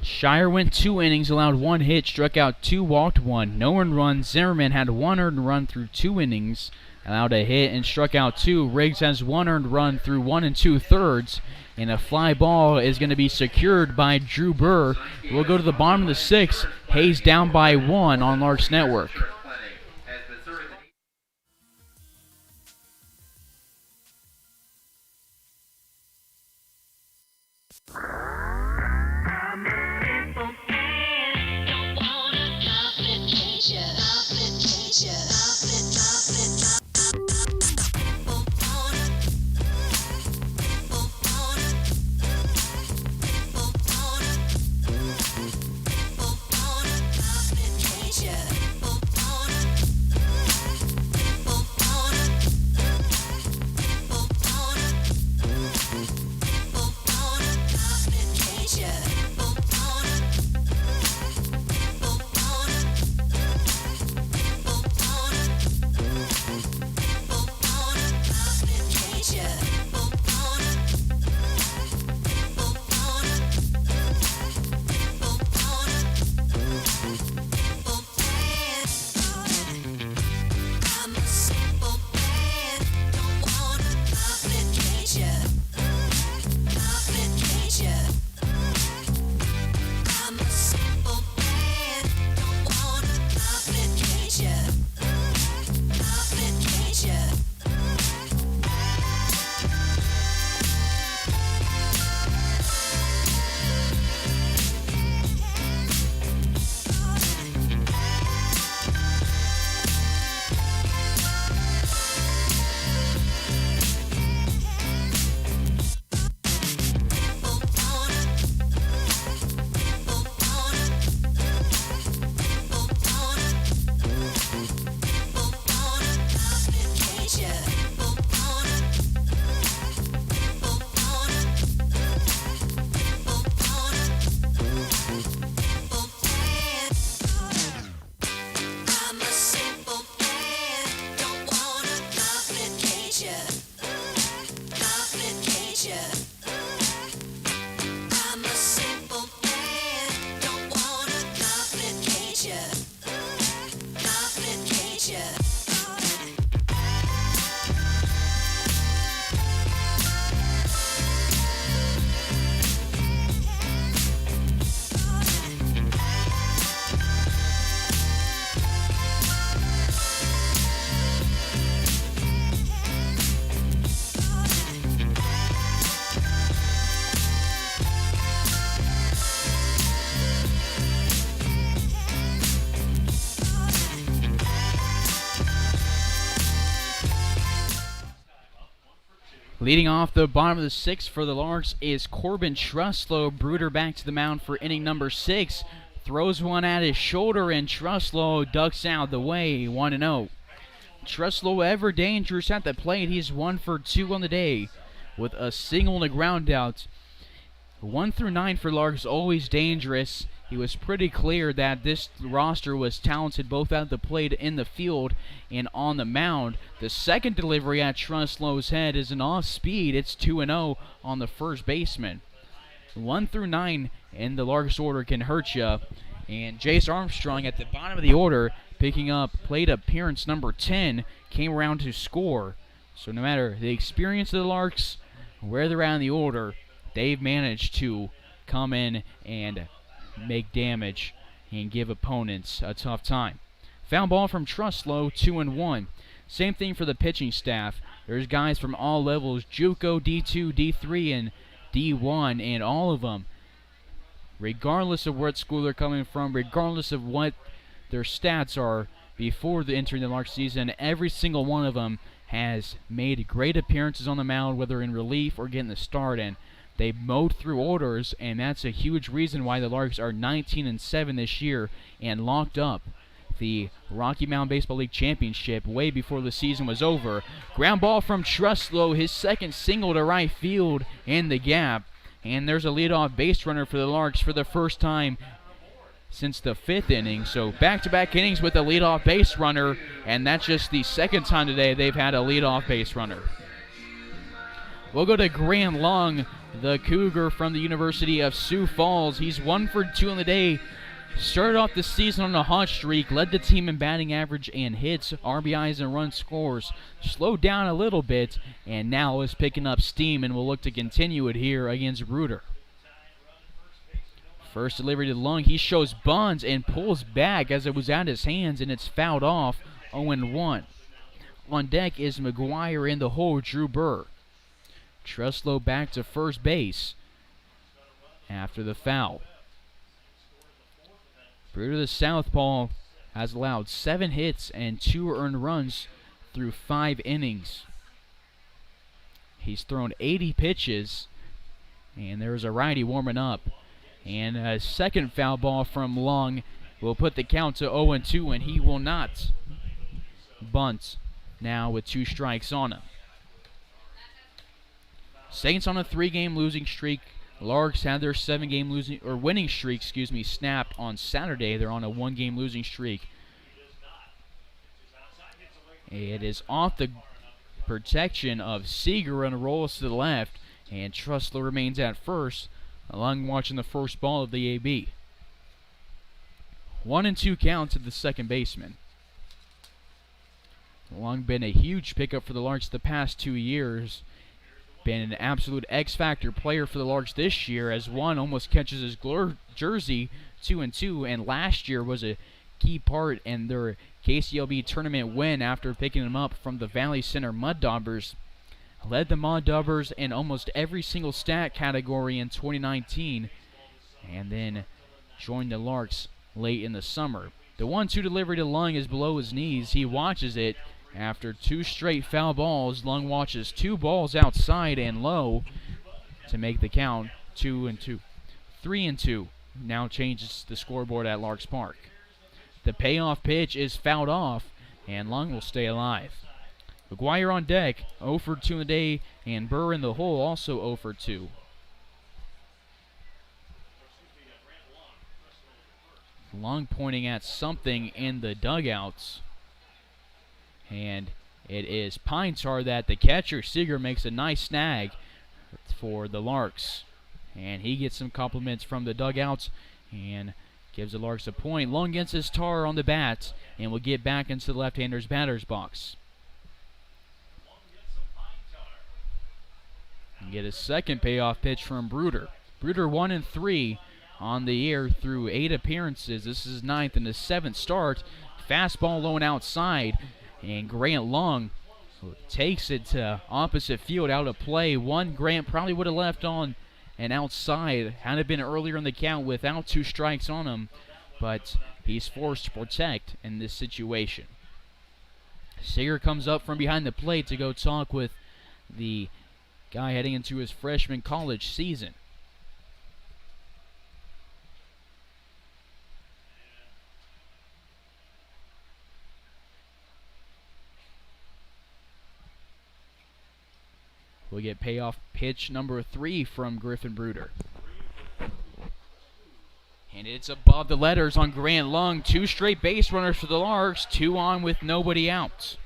[SPEAKER 2] Shire went 2 innings, allowed 1 hit, struck out 2, walked 1. No earned runs. Zimmerman had 1 earned run through 2 innings, allowed a hit and struck out 2. Riggs has 1 earned run through 1 2/3, and a fly ball is going to be secured by Drew Burr. We'll go to the bottom of the 6th. Hayes down by 1 on Larks Network. Leading off the bottom of the 6th for the Larks is Corbin Truslow. Bruder back to the mound for inning number 6. Throws one at his shoulder, and Truslow ducks out the way, 1-0. Truslow ever dangerous at the plate. He's 1 for 2 on the day with a single and a ground out. 1 through 9 for Larks, always dangerous. He was pretty clear that this roster was talented both at the plate, in the field, and on the mound. The second delivery at Truslow's head is an off-speed. It's 2-0 on the first baseman. 1 through 9 in the Larks order can hurt you. And Jace Armstrong at the bottom of the order, picking up plate appearance number 10, came around to score. So no matter the experience of the Larks, where they're at in the order, they've managed to come in and make damage and give opponents a tough time. Foul ball from Truslow, 2-1. Same thing for the pitching staff. There's guys from all levels, JUCO, D2, D3, and D1, and all of them, regardless of what school they're coming from, regardless of what their stats are before entering the Larks season, every single one of them has made great appearances on the mound, whether in relief or getting the start in. They mowed through orders, and that's a huge reason why the Larks are 19-7 this year and locked up the Rocky Mountain Baseball League Championship way before the season was over. Ground ball from Truslow, his second single to right field in the gap. And there's a leadoff base runner for the Larks for the first time since the 5th inning. So back-to-back innings with a leadoff base runner, and that's just the second time today they've had a leadoff base runner. We'll go to Grant Long, the Cougar from the University of Sioux Falls. He's 1 for 2 on the day. Started off the season on a hot streak, led the team in batting average and hits, RBIs, and run scores. Slowed down a little bit, and now is picking up steam, and will look to continue it here against Bruder. First delivery to Lung, he shows buns and pulls back as it was at his hands, and it's fouled off, 0-1. On deck is McGuire in the hole, Drew Burr. Truslow back to first base after the foul. Bruder, the southpaw, has allowed 7 hits and 2 earned runs through 5 innings. He's thrown 80 pitches, and there's a righty warming up. And a second foul ball from Long will put the count to 0-2, and he will not bunt now with 2 strikes on him. Saints on a 3-game losing streak. Larks had their 7-game winning streak, snapped on Saturday. They're on a 1-game losing streak. It is off the protection of Seeger and rolls to the left, and Truslow remains at first, Long watching the first ball of the AB. 1-2 counts at the second baseman. Long been a huge pickup for the Larks the past 2 years. Been an absolute X-Factor player for the Larks this year, as one almost catches his jersey, 2-2, and last year was a key part in their KCLB tournament win after picking him up from the Valley Center Mud Daubers. Led the Mud Daubers in almost every single stat category in 2019, and then joined the Larks late in the summer. The 1-2 delivery to Lung is below his knees. He watches it. After 2 straight foul balls, Lung watches 2 balls outside and low to make the count 2-2. 3-2 now changes the scoreboard at Larks Park. The payoff pitch is fouled off, and Lung will stay alive. McGuire on deck, 0 for 2 in the day, and Burr in the hole, also 0 for 2. Lung pointing at something in the dugouts. And it is pine tar that the catcher, Seeger, makes a nice snag for the Larks. And he gets some compliments from the dugouts and gives the Larks a point. Long gets his tar on the bat and will get back into the left-hander's batter's box. And get a second payoff pitch from Bruder. Bruder 1-3 on the year through 8 appearances. This is his 9th and his 7th start. Fastball low and outside. And Grant Long takes it to opposite field, out of play. Grant probably would have left on and outside had it been earlier in the count without 2 strikes on him, but he's forced to protect in this situation. Seeger comes up from behind the plate to go talk with the guy heading into his freshman college season. We'll get payoff pitch number 3 from Griffin Bruder. And it's above the letters on Grant Lung. 2 straight base runners for the Larks. 2 on with nobody out.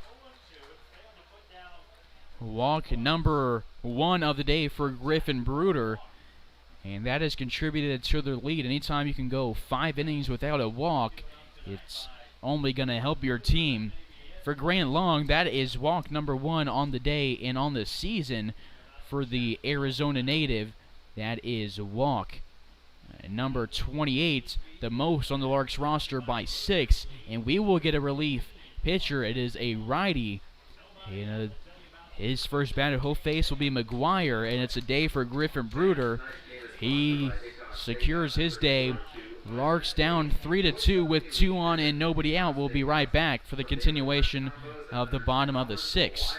[SPEAKER 2] Walk number 1 of the day for Griffin Bruder. And that has contributed to their lead. Anytime you can go 5 innings without a walk, it's only going to help your team. For Grant Long, that is walk number 1 on the day and on the season for the Arizona native. That is walk number 28, the most on the Larks roster by 6. And we will get a relief pitcher. It is a righty. His first batter he'll face will be McGuire, and it's a day for Griffin Bruder. He secures his day. Larks down 3-2 with 2 on and nobody out. We'll be right back for the continuation of the bottom of the 6th.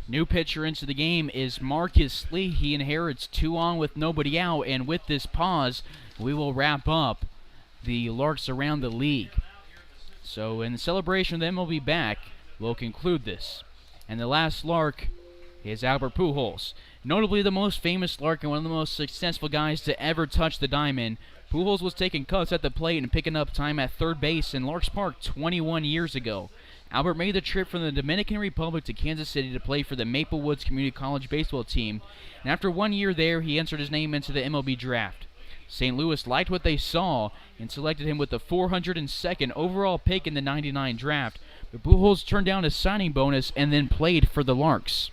[SPEAKER 2] New pitcher into the game is Marcus Lee. He inherits 2 on with nobody out, and with this pause, we will wrap up the Larks around the league. So in the celebration of the MLB back, we'll conclude this. And the last Lark is Albert Pujols. Notably the most famous Lark and one of the most successful guys to ever touch the diamond. Pujols was taking cuts at the plate and picking up time at third base in Larks Park 21 years ago. Albert made the trip from the Dominican Republic to Kansas City to play for the Maple Woods Community College baseball team, and after 1 year there, he entered his name into the MLB draft. St. Louis liked what they saw and selected him with the 402nd overall pick in the '99 draft, but Pujols turned down a signing bonus and then played for the Larks.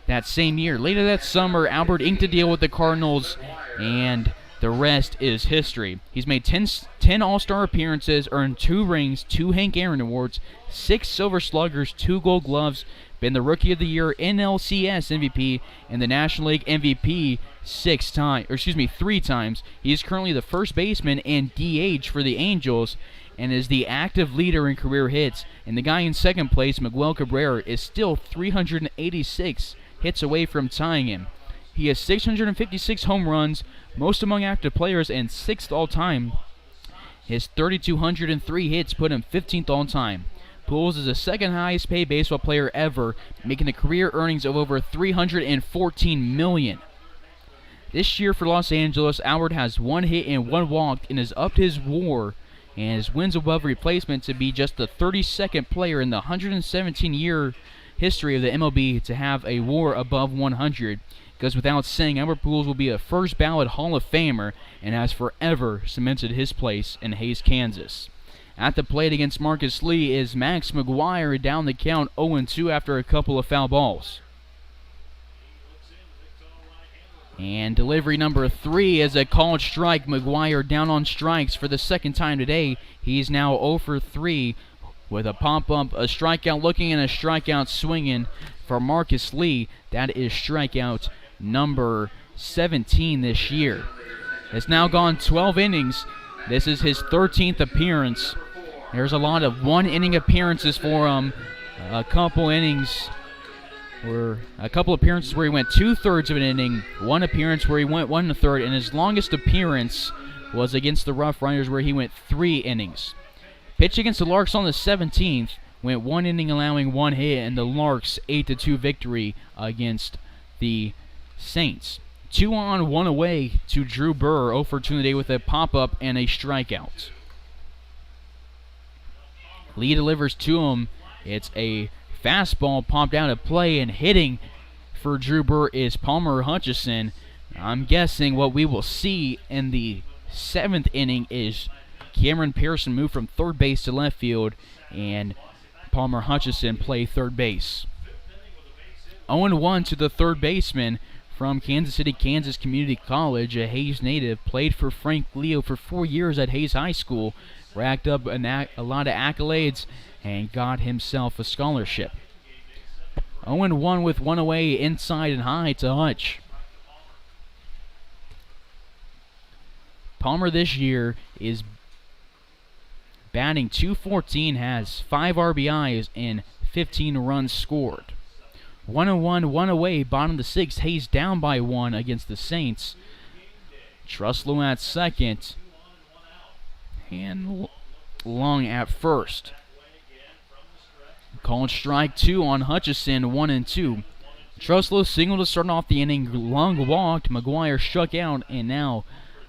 [SPEAKER 2] That same year, later that summer, Albert inked a deal with the Cardinals, and the rest is history. He's made 10 All-Star appearances, earned 2 rings, 2 Hank Aaron Awards, 6 Silver Sluggers, 2 Gold Gloves, been the Rookie of the Year, NLCS MVP, and the National League MVP 3 times. He is currently the first baseman and DH for the Angels, and is the active leader in career hits. And the guy in second place, Miguel Cabrera, is still 386 hits away from tying him. He has 656 home runs, most among active players, and 6th all-time. His 3,203 hits put him 15th all-time. Pujols is the second highest paid baseball player ever, making a career earnings of over $314 million. This year for Los Angeles, Albert has 1 hit and 1 walk and has upped his WAR and his wins above replacement to be just the 32nd player in the 117-year history of the MLB to have a WAR above 100. Goes without saying, Albert Pujols will be a first ballot Hall of Famer and has forever cemented his place in Hays, Kansas. At the plate against Marcus Lee is Max McGuire, down the count 0-2 after a couple of foul balls. And delivery number 3 is a called strike. McGuire down on strikes for the second time today. He's now 0-3 with a pop-up, a strikeout looking, and a strikeout swinging for Marcus Lee. That is strikeout number 17 this year. Has now gone 12 innings. This is his 13th appearance. There's a lot of 1-inning appearances for him. A couple innings were a couple appearances where he went 2/3 of an inning, one appearance where he went 1 1/3, and his longest appearance was against the Rough Riders where he went 3 innings. Pitched against the Larks on the 17th, went 1 inning allowing 1 hit, and the Larks 8-2 victory against the Saints. 2 on, 1 away to Drew Burr, 0 for 2 in the day with a pop-up and a strikeout. Lee delivers to him. It's a fastball popped out of play, and hitting for Drew Burr is Palmer Hutchison. I'm guessing what we will see in the 7th inning is Cameron Pearson move from third base to left field, and Palmer Hutchison play third base. 0-1 to the third baseman from Kansas City, Kansas Community College, a Hayes native, played for Frank Leo for 4 years at Hayes High School, racked up a lot of accolades, and got himself a scholarship. 0-1 with 1 away, inside and high to Hutch. Palmer this year is batting .214, has 5 RBIs and 15 runs scored. 1-1, 1 away, bottom of the 6th. Hayes down by 1 against the Saints. Truslow at second, and Long at first. Called strike 2 on Hutchison, 1-2. Truslow singled to start off the inning. Long walked, McGuire struck out, and now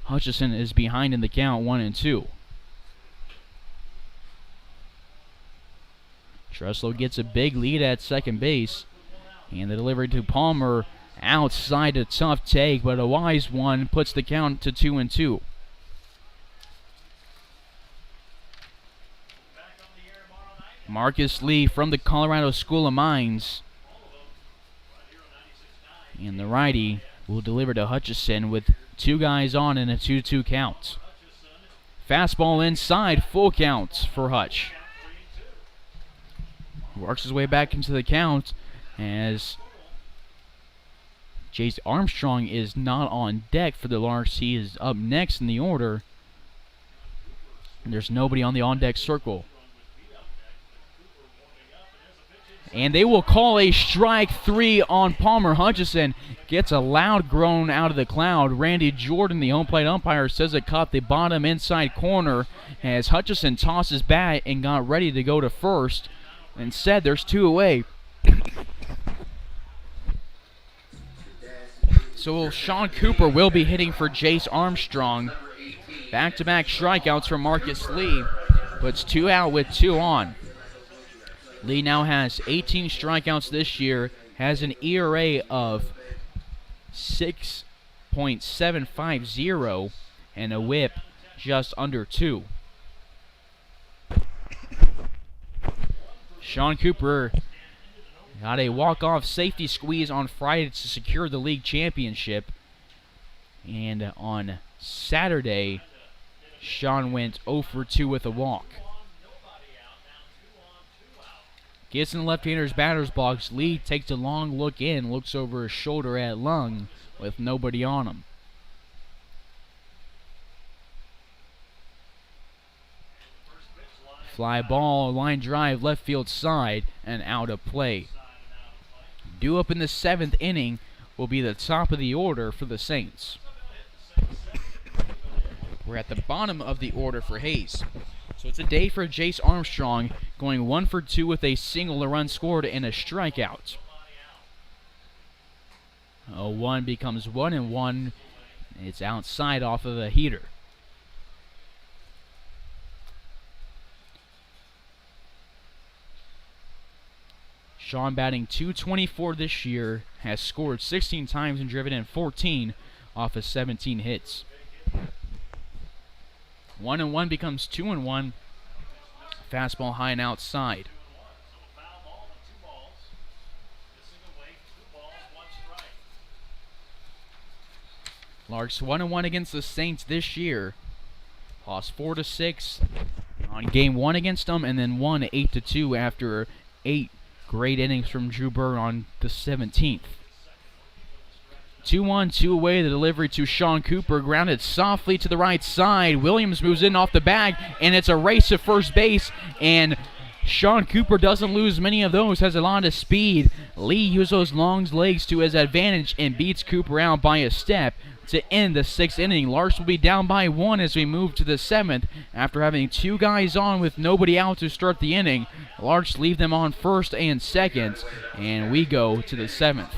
[SPEAKER 2] Hutchison is behind in the count, 1-2. Truslow gets a big lead at second base, and the delivery to Palmer outside, a tough take, but a wise one, puts the count to 2-2. Marcus Lee from the Colorado School of Mines, and the righty will deliver to Hutchison with 2 guys on and a 2-2 count. Fastball inside, full count for Hutch. Works his way back into the count as Jace Armstrong is not on deck for the Larks. He is up next in the order, and there's nobody on the on-deck circle. And they will call a strike 3 on Palmer Hutchison. Gets a loud groan out of the crowd. Randy Jordan, the home plate umpire, says it caught the bottom inside corner as Hutchison tossed his bat and got ready to go to first. Instead, there's 2 away. So Sean Cooper will be hitting for Jace Armstrong. Back-to-back strikeouts from Marcus Lee. Puts 2 out with 2 on. Lee now has 18 strikeouts this year, has an ERA of 6.750, and a whip just under 2. Sean Cooper got a walk-off safety squeeze on Friday to secure the league championship, and on Saturday, Sean went 0 for 2 with a walk. Gets in the left-hander's batter's box. Lee takes a long look in, looks over his shoulder at Lung with nobody on him. Fly ball, line drive, left field side, and out of play. Due up in the 7th inning will be the top of the order for the Saints. We're at the bottom of the order for Hayes. So it's a day for Jace Armstrong, going 1 for 2 with a single, a run scored, and a strikeout. 0-1 becomes 1-1. It's outside off of a heater. Sean batting .224 this year, has scored 16 times and driven in 14 off of 17 hits. 1-1 becomes 2-1. Fastball high and outside. Larks 1-1 against the Saints this year. Lost 4-6 on game 1 against them, and then won 8-2 after 8 great innings from Drew Burr on the 17th. 2-1, 2 away, the delivery to Sean Cooper, grounded softly to the right side. Williams moves in off the bag, and it's a race to first base, and Sean Cooper doesn't lose many of those, has a lot of speed. Lee uses those long legs to his advantage and beats Cooper out by a step to end the 6th inning. Larks will be down by 1 as we move to the 7th. After having 2 guys on with nobody out to start the inning, Larks leave them on first and second, and we go to the 7th.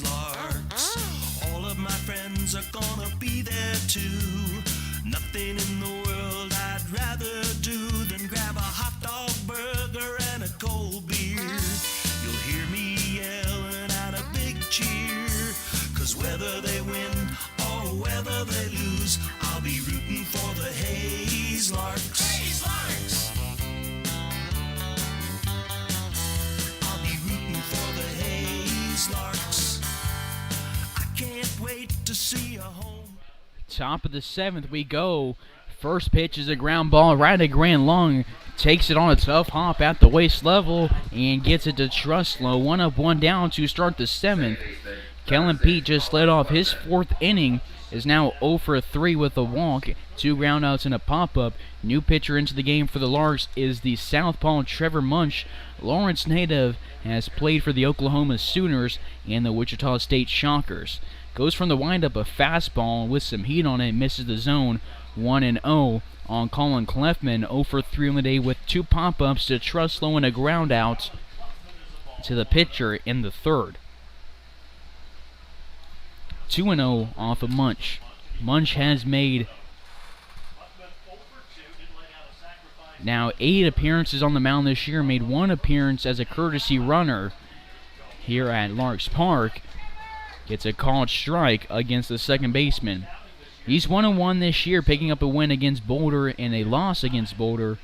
[SPEAKER 4] Larks. All of my friends are gonna be there too. Nothing in the world I'd rather do than grab a hot dog burger and a cold beer. You'll hear me yelling out a big cheer, 'cause whether they win or whether they lose, I'll be rooting for the Hayes Larks. Hayes Larks! I'll be rooting for the Hayes Larks. Can't wait to see a home.
[SPEAKER 2] Top of the 7th we go. First pitch is a ground ball right at Grand Lung. Takes it on a tough hop at the waist level and gets it to Truslow. 1 up, 1 down to start the 7th. Kellen Pete just led off his 4th inning. Is now 0 for 3 with a walk, 2 groundouts and a pop-up. New pitcher into the game for the Larks is the southpaw Trevor Munch. Lawrence native, has played for the Oklahoma Sooners and the Wichita State Shockers. Goes from the windup a fastball with some heat on it, misses the zone. 1-0 on Colin Clefman. 0 for 3 on the day with 2 pop-ups to Truslow and a groundout to the pitcher in the 3rd. 2-0 off of Munch. Munch has made now 8 appearances on the mound this year, made 1 appearance as a courtesy runner here at Larks Park. Gets a called strike against the second baseman. He's 1-1 this year, picking up a win against Boulder and a loss against Boulder.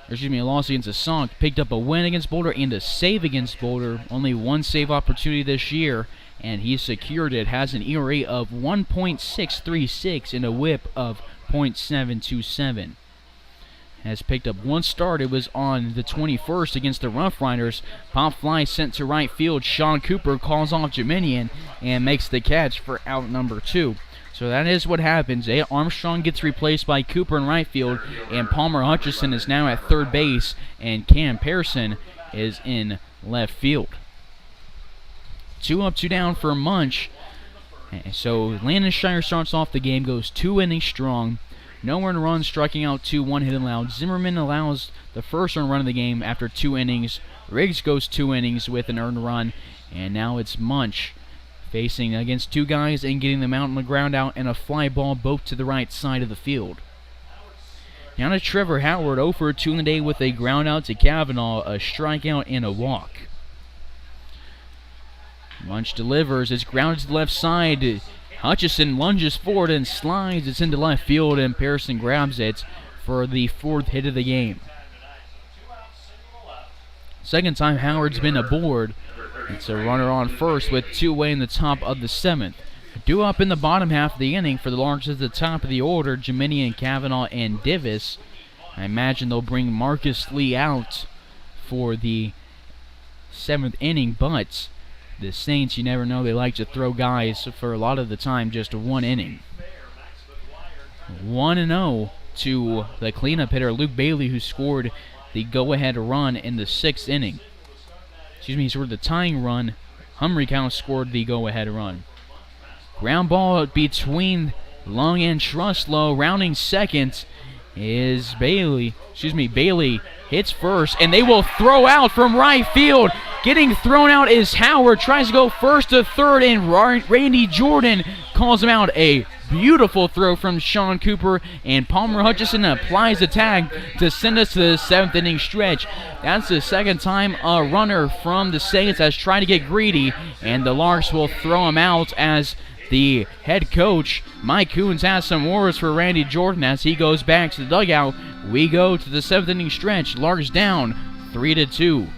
[SPEAKER 2] A loss against the Sonk. Picked up a win against Boulder and a save against Boulder. Only 1 save opportunity this year, and he's secured it. Has an ERA of 1.636 and a whip of .727. Has picked up 1 start. It was on the 21st against the Rough Riders. Pop fly sent to right field. Sean Cooper calls off Jeminian and makes the catch for out number 2. So that is what happens. Armstrong gets replaced by Cooper in right field, and Palmer Hutchison is now at third base, and Cam Pearson is in left field. 2 up, 2 down for Munch. So Landon Shire starts off the game, goes 2 innings strong. No earned runs, striking out 2, 1 hit allowed. Zimmerman allows the first earned run of the game after 2 innings. Riggs goes 2 innings with an earned run, and now it's Munch facing against 2 guys and getting them out on the ground out and a fly ball both to the right side of the field. Now to Trevor Howard, 0 for 2 in the day with a ground out to Kavanaugh, a strikeout and a walk. Munch delivers. It's grounded to the left side. Hutchison lunges forward and slides. It's into left field, and Pearson grabs it for the 4th hit of the game. Second time Howard's been aboard. It's a runner on first with 2 away in the top of the 7th. Due up in the bottom half of the inning for the Larks at the top of the order, Jiminian, Kavanaugh, and Divis. I imagine they'll bring Marcus Lee out for the 7th inning, but the Saints, you never know, they like to throw guys for a lot of the time just 1 inning. 1-0 to the cleanup hitter, Luke Bailey, who scored the go-ahead run in the 6th inning. Excuse me, he scored the tying run. Humrichow scored the go-ahead run. Ground ball between Long and Truslow. Rounding second is Bailey. Bailey hits first, and they will throw out from right field. Getting thrown out is Howard. Tries to go first to third, and Randy Jordan calls him out. A beautiful throw from Sean Cooper, and Palmer Hutchison applies the tag to send us to the 7th inning stretch. That's the second time a runner from the Saints has tried to get greedy, and the Larks will throw him out as the head coach, Mike Coons, has some words for Randy Jordan as he goes back to the dugout. We go to the 7th inning stretch. Larks down 3-2.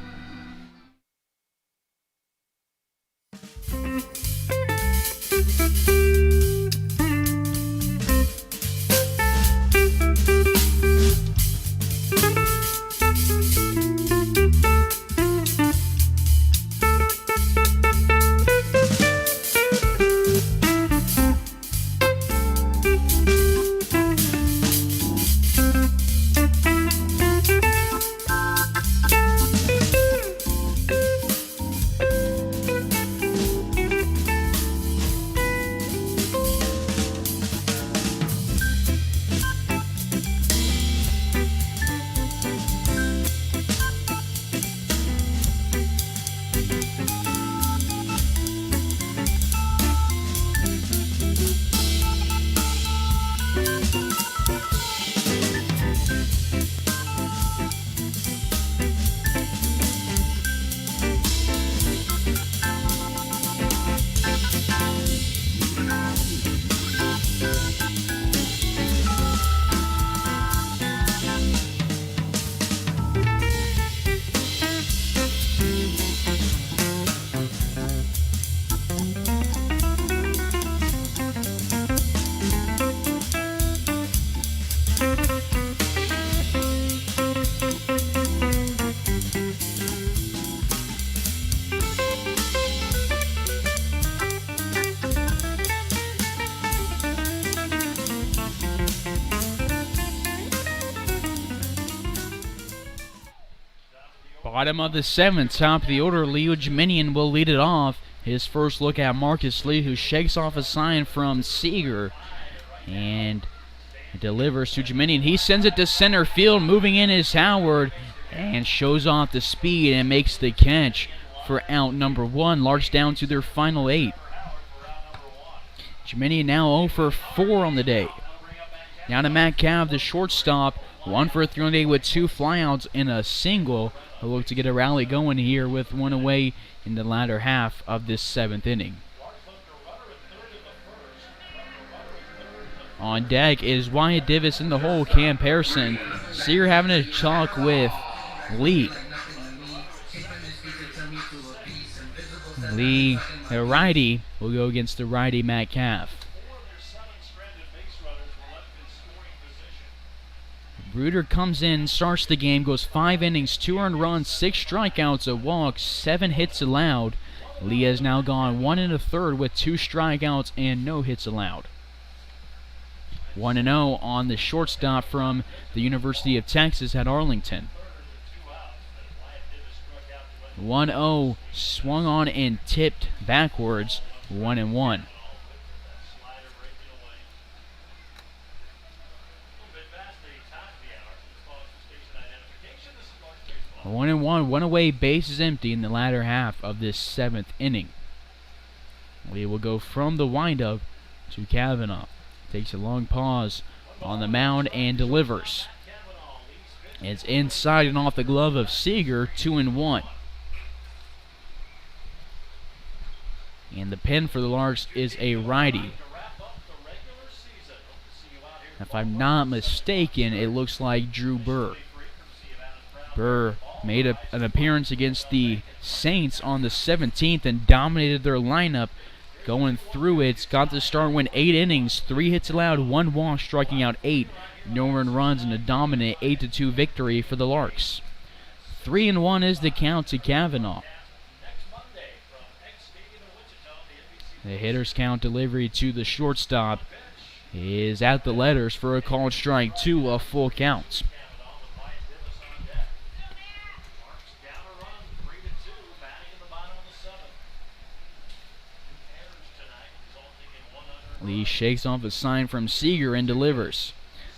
[SPEAKER 2] Bottom of the 7th, top of the order, Leo Jiminian will lead it off. His first look at Marcus Lee, who shakes off a sign from Seager and delivers to Jiminian. He sends it to center field. Moving in is Howard and shows off the speed and makes the catch for out number 1. Larks down to their final 8. Jiminian now 0 for 4 on the day. Now to Matt Cav, the shortstop. 1 for 3 on the day with 2 flyouts and a single. He'll look to get a rally going here with 1 away in the latter half of this 7th inning. On deck is Wyatt Divis in the hole, Cam Pearson. Sear having a talk with Lee. Lee, the righty, will go against the righty Matt Cav. Bruder comes in, starts the game, goes 5 innings, 2 earned runs, 6 strikeouts, a walk, 7 hits allowed. Lee has now gone 1 1/3 with 2 strikeouts and no hits allowed. 1-0 on the shortstop from the University of Texas at Arlington. 1-0 swung on and tipped backwards, 1-1. 1-1, 1 away, bases empty in the latter half of this 7th inning. We will go from the windup to Kavanaugh. Takes a long pause on the mound and delivers. It's inside and off the glove of Seager, 2-1. And the pin for the Larks is a righty. If I'm not mistaken, it looks like Drew Burr. Burr made an appearance against the Saints on the 17th and dominated their lineup going through it. Got the start, went 8 innings, 3 hits allowed, 1 walk, striking out 8. No earned runs and a dominant 8-2 victory for the Larks. 3-1 is the count to Kavanaugh. The hitter's count delivery to the shortstop is at the letters for a called strike 2, a full count. Lee shakes off a sign from Seager and delivers.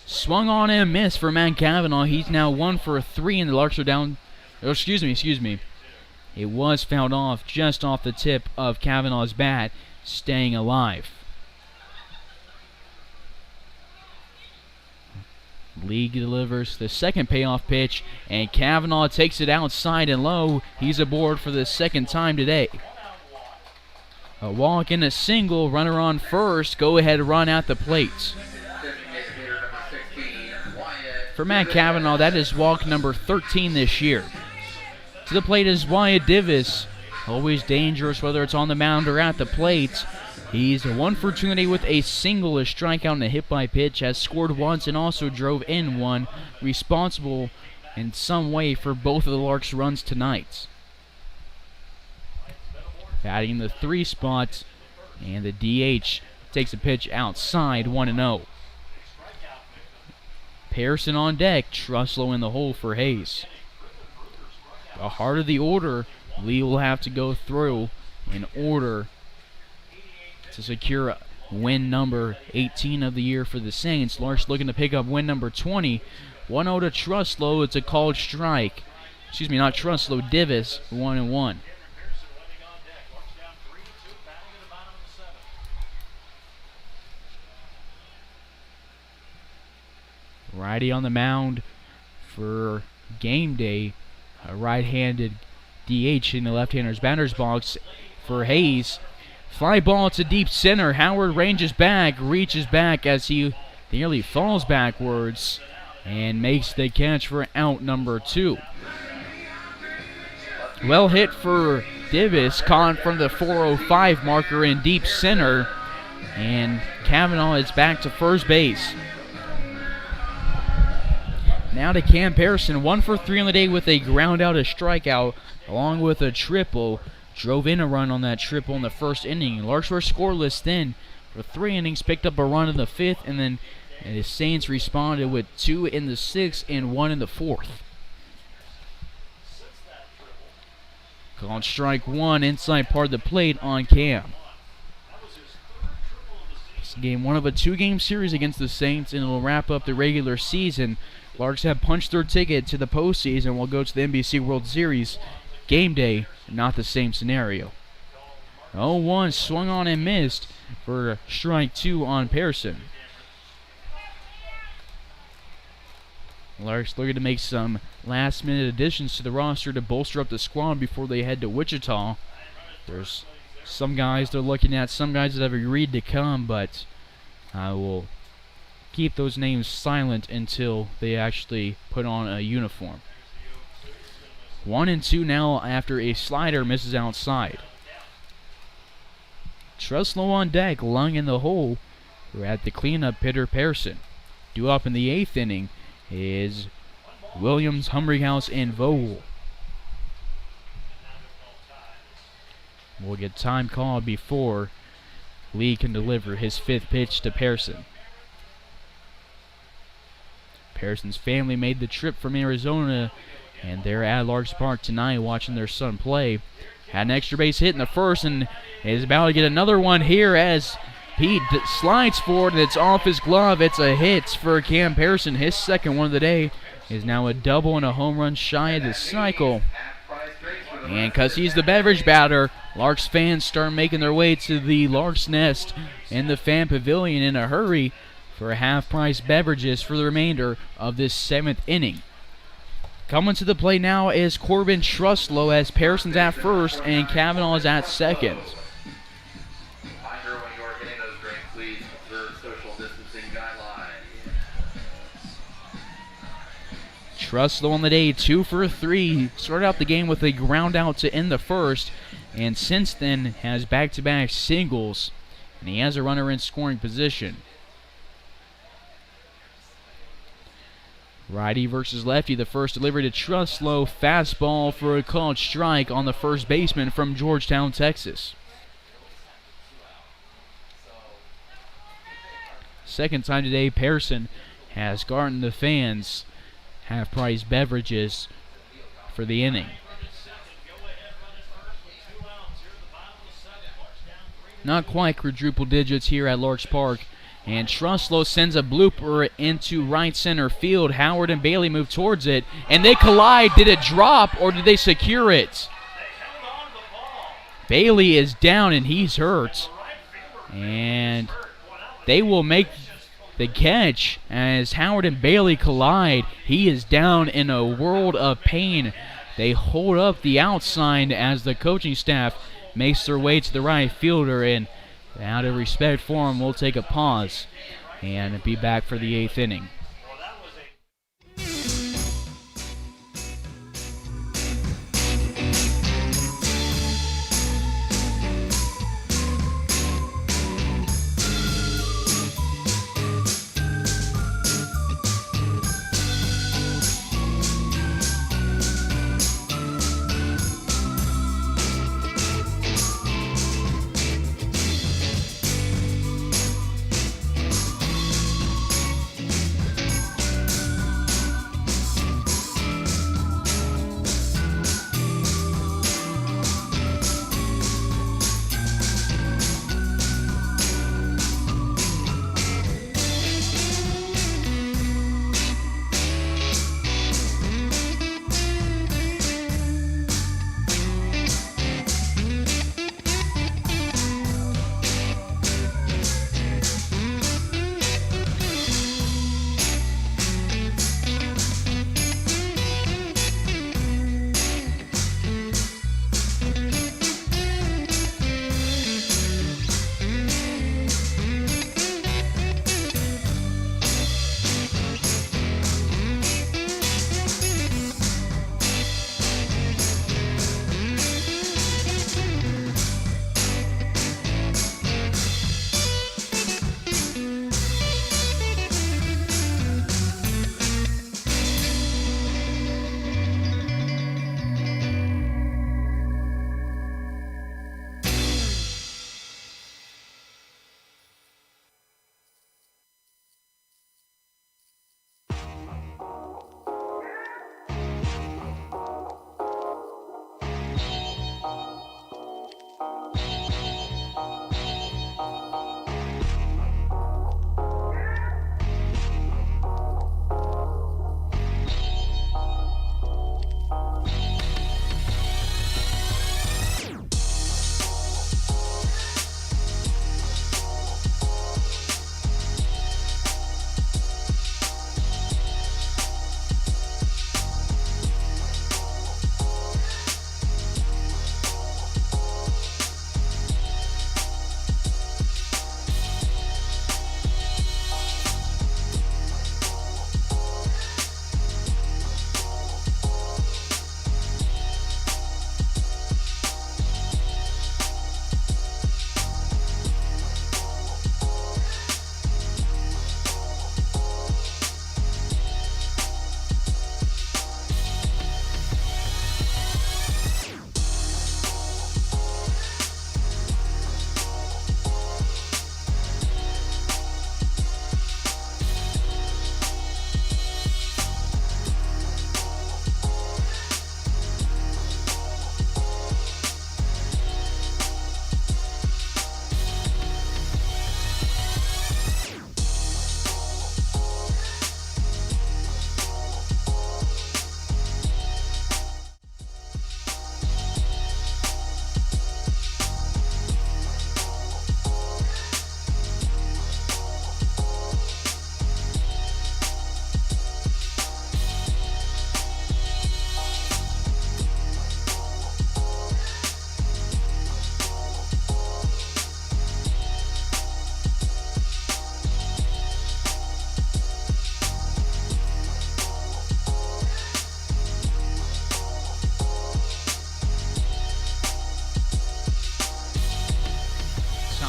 [SPEAKER 2] Swung on and missed for Matt Kavanaugh. He's now 1 for 3 and the Larks are down. Oh, excuse me. It was fouled off just off the tip of Kavanaugh's bat, staying alive. Lee delivers the second payoff pitch, and Kavanaugh takes it outside and low. He's aboard for the second time today. A walk and a single, runner on first, go ahead run at the plate. For Matt Kavanaugh, that is walk number 13 this year. To the plate is Wyatt Divis, always dangerous whether it's on the mound or at the plate. He's 1 for 2 today with a single, a strikeout and a hit by pitch, has scored once and also drove in one, responsible in some way for both of the Larks' runs tonight. Batting the 3 spot, and the DH takes a pitch outside, 1-0. Pearson on deck, Truslow in the hole for Hayes. The heart of the order, Lee will have to go through in order to secure win number 18 of the year for the Saints. Larks looking to pick up win number 20. 1-0 to Truslow. It's a called strike. Excuse me, not Truslow, Divis, 1-1. Righty on the mound for Gameday. A right-handed DH in the left-hander's batter's box for Hayes. Fly ball to deep center. Howard ranges back, reaches back as he nearly falls backwards and makes the catch for out number 2. Well hit for Divis, caught from the 405 marker in deep center, and Kavanaugh is back to first base. Now to Cam Pearson, 1 for 3 on the day with a ground out, a strikeout, along with a triple. Drove in a run on that triple in the first inning. Larks were scoreless then for 3 innings, picked up a run in the 5th, and then the Saints responded with 2 in the 6th and 1 in the 4th. Called strike 1 inside part of the plate on Cam. It's game 1 of a 2-game series against the Saints, and it'll wrap up the regular season. Larks have punched their ticket to the postseason. Will go to the NBC World Series. Game day, not the same scenario. 0-1 swung on and missed for strike 2 on Pearson. Larks looking to make some last-minute additions to the roster to bolster up the squad before they head to Wichita. There's some guys they're looking at, some guys that have agreed to come, but I will keep those names silent until they actually put on a uniform. 1-2 now after a slider misses outside. Truslow on deck, Lung in the hole. We're at the cleanup hitter Pearson. Due up in the 8th inning is Williams, Humringhouse, and Vogel. We'll get time called before Lee can deliver his 5th pitch to Pearson. Pearson's family made the trip from Arizona, and they're at Larks Park tonight watching their son play. Had an extra base hit in the first and is about to get another one here as he slides forward and it's off his glove. It's a hit for Cam Pearson. His second one of the day is now a double and a home run shy of the cycle. And because he's the beverage batter, Larks fans start making their way to the Larks Nest in the fan pavilion in a hurry for half-price beverages for the remainder of this 7th inning. Coming to the plate now is Corbin Truslow as Pearson's at first and Kavanaugh is at second.
[SPEAKER 1] Please observe social distancing guidelines.
[SPEAKER 2] Truslow on the day, 2 for 3. Started out the game with a ground out to end the first, and since then has back-to-back singles, and he has a runner in scoring position. Righty versus lefty. The first delivery to Truslow. Fastball for a called strike on the first baseman from Georgetown, Texas. Second time today, Pearson has gotten the fans half-price beverages for the inning. Not quite quadruple digits here at Larks Park. And Truslow sends a blooper into right center field. Howard and Bailey move towards it, and they collide. Did it drop, or did they secure it? Bailey is down, and he's hurt. And they will make the catch as Howard and Bailey collide. He is down in a world of pain. They hold up the outside as the coaching staff makes their way to the right fielder, and out of respect for him, we'll take a pause and be back for the 8th inning.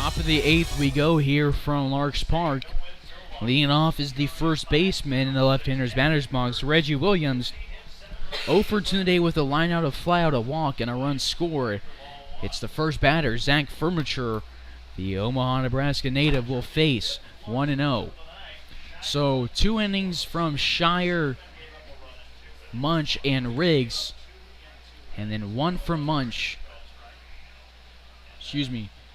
[SPEAKER 2] Top of the 8th we go here from Larks Park. Leading off is the first baseman in the left-hander's batter's box, Reggie Williams. 0 for 2 today with a line out, a fly out, a walk, and a run scored. It's the first batter, Zach Furniture. The Omaha, Nebraska native will face 1-0. So 2 innings from Shire, Munch, and Riggs. And then 1 from Munch.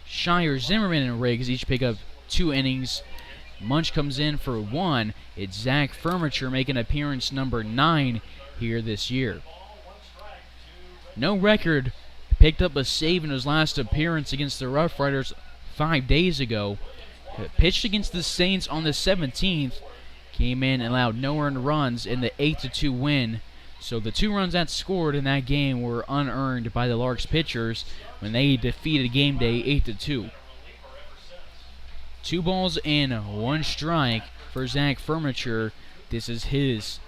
[SPEAKER 2] Shire, Zimmerman, and Riggs each pick up 2 innings. Munch comes in for 1. It's Zach Furniture making appearance number 9 here this year. No record. Picked up a save in his last appearance against the Rough Riders 5 days ago. Pitched against the Saints on the 17th. Came in and allowed no earned runs in the 8-2 win. So the 2 runs that scored in that game were unearned by the Larks pitchers when they defeated Gameday 8-2. 2 balls and 1 strike for Zach Furniture. This is his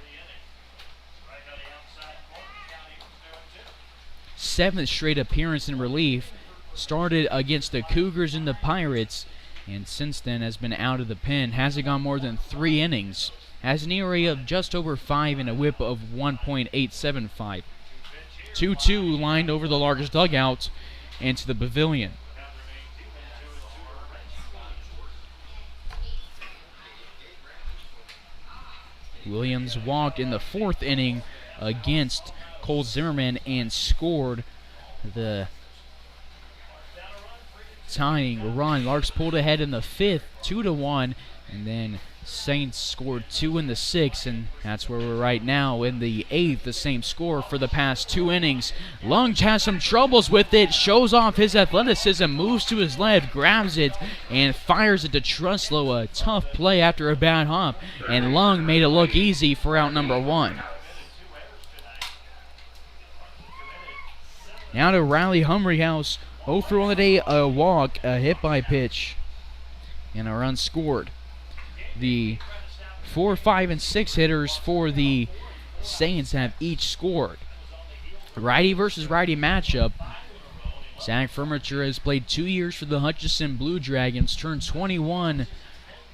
[SPEAKER 2] 7th straight appearance in relief. Started against the Cougars and the Pirates, and since then has been out of the pen. Hasn't gone more than 3 innings. Has an ERA of just over 5 and a whip of 1.875. 2-2 lined over the Larks dugout into the pavilion. Williams walked in the 4th inning against Cole Zimmerman and scored the tying run. Larks pulled ahead in the 5th, 2-1, and then Saints scored 2 in the 6th, and that's where we're right now in the 8th. The same score for the past 2 innings. Lung has some troubles with it, shows off his athleticism, moves to his left, grabs it, and fires it to Truslow. A tough play after a bad hop, and Lung made it look easy for out number 1. Now to Riley Humringhouse. 0 for 1 today, a walk, a hit by pitch, and a run scored. The 4, 5, and 6 hitters for the Saints have each scored. Righty versus righty matchup. Zach Furniture has played 2 years for the Hutchinson Blue Dragons, turned 21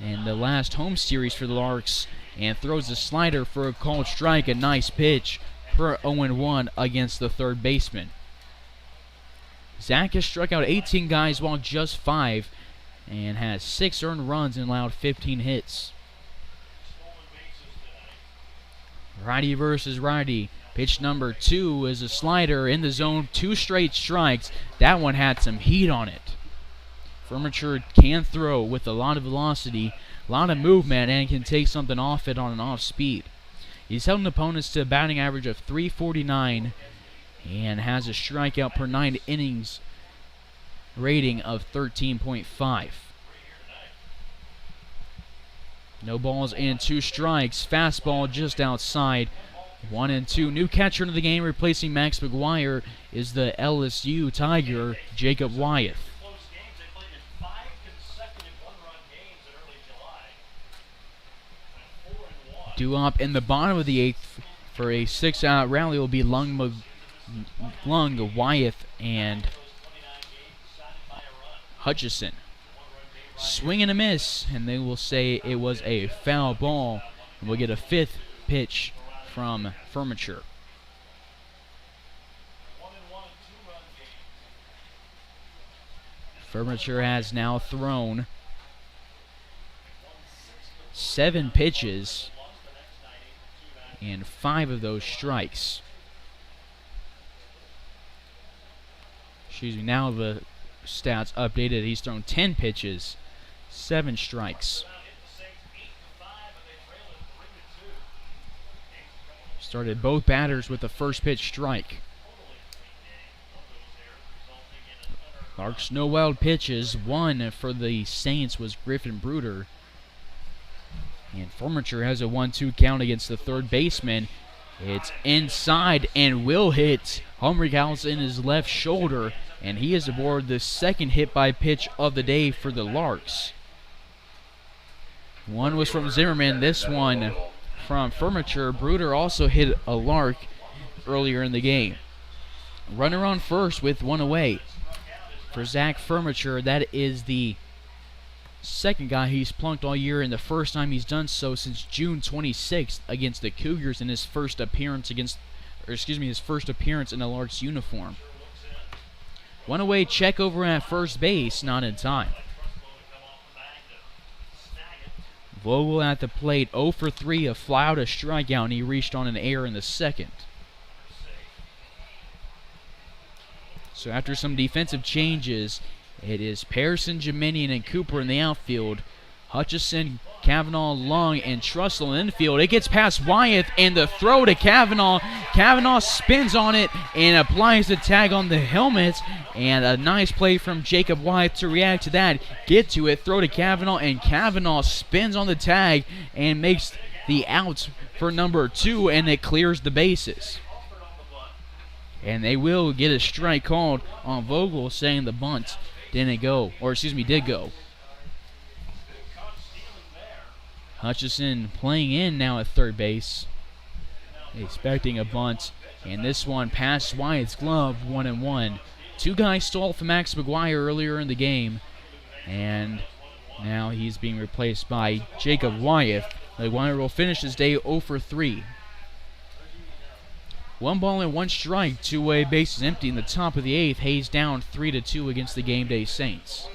[SPEAKER 2] in the last home series for the Larks, and throws a slider for a called strike, a nice pitch for 0-1 against the third baseman. Zach has struck out 18 guys, walked just 5, and has 6 earned runs and allowed 15 hits. Righty versus righty. Pitch number 2 is a slider in the zone, 2 straight strikes. That one had some heat on it. Furniture can throw with a lot of velocity, a lot of movement, and can take something off it on an off speed. He's held opponents to a batting average of .349 and has a strikeout per 9 innings rating of 13.5. No balls and 2 strikes. Fastball just outside. 1-2. New catcher into the game, replacing Max McGuire, is the LSU Tiger, Jacob Wyeth. Due up in the bottom of the 8th for a 6-out rally will be Lung, Wyeth, and Hutchison. Swing and a miss, and they will say it was a foul ball, and we'll get a 5th pitch from Furniture. Furniture has now thrown 7 pitches, and 5 of those strikes. Now the stats updated. He's thrown 10 pitches, 7 strikes. Started both batters with the first pitch strike. Larks no wild pitches. 1 for the Saints was Griffin Bruder. And Furniture has a 1-2 count against the third baseman. It's inside and will hit Humringhouse in his left shoulder, and he is aboard the 2nd hit by pitch of the day for the Larks. 1 was from Zimmerman, this one from Furniture. Bruder also hit a Lark earlier in the game. Runner on first with 1 away. For Zach Furniture, that is the second guy he's plunked all year, and the first time he's done so since June 26th against the Cougars in his first appearance his first appearance in a Larks uniform. One away check over at first base, not in time. Vogel at the plate, 0 for 3, a fly out, a strikeout, and he reached on an error in the second. So after some defensive changes, it is Pearson, Jeminian, and Cooper in the outfield. Hutchison, Kavanaugh, Long, and Trussell in the infield. It gets past Wyeth, and the throw to Kavanaugh. Kavanaugh spins on it and applies the tag on the helmet. And a nice play from Jacob Wyeth to react to that. Get to it, throw to Kavanaugh, and Kavanaugh spins on the tag and makes the out for number 2, and it clears the bases. And they will get a strike called on Vogel, saying the bunt did go. Hutchison playing in now at third base, expecting a bunt, and this one past Wyeth's glove, 1-1. Two guys stole from Max McGuire earlier in the game, and now he's being replaced by Jacob Wyeth. McGuire will finish his day 0 for 3. 1 ball and 1 strike, 2 away, bases empty in the top of the 8th. Hayes down 3-2 against the Gameday Saints.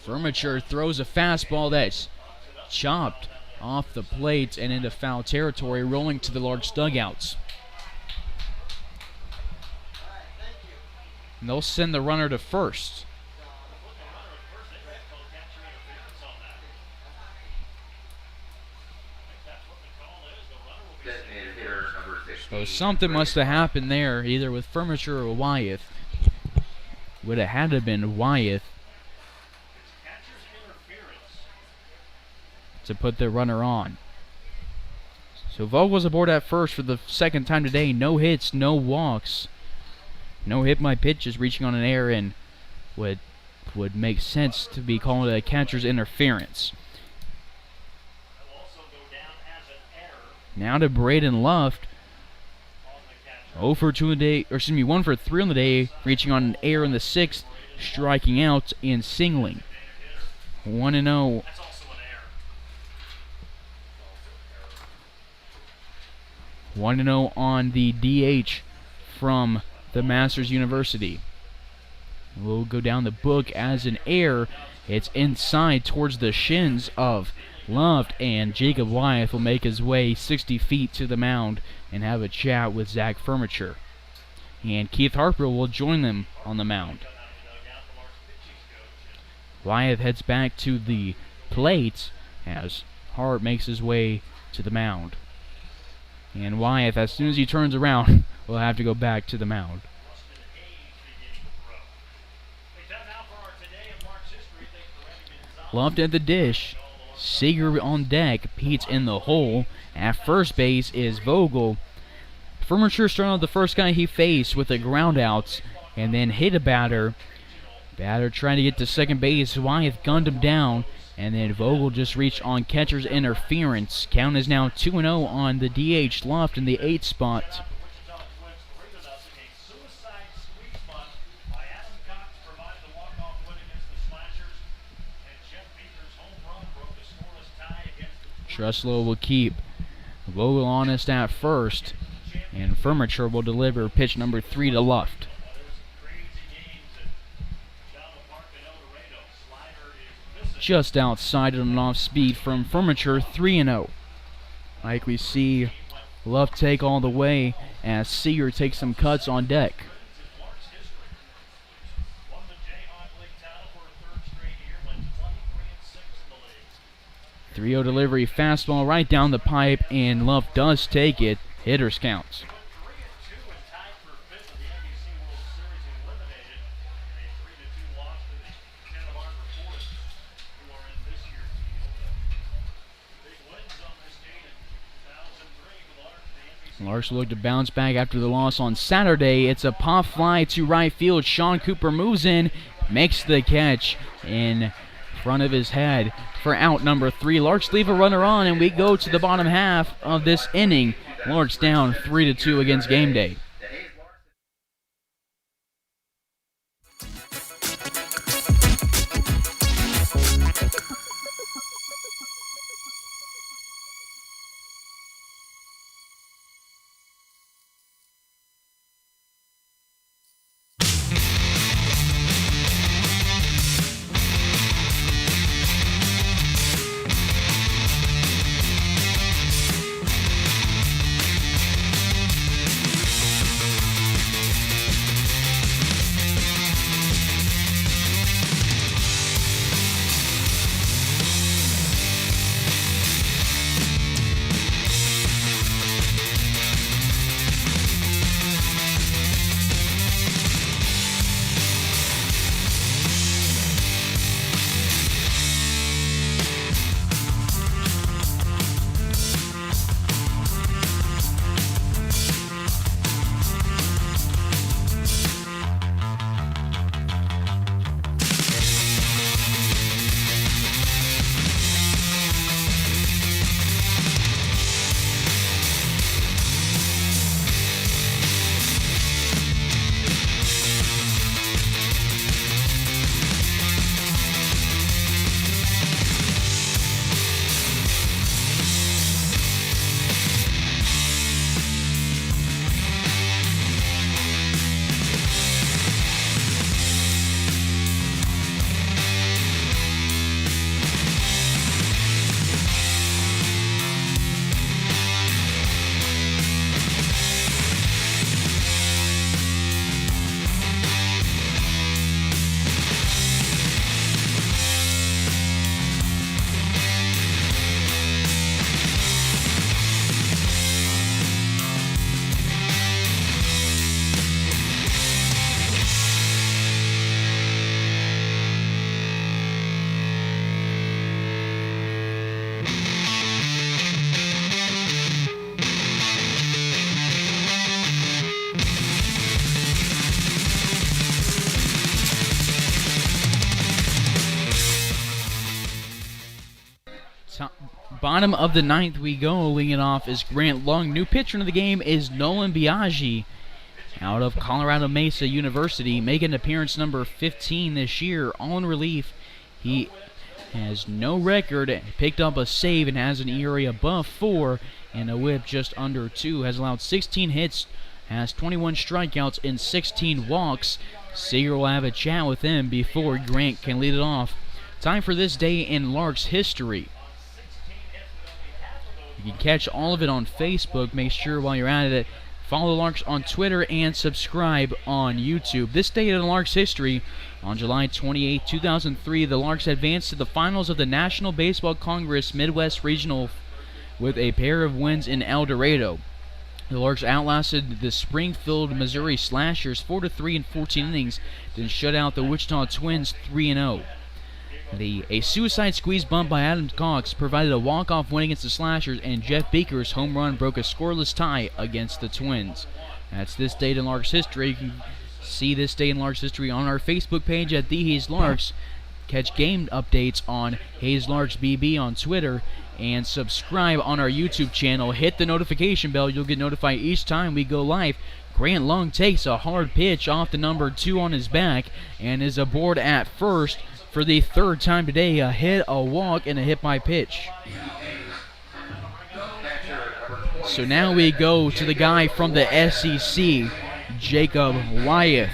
[SPEAKER 2] Furniture throws a fastball that's chopped off the plate and into foul territory, rolling to the Larks dugouts. And they'll send the runner to first. So something must have happened there, either with Furniture or Wyeth. Would have had to have been Wyeth to put the runner on. So Vogel's aboard at first for the second time today. No hits, no walks. No hit by pitches, reaching on an error, and would make sense to be called a catcher's interference. Now to Braden Luft. 1 for 3 on the day, reaching on an error in the 6th, striking out and singling. 1-0. On the DH from the Masters University. We'll go down the book as an error. It's inside towards the shins of Luft, and Jacob Wyeth will make his way 60 feet to the mound and have a chat with Zach Furniture. And Keith Harper will join them on the mound. Wyeth heads back to the plate as Hart makes his way to the mound. And Wyeth, as soon as he turns around, will have to go back to the mound. Luft at the dish. Seager on deck. Pete's in the hole. At first base is Vogel. Furniture started out the first guy he faced with a ground out and then hit a batter. Batter trying to get to second base. Wyeth gunned him down, and then Vogel just reached on catcher's interference. Count is now 2-0 on the DH Luft in the 8th spot. Trussell will keep Vogel honest at first, and Furniture will deliver pitch number 3 to Luft. Just outside on an off speed from Furniture, 3-0. Like we see Luft take all the way as Seager takes some cuts on deck. 3-0 delivery, fastball right down the pipe, and Luft does take it. Hitters counts. Larks look to bounce back after the loss on Saturday. It's a pop fly to right field. Sean Cooper moves in, makes the catch in front of his head for out number 3. Larks leave a runner on, and we go to the bottom half of this inning. Larks down 3-2 against Gameday. Bottom of the ninth we go. Leading it off is Grant Long. New pitcher of the game is Nolan Biaggi out of Colorado Mesa University, making appearance number 15 this year. All in relief. He has no record, picked up a save, and has an ERA above 4 and a whip just under 2. Has allowed 16 hits, has 21 strikeouts and 16 walks. Seager will have a chat with him before Grant can lead it off. Time for this day in Larks history. You can catch all of it on Facebook. Make sure while you're at it, follow the Larks on Twitter and subscribe on YouTube. This day in Larks history, on July 28, 2003, the Larks advanced to the finals of the National Baseball Congress Midwest Regional with a pair of wins in El Dorado. The Larks outlasted the Springfield, Missouri Slashers 4-3 in 14 innings, then shut out the Wichita Twins 3-0. A suicide squeeze bunt by Adam Cox provided a walk-off win against the Slashers, and Jeff Beaker's home run broke a scoreless tie against the Twins. That's this day in Larks history. You can see this day in Larks history on our Facebook page at The Hayes Larks. Catch game updates on Hayes Larks BB on Twitter, and subscribe on our YouTube channel. Hit the notification bell. You'll get notified each time we go live. Grant Long takes a hard pitch off the number 2 on his back and is aboard at first for the third time today. A hit, a walk, and a hit by pitch. So now we go to the guy from the SEC, Jacob Wyeth.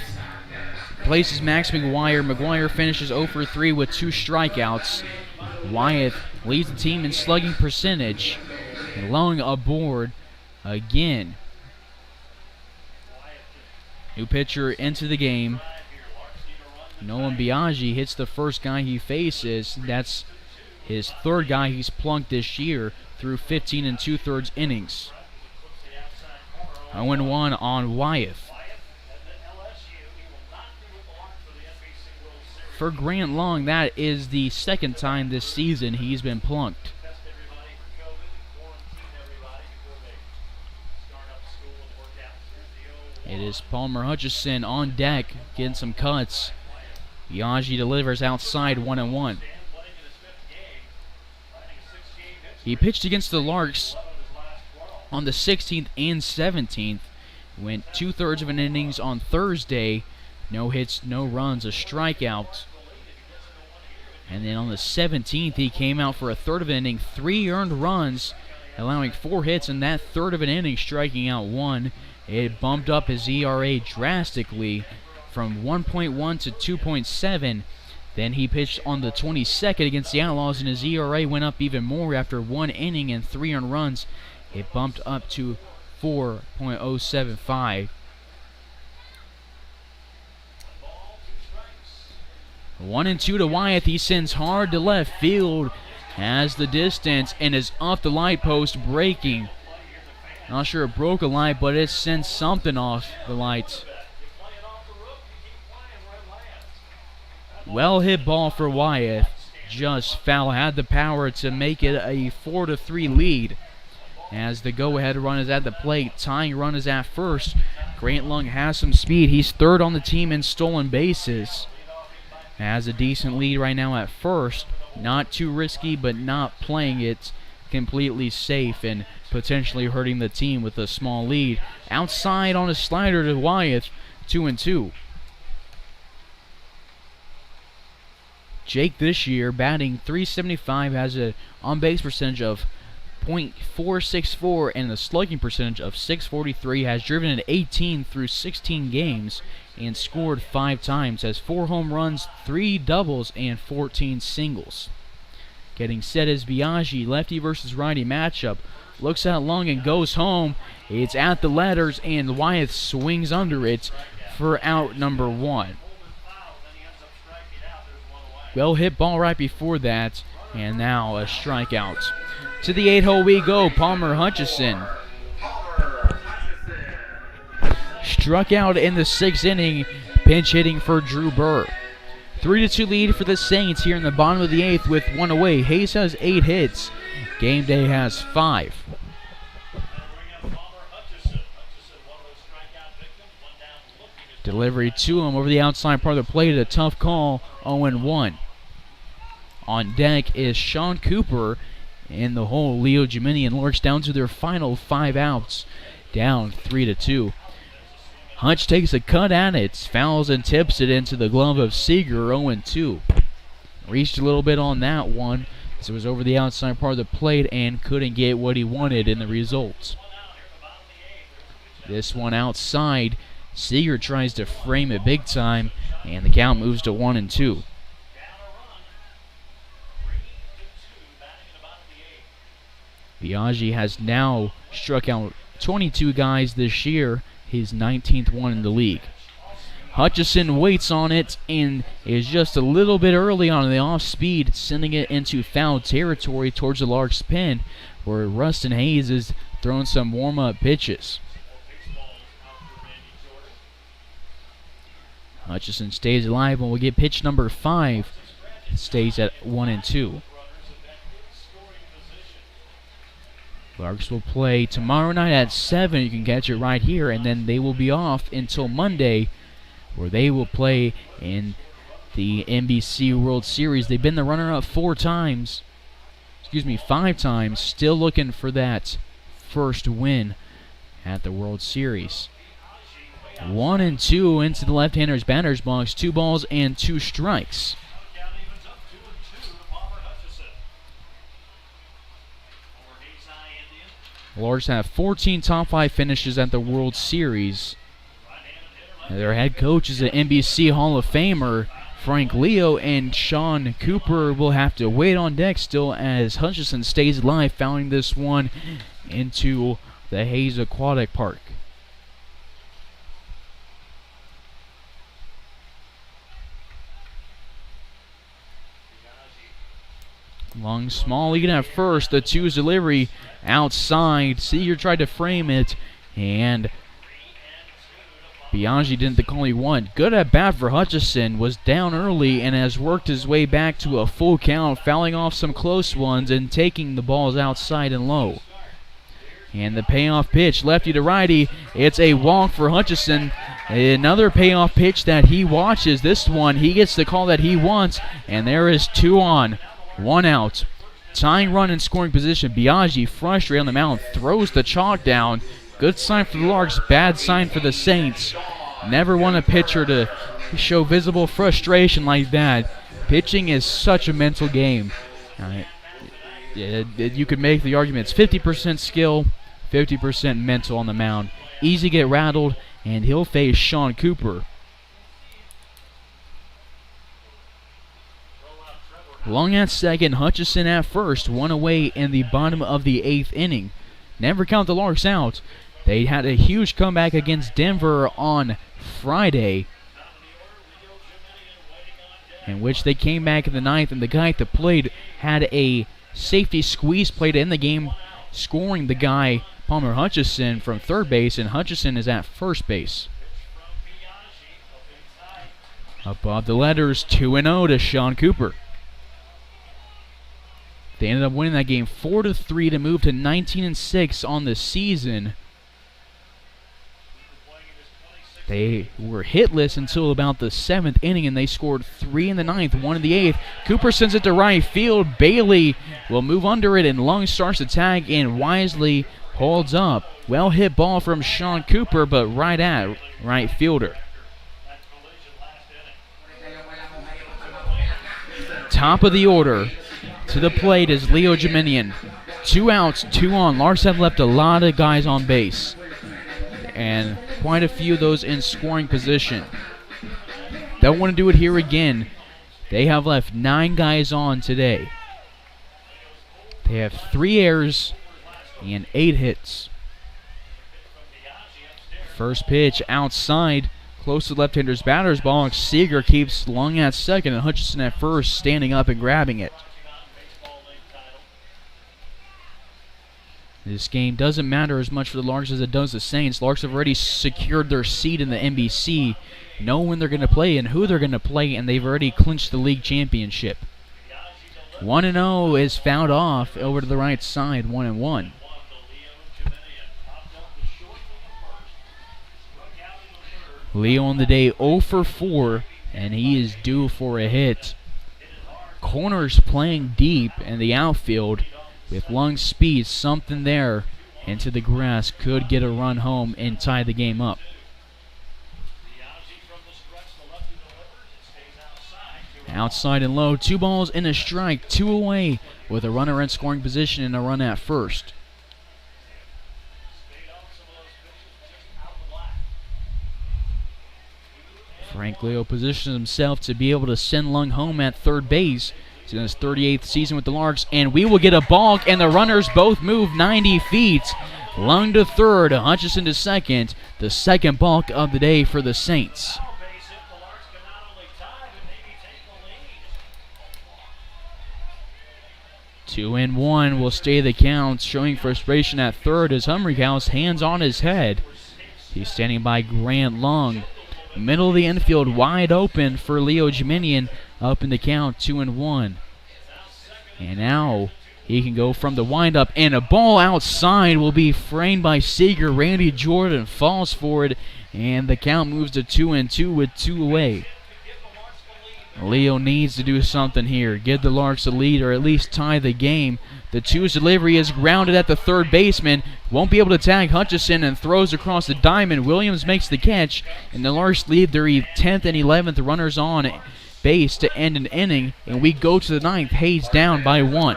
[SPEAKER 2] Places Max McGuire. McGuire finishes 0 for 3 with 2 strikeouts. Wyeth leads the team in slugging percentage. And Long aboard again. New pitcher into the game. Nolan Biaggi hits the first guy he faces. That's his third guy he's plunked this year through 15 2/3 innings. 0-1 on Wyeth. For Grant Long, that is the second time this season he's been plunked. It is Palmer Hutchison on deck, getting some cuts. Biaggi delivers outside 1-1. He pitched against the Larks on the 16th and 17th. Went 2/3 of an innings on Thursday. No hits, no runs, a strikeout. And then on the 17th, he came out for a third of an inning, 3 earned runs, allowing 4 hits in that third of an inning, striking out 1. It bumped up his ERA drastically from 1.1 to 2.7. Then he pitched on the 22nd against the Outlaws, and his ERA went up even more after 1 inning and 3 earned runs. It bumped up to 4.075. 1-2 to Wyeth. He sends hard to left field, has the distance, and is off the light post, breaking. Not sure it broke a light, but it sent something off the lights. Well hit ball for Wyeth. Just foul. Had the power to make it a 4-3 lead. As the go-ahead run is at the plate, tying run is at first. Grant Long has some speed. He's third on the team in stolen bases. Has a decent lead right now at first. Not too risky, but not playing it completely safe and potentially hurting the team with a small lead. Outside on a slider to Wyeth, 2-2. Jake this year batting .375, has an on-base percentage of .464 and a slugging percentage of .643. Has driven in 18 through 16 games and scored 5 times. Has 4 home runs, 3 doubles, and 14 singles. Getting set is Biaggi, lefty versus righty matchup. Looks out long and goes home. It's at the letters, and Wyeth swings under it for out number 1. Well hit ball right before that, and now a strikeout. To the 8 hole we go. Palmer Hutchison struck out in the 6th inning, pinch hitting for Drew Burr. 3-2 lead for the Saints here in the bottom of the 8th with 1 away. Hayes has 8 hits. Gameday has 5. Delivery to him over the outside part of the plate. A tough call, 0-1. On deck is Sean Cooper in the hole. Leo Gemini and Larks down to their final 5 outs, down 3-2. Hutch takes a cut at it, fouls and tips it into the glove of Seeger, 0-2. Reached a little bit on that one, as it was over the outside part of the plate and couldn't get what he wanted in the results. This one outside, Seeger tries to frame it big time, and the count moves to 1-2. Biaggi has now struck out 22 guys this year, his 19th one in the league. Hutchison waits on it and is just a little bit early on the off speed, sending it into foul territory towards the Larks pen, where Rustin Hayes is throwing some warm-up pitches. Hutchison stays alive and will get pitch number 5. It stays at 1-2. Larks will play tomorrow night at 7. You can catch it right here, and then they will be off until Monday, where they will play in the NBC World Series. They've been the runner-up 5 times. Still looking for that first win at the World Series. 1-2 into the left-hander's batter's box. 2 balls and 2 strikes. Larks have 14 top 5 finishes at the World Series. Their head coach is an NBC Hall of Famer, Frank Leo, and Sean Cooper will have to wait on deck still as Hutchison stays alive, fouling this one into the Hayes Aquatic Park. Long small lead at first. The 2's delivery outside. Seeger tried to frame it, and Biaggi didn't the call he wanted. Good at bat for Hutchison. Was down early and has worked his way back to a full count, fouling off some close ones and taking the balls outside and low. And the payoff pitch, lefty to righty. It's a walk for Hutchison. Another payoff pitch that he watches. This one, he gets the call that he wants, and there is 2 on. 1 out. Tying run in scoring position. Biaggi, frustrated on the mound, throws the chalk down. Good sign for the Larks, bad sign for the Saints. Never want a pitcher to show visible frustration like that. Pitching is such a mental game. You could make the argument it's 50% skill, 50% mental on the mound. Easy to get rattled, and he'll face Sean Cooper. Long at second, Hutchison at first, 1 away in the bottom of the 8th inning. Never count the Larks out. They had a huge comeback against Denver on Friday, in which they came back in the 9th, and the guy at the plate had a safety squeeze play to end the game, scoring the guy, Palmer Hutchison, from third base, and Hutchison is at first base. Above the letters, 2-0 to Sean Cooper. They ended up winning that game 4-3 to move to 19-6 on the season. They were hitless until about the 7th inning, and they scored 3 in the 9th, 1 in the 8th. Cooper sends it to right field. Bailey will move under it, and Lung starts to tag and wisely holds up. Well hit ball from Sean Cooper, but right at right fielder. Top of the order. To the plate is Leo Geminian. 2 outs, 2 on. Larks have left a lot of guys on base, and quite a few of those in scoring position. Don't want to do it here again. They have left 9 guys on today. They have 3 errors and 8 hits. First pitch outside, close to left-hander's batter's box. Seeger keeps Lung at second and Hutchison at first, standing up and grabbing it. This game doesn't matter as much for the Larks as it does the Saints. Larks have already secured their seat in the NBC, know when they're going to play and who they're going to play, and they've already clinched the league championship. 1-0 is fouled off over to the right side, 1-1. Leo on the day 0 for 4, and he is due for a hit. Corners playing deep in the outfield. With Lung's speed, something there into the grass could get a run home and tie the game up. Outside and low, 2 balls and a strike, 2 away with a runner in scoring position and a run at first. Frank Leo positions himself to be able to send Lung home at third base. He's in his 38th season with the Larks, and we will get a balk, and the runners both move 90 feet. Lung to third, Hutchison to second. The second balk of the day for the Saints. Two and one will stay the count, showing frustration at third as Humrichhouse hands on his head. He's standing by Grant Lung. Middle of the infield wide open for Leo Jiminian, up in the count, 2 and 1. And now he can go from the windup, and a ball outside will be framed by Seeger. Randy Jordan falls for it, and the count moves to 2 and 2 with 2 away. Leo needs to do something here, give the Larks a lead or at least tie the game. The 2's delivery is grounded at the third baseman, won't be able to tag Hutchison and throws across the diamond. Williams makes the catch, and the Larks lead their 10th and 11th runners on base to end an inning, and we go to the 9th, Hayes down by 1.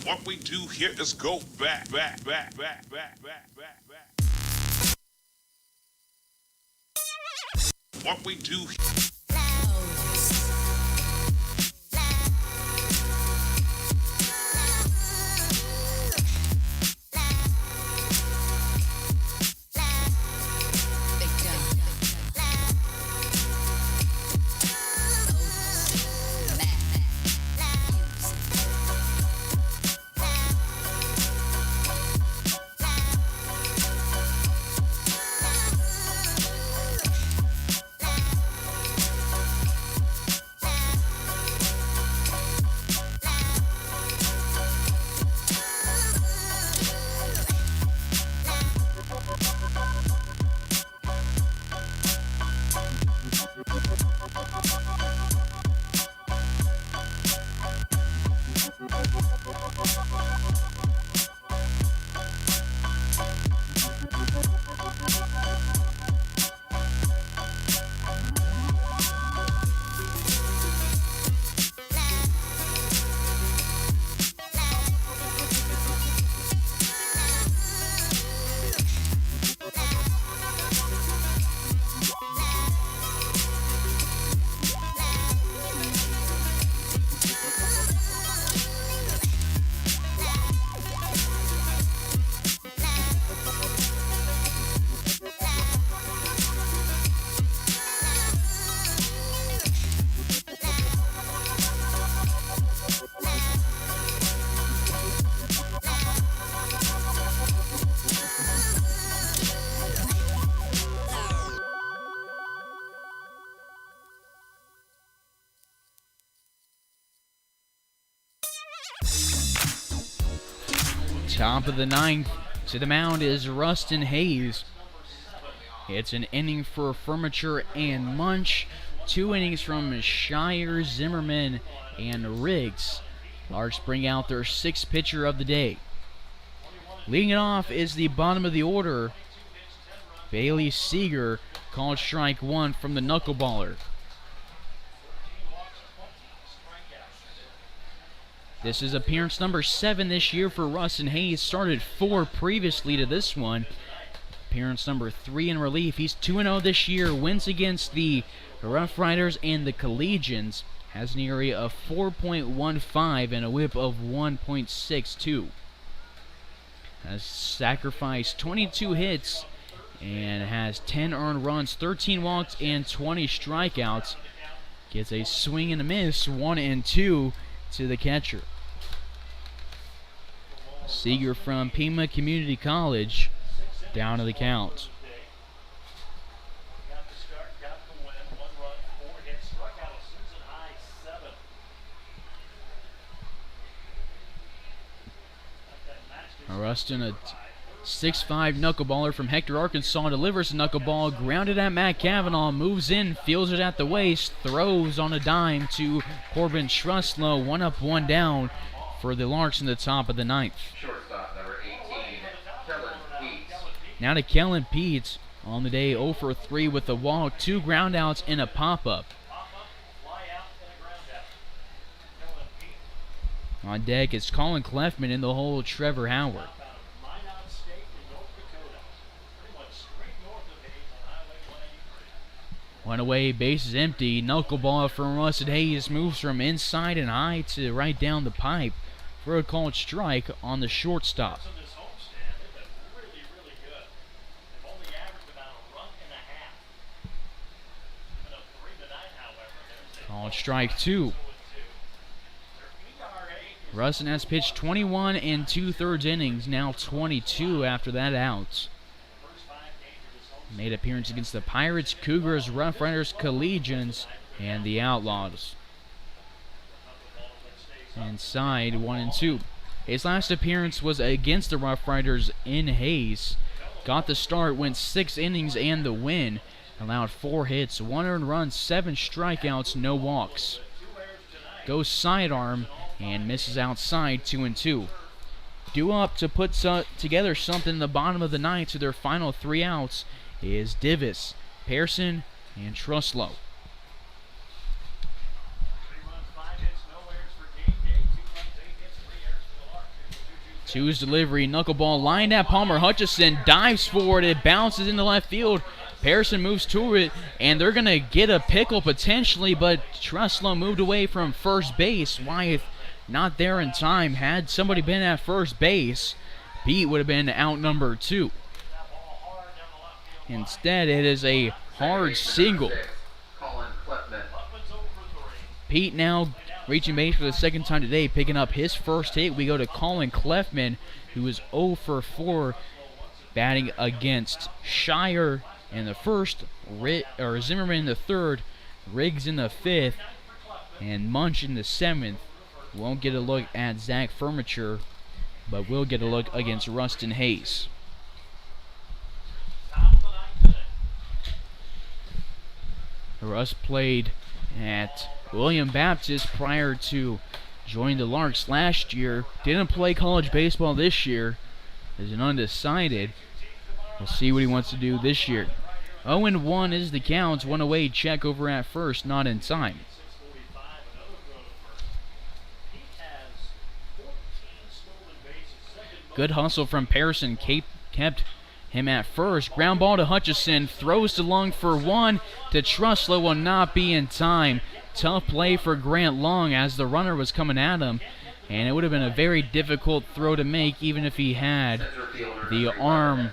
[SPEAKER 5] What we do here is go back. What we do.
[SPEAKER 2] Top of the 9th, to the mound is Rustin Hayes. It's an inning for Furniture and Munch. 2 innings from Shire, Zimmerman, and Riggs. Larks bring out their 6th pitcher of the day. Leading it off is the bottom of the order, Bailey Seeger, called strike 1 from the knuckleballer. This is appearance number 7 this year for Rustin Hayes. Started 4 previously to this one. Appearance number 3 in relief. He's 2-0 this year. Wins against the Rough Riders and the Collegians. Has an area of 4.15 and a whip of 1.62. Has sacrificed 22 hits and has 10 earned runs, 13 walks, and 20 strikeouts. Gets a swing and a miss, 1 and 2 to the catcher. Seeger from Pima Community College down to the count. Rustin 6'5" knuckleballer from Hector, Arkansas, delivers a knuckleball, grounded at Matt Cavanaugh, moves in, fields it at the waist, throws on a dime to Corbin Truslow. 1 up, 1 down for the Larks in the top of the 9th.
[SPEAKER 1] Shortstop number 18, Kellen Peets.
[SPEAKER 2] Now to Kellen Peets on the day, 0 for 3 with a walk, 2 groundouts, and a pop-up. On deck is Colin Clefman in the hole, Trevor Howard. One away, base is empty. Knuckleball from Rustin Hayes moves from inside and high to right down the pipe for a called strike on the shortstop. Called strike 2. Rustin has pitched 21 and 2/3 innings, now 22 after that out. Made appearance against the Pirates, Cougars, Rough Riders, Collegians, and the Outlaws. Inside 1 and 2. His last appearance was against the Rough Riders in Hayes. Got the start, went 6 innings and the win. Allowed 4 hits, 1 earned run, 7 strikeouts, no walks. Goes sidearm and misses outside, 2 and 2. Due up to put together something in the bottom of the 9th to their final 3 outs is Divis, Pearson, and Truslow. Two's delivery, knuckleball lined at Palmer Hutchison, dives forward, it bounces into left field. Pearson moves to it, and they're going to get a pickle potentially, but Truslow moved away from first base. Wyeth not there in time. Had somebody been at first base, Pete would have been out number 2. Instead, it is a hard single. Pete now reaching base for the second time today, picking up his first hit. We go to Colin Clefman, who is 0 for 4, batting against Shire in the first, Zimmerman in the third, Riggs in the 5th, and Munch in the 7th. Won't get a look at Zach Furniture, but will get a look against Rustin Hayes. Russ played at William Baptist prior to joining the Larks last year. Didn't play college baseball this year. Is an undecided. We'll see what he wants to do this year. 0-1 is the count. 1 away, check over at first, not in time. Good hustle from Pearson, kept him at first. Ground ball to Hutchison, throws to Long for 1 to Truslow, will not be in time. Tough play for Grant Long as the runner was coming at him, and it would have been a very difficult throw to make even if he had the arm.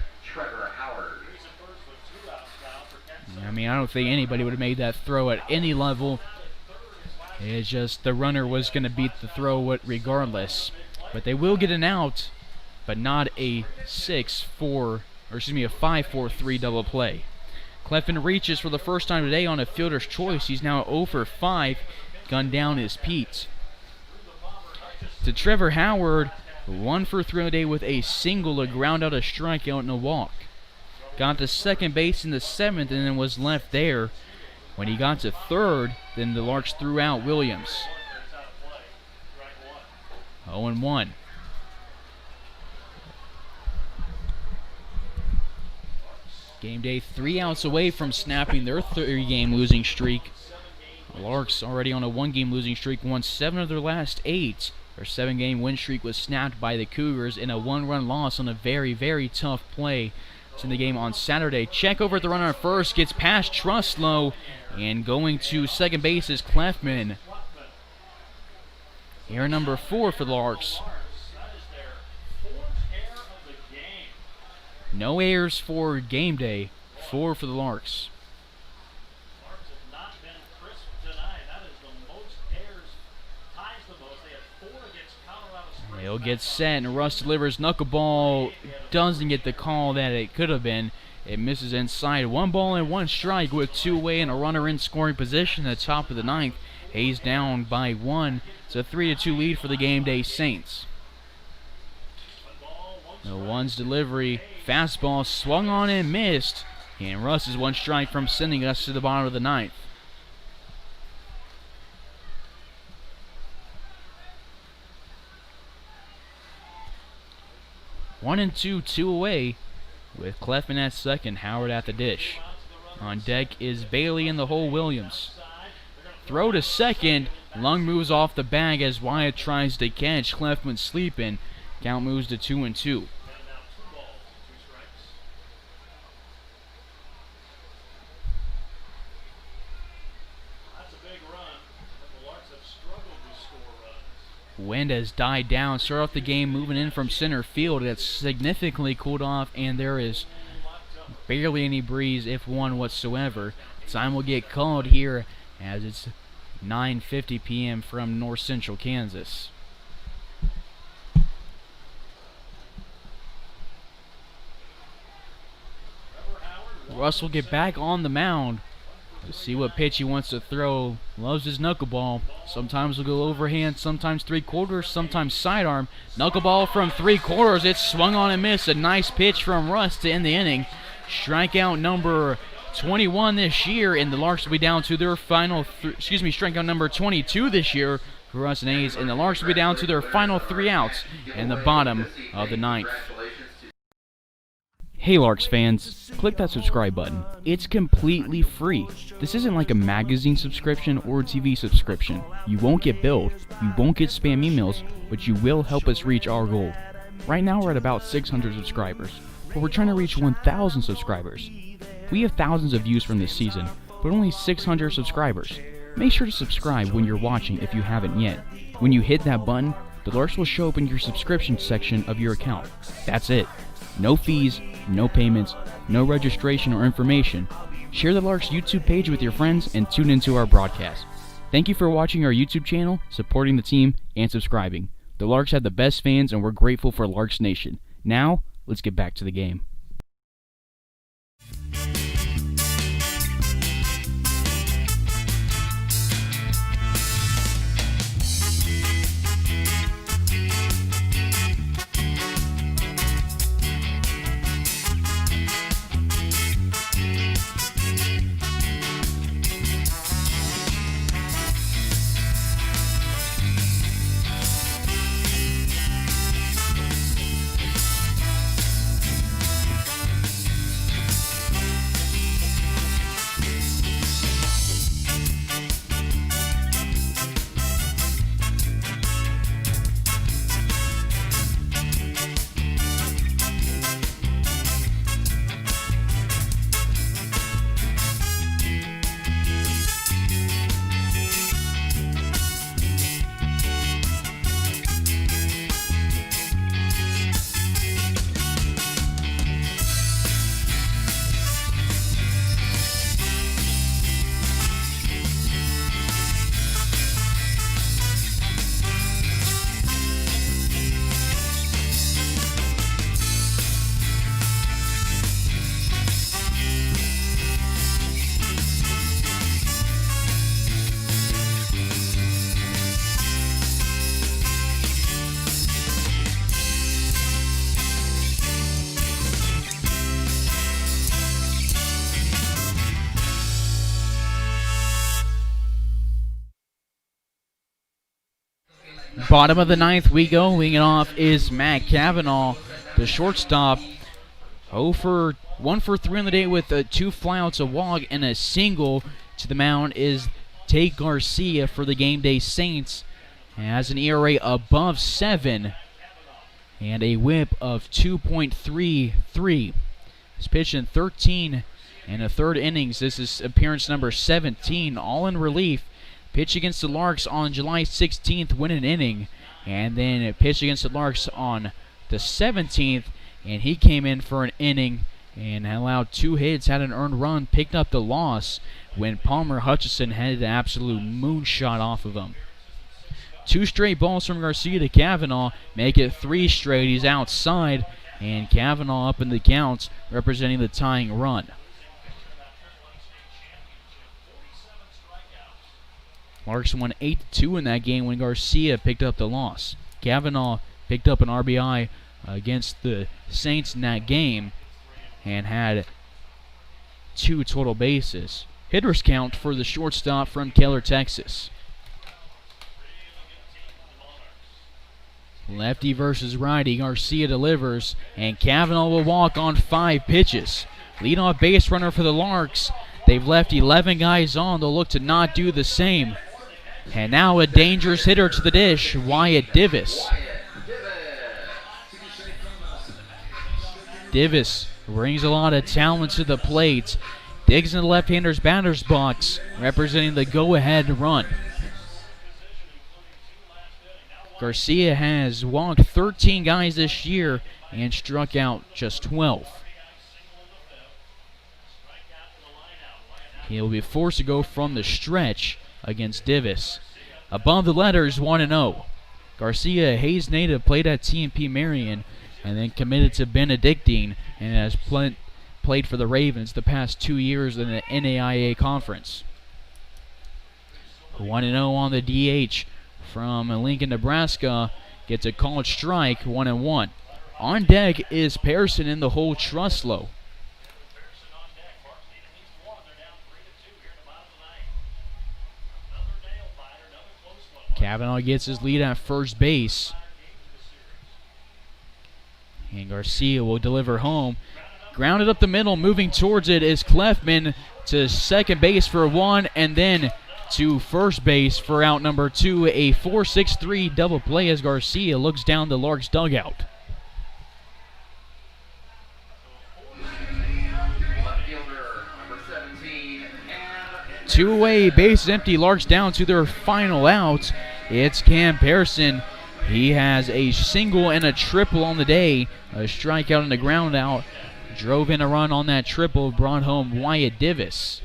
[SPEAKER 2] I mean, I don't think anybody would have made that throw at any level. It's just the runner was going to beat the throw regardless. But they will get an out, but not a 5-4-3 double play. Clefman reaches for the first time today on a fielder's choice. He's now 0 for 5. Gunned down is Pete. To Trevor Howard, 1 for 3 today with a single, a ground out, a strikeout, and a walk. Got to second base in the 7th and then was left there. When he got to third, then the Larks threw out Williams. 0-1. Gameday 3 outs away from snapping their 3-game losing streak. The Larks already on a 1-game losing streak, won 7 of their last 8. Their 7-game win streak was snapped by the Cougars in a 1-run loss on a very, very tough play. It's in the game on Saturday. Check over at the runner at first, gets past Truslow, and going to second base is Clefman. Error number 4 for the Larks. No errors for Gameday. 4 for the Larks. He'll get set, and Russ delivers knuckleball. Doesn't get the call that it could have been. It misses inside. 1 ball and 1 strike with 2 away and a runner in scoring position at the top of the 9th. Hayes down by 1. It's a 3-2 lead for the Gameday Saints. The one's delivery, fastball swung on and missed. And Russ is one strike from sending us to the bottom of the ninth. One and two away, with Cleffman at second, Howard at the dish. On deck is Bailey in the hole Williams. Throw to second. Lung moves off the bag as Wyatt tries to catch. Cleffman sleeping. Count moves to 2-2. Wind has died down. Start off the game moving in from center field. It's significantly cooled off, and there is barely any breeze, if one whatsoever. Time will get called here as it's 9:50 p.m. from north central Kansas. Russ will get back on the mound. Let's see what pitch he wants to throw. Loves his knuckleball. Sometimes he'll go overhand, sometimes 3/4, sometimes sidearm. Knuckleball from 3/4. It's swung on and missed. A nice pitch from Russ to end the inning. Strikeout number 21 this year, and the Larks will be down to their final. Strikeout number 22 this year for Russ and A's, and the Larks will be down to their final 3 outs in the bottom of the ninth. Hey Larks fans, click that subscribe button. It's completely free. This isn't like a magazine subscription or a TV subscription. You won't get billed, you won't get spam emails, but you will help us reach our goal. Right now we're at about 600 subscribers, but we're trying to reach 1,000 subscribers. We have thousands of views from this season, but only 600 subscribers. Make sure to subscribe when you're watching if you haven't yet. When you hit that button, the Larks will show up in your subscription section of your account. That's it. No fees, no payments, no registration or information. Share the Larks YouTube page with your friends and tune into our broadcast. Thank you for watching our YouTube channel, supporting the team, and subscribing. The Larks have the best fans and we're grateful for Larks Nation. Now, let's get back to the game. Bottom of the ninth we go. Winging off is Matt Cavanaugh, the shortstop. 1 for 3 on the day with 2 flyouts, a walk, and a single. To the mound is Tate Garcia for the Gameday Saints. Has an ERA above 7 and a whip of 2.33. He's pitched in 13 and a third innings. This is appearance number 17, all in relief. Pitched against the Larks on July 16th, win an inning. And then pitched against the Larks on the 17th, and he came in for an inning and allowed 2 hits, had an earned run, picked up the loss when Palmer Hutchison had an absolute moonshot off of him. 2 straight balls from Garcia to Cavanaugh make it 3 straight. He's outside, and Cavanaugh up in the counts, representing the tying run. Larks won 8-2 in that game when Garcia picked up the loss. Cavanaugh picked up an RBI against the Saints in that game and had 2 total bases. Hitters count for the shortstop from Keller, Texas. Lefty versus righty. Garcia delivers, and Cavanaugh will walk on 5 pitches. Leadoff base runner for the Larks. They've left 11 guys on. They'll look to not do the same. And now a dangerous hitter to the dish, Wyatt Divis. Divis brings a lot of talent to the plate. Digs in the left-hander's batter's box, representing the go-ahead run. Garcia has walked 13 guys this year and struck out just 12. He'll be forced to go from the stretch against Divis. Above the letters, 1-0. Garcia, Hayes native, played at TMP Marion and then committed to Benedictine and has played for the Ravens the past 2 years in the NAIA conference. 1-0 on the DH from Lincoln, Nebraska. Gets a called strike, 1-1. On deck is Pearson in the hole, Truslow. Cavanaugh gets his lead at first base. And Garcia will deliver home. Grounded up the middle, moving towards it is Clefman to second base for 1, and then to first base for out number 2. A 4-6-3 double play as Garcia looks down the Larks dugout. Two away, base empty, Larks down to their final out. It's Cam Pearson. He has a single and a triple on the day. A strikeout and a ground out. Drove in a run on that triple, brought home Wyatt Divis.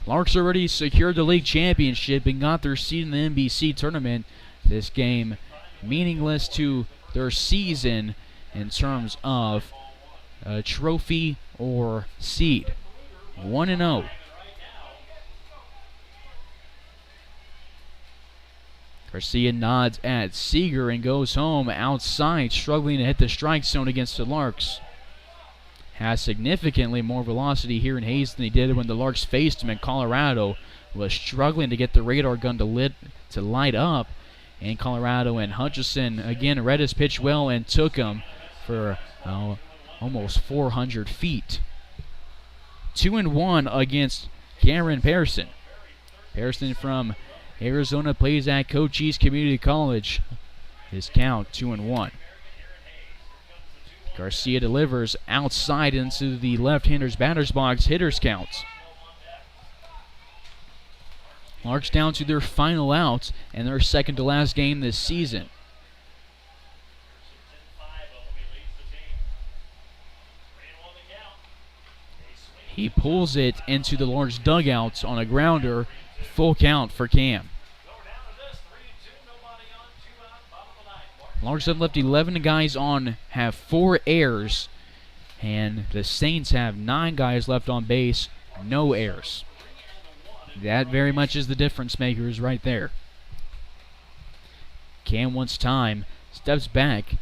[SPEAKER 2] Larks already secured the league championship and got their seed in the NBC tournament. This game meaningless to their season in terms of a trophy or seed. 1-0. Garcia nods at Seager and goes home outside, struggling to hit the strike zone against the Larks. Has significantly more velocity here in Hayes than he did when the Larks faced him in Colorado. Was struggling to get the radar gun to light up in Colorado, and Hutchison again read his pitch well and took him for almost 400 feet. 2-1 against Cameron Pearson. Pearson from Arizona plays at Cochise Community College. His count 2-1. Garcia delivers outside into the left-hander's batter's box. Hitters count. Larks down to their final out and their second to last game this season. He pulls it into the Larks dugout on a grounder. Full count for Cam. Larks have left 11 guys on, have 4 errors, and the Saints have 9 guys left on base, no errors. That very much is the difference makers right there. Cam wants time, steps back,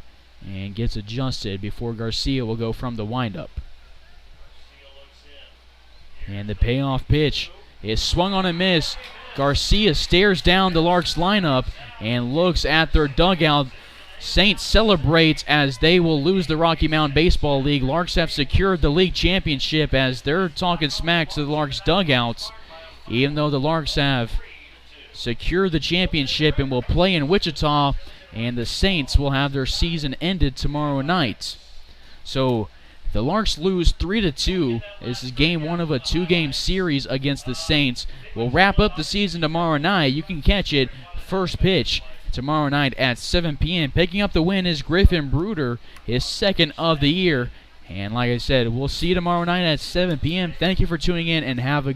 [SPEAKER 2] and gets adjusted before Garcia will go from the windup. And the payoff pitch is swung on a miss. Garcia stares down the Larks lineup and looks at their dugout. Saints celebrates as they will lose the Rocky Mountain Baseball League. Larks have secured the league championship as they're talking smack to the Larks dugouts. Even though the Larks have secured the championship and will play in Wichita, and the Saints will have their season ended tomorrow night. So the Larks lose 3-2. This is game 1 of a 2-game series against the Saints. We'll wrap up the season tomorrow night. You can catch it first pitch tomorrow night at 7 p.m. Picking up the win is Griffin Bruder, his second of the year. And like I said, we'll see you tomorrow night at 7 p.m. Thank you for tuning in and have a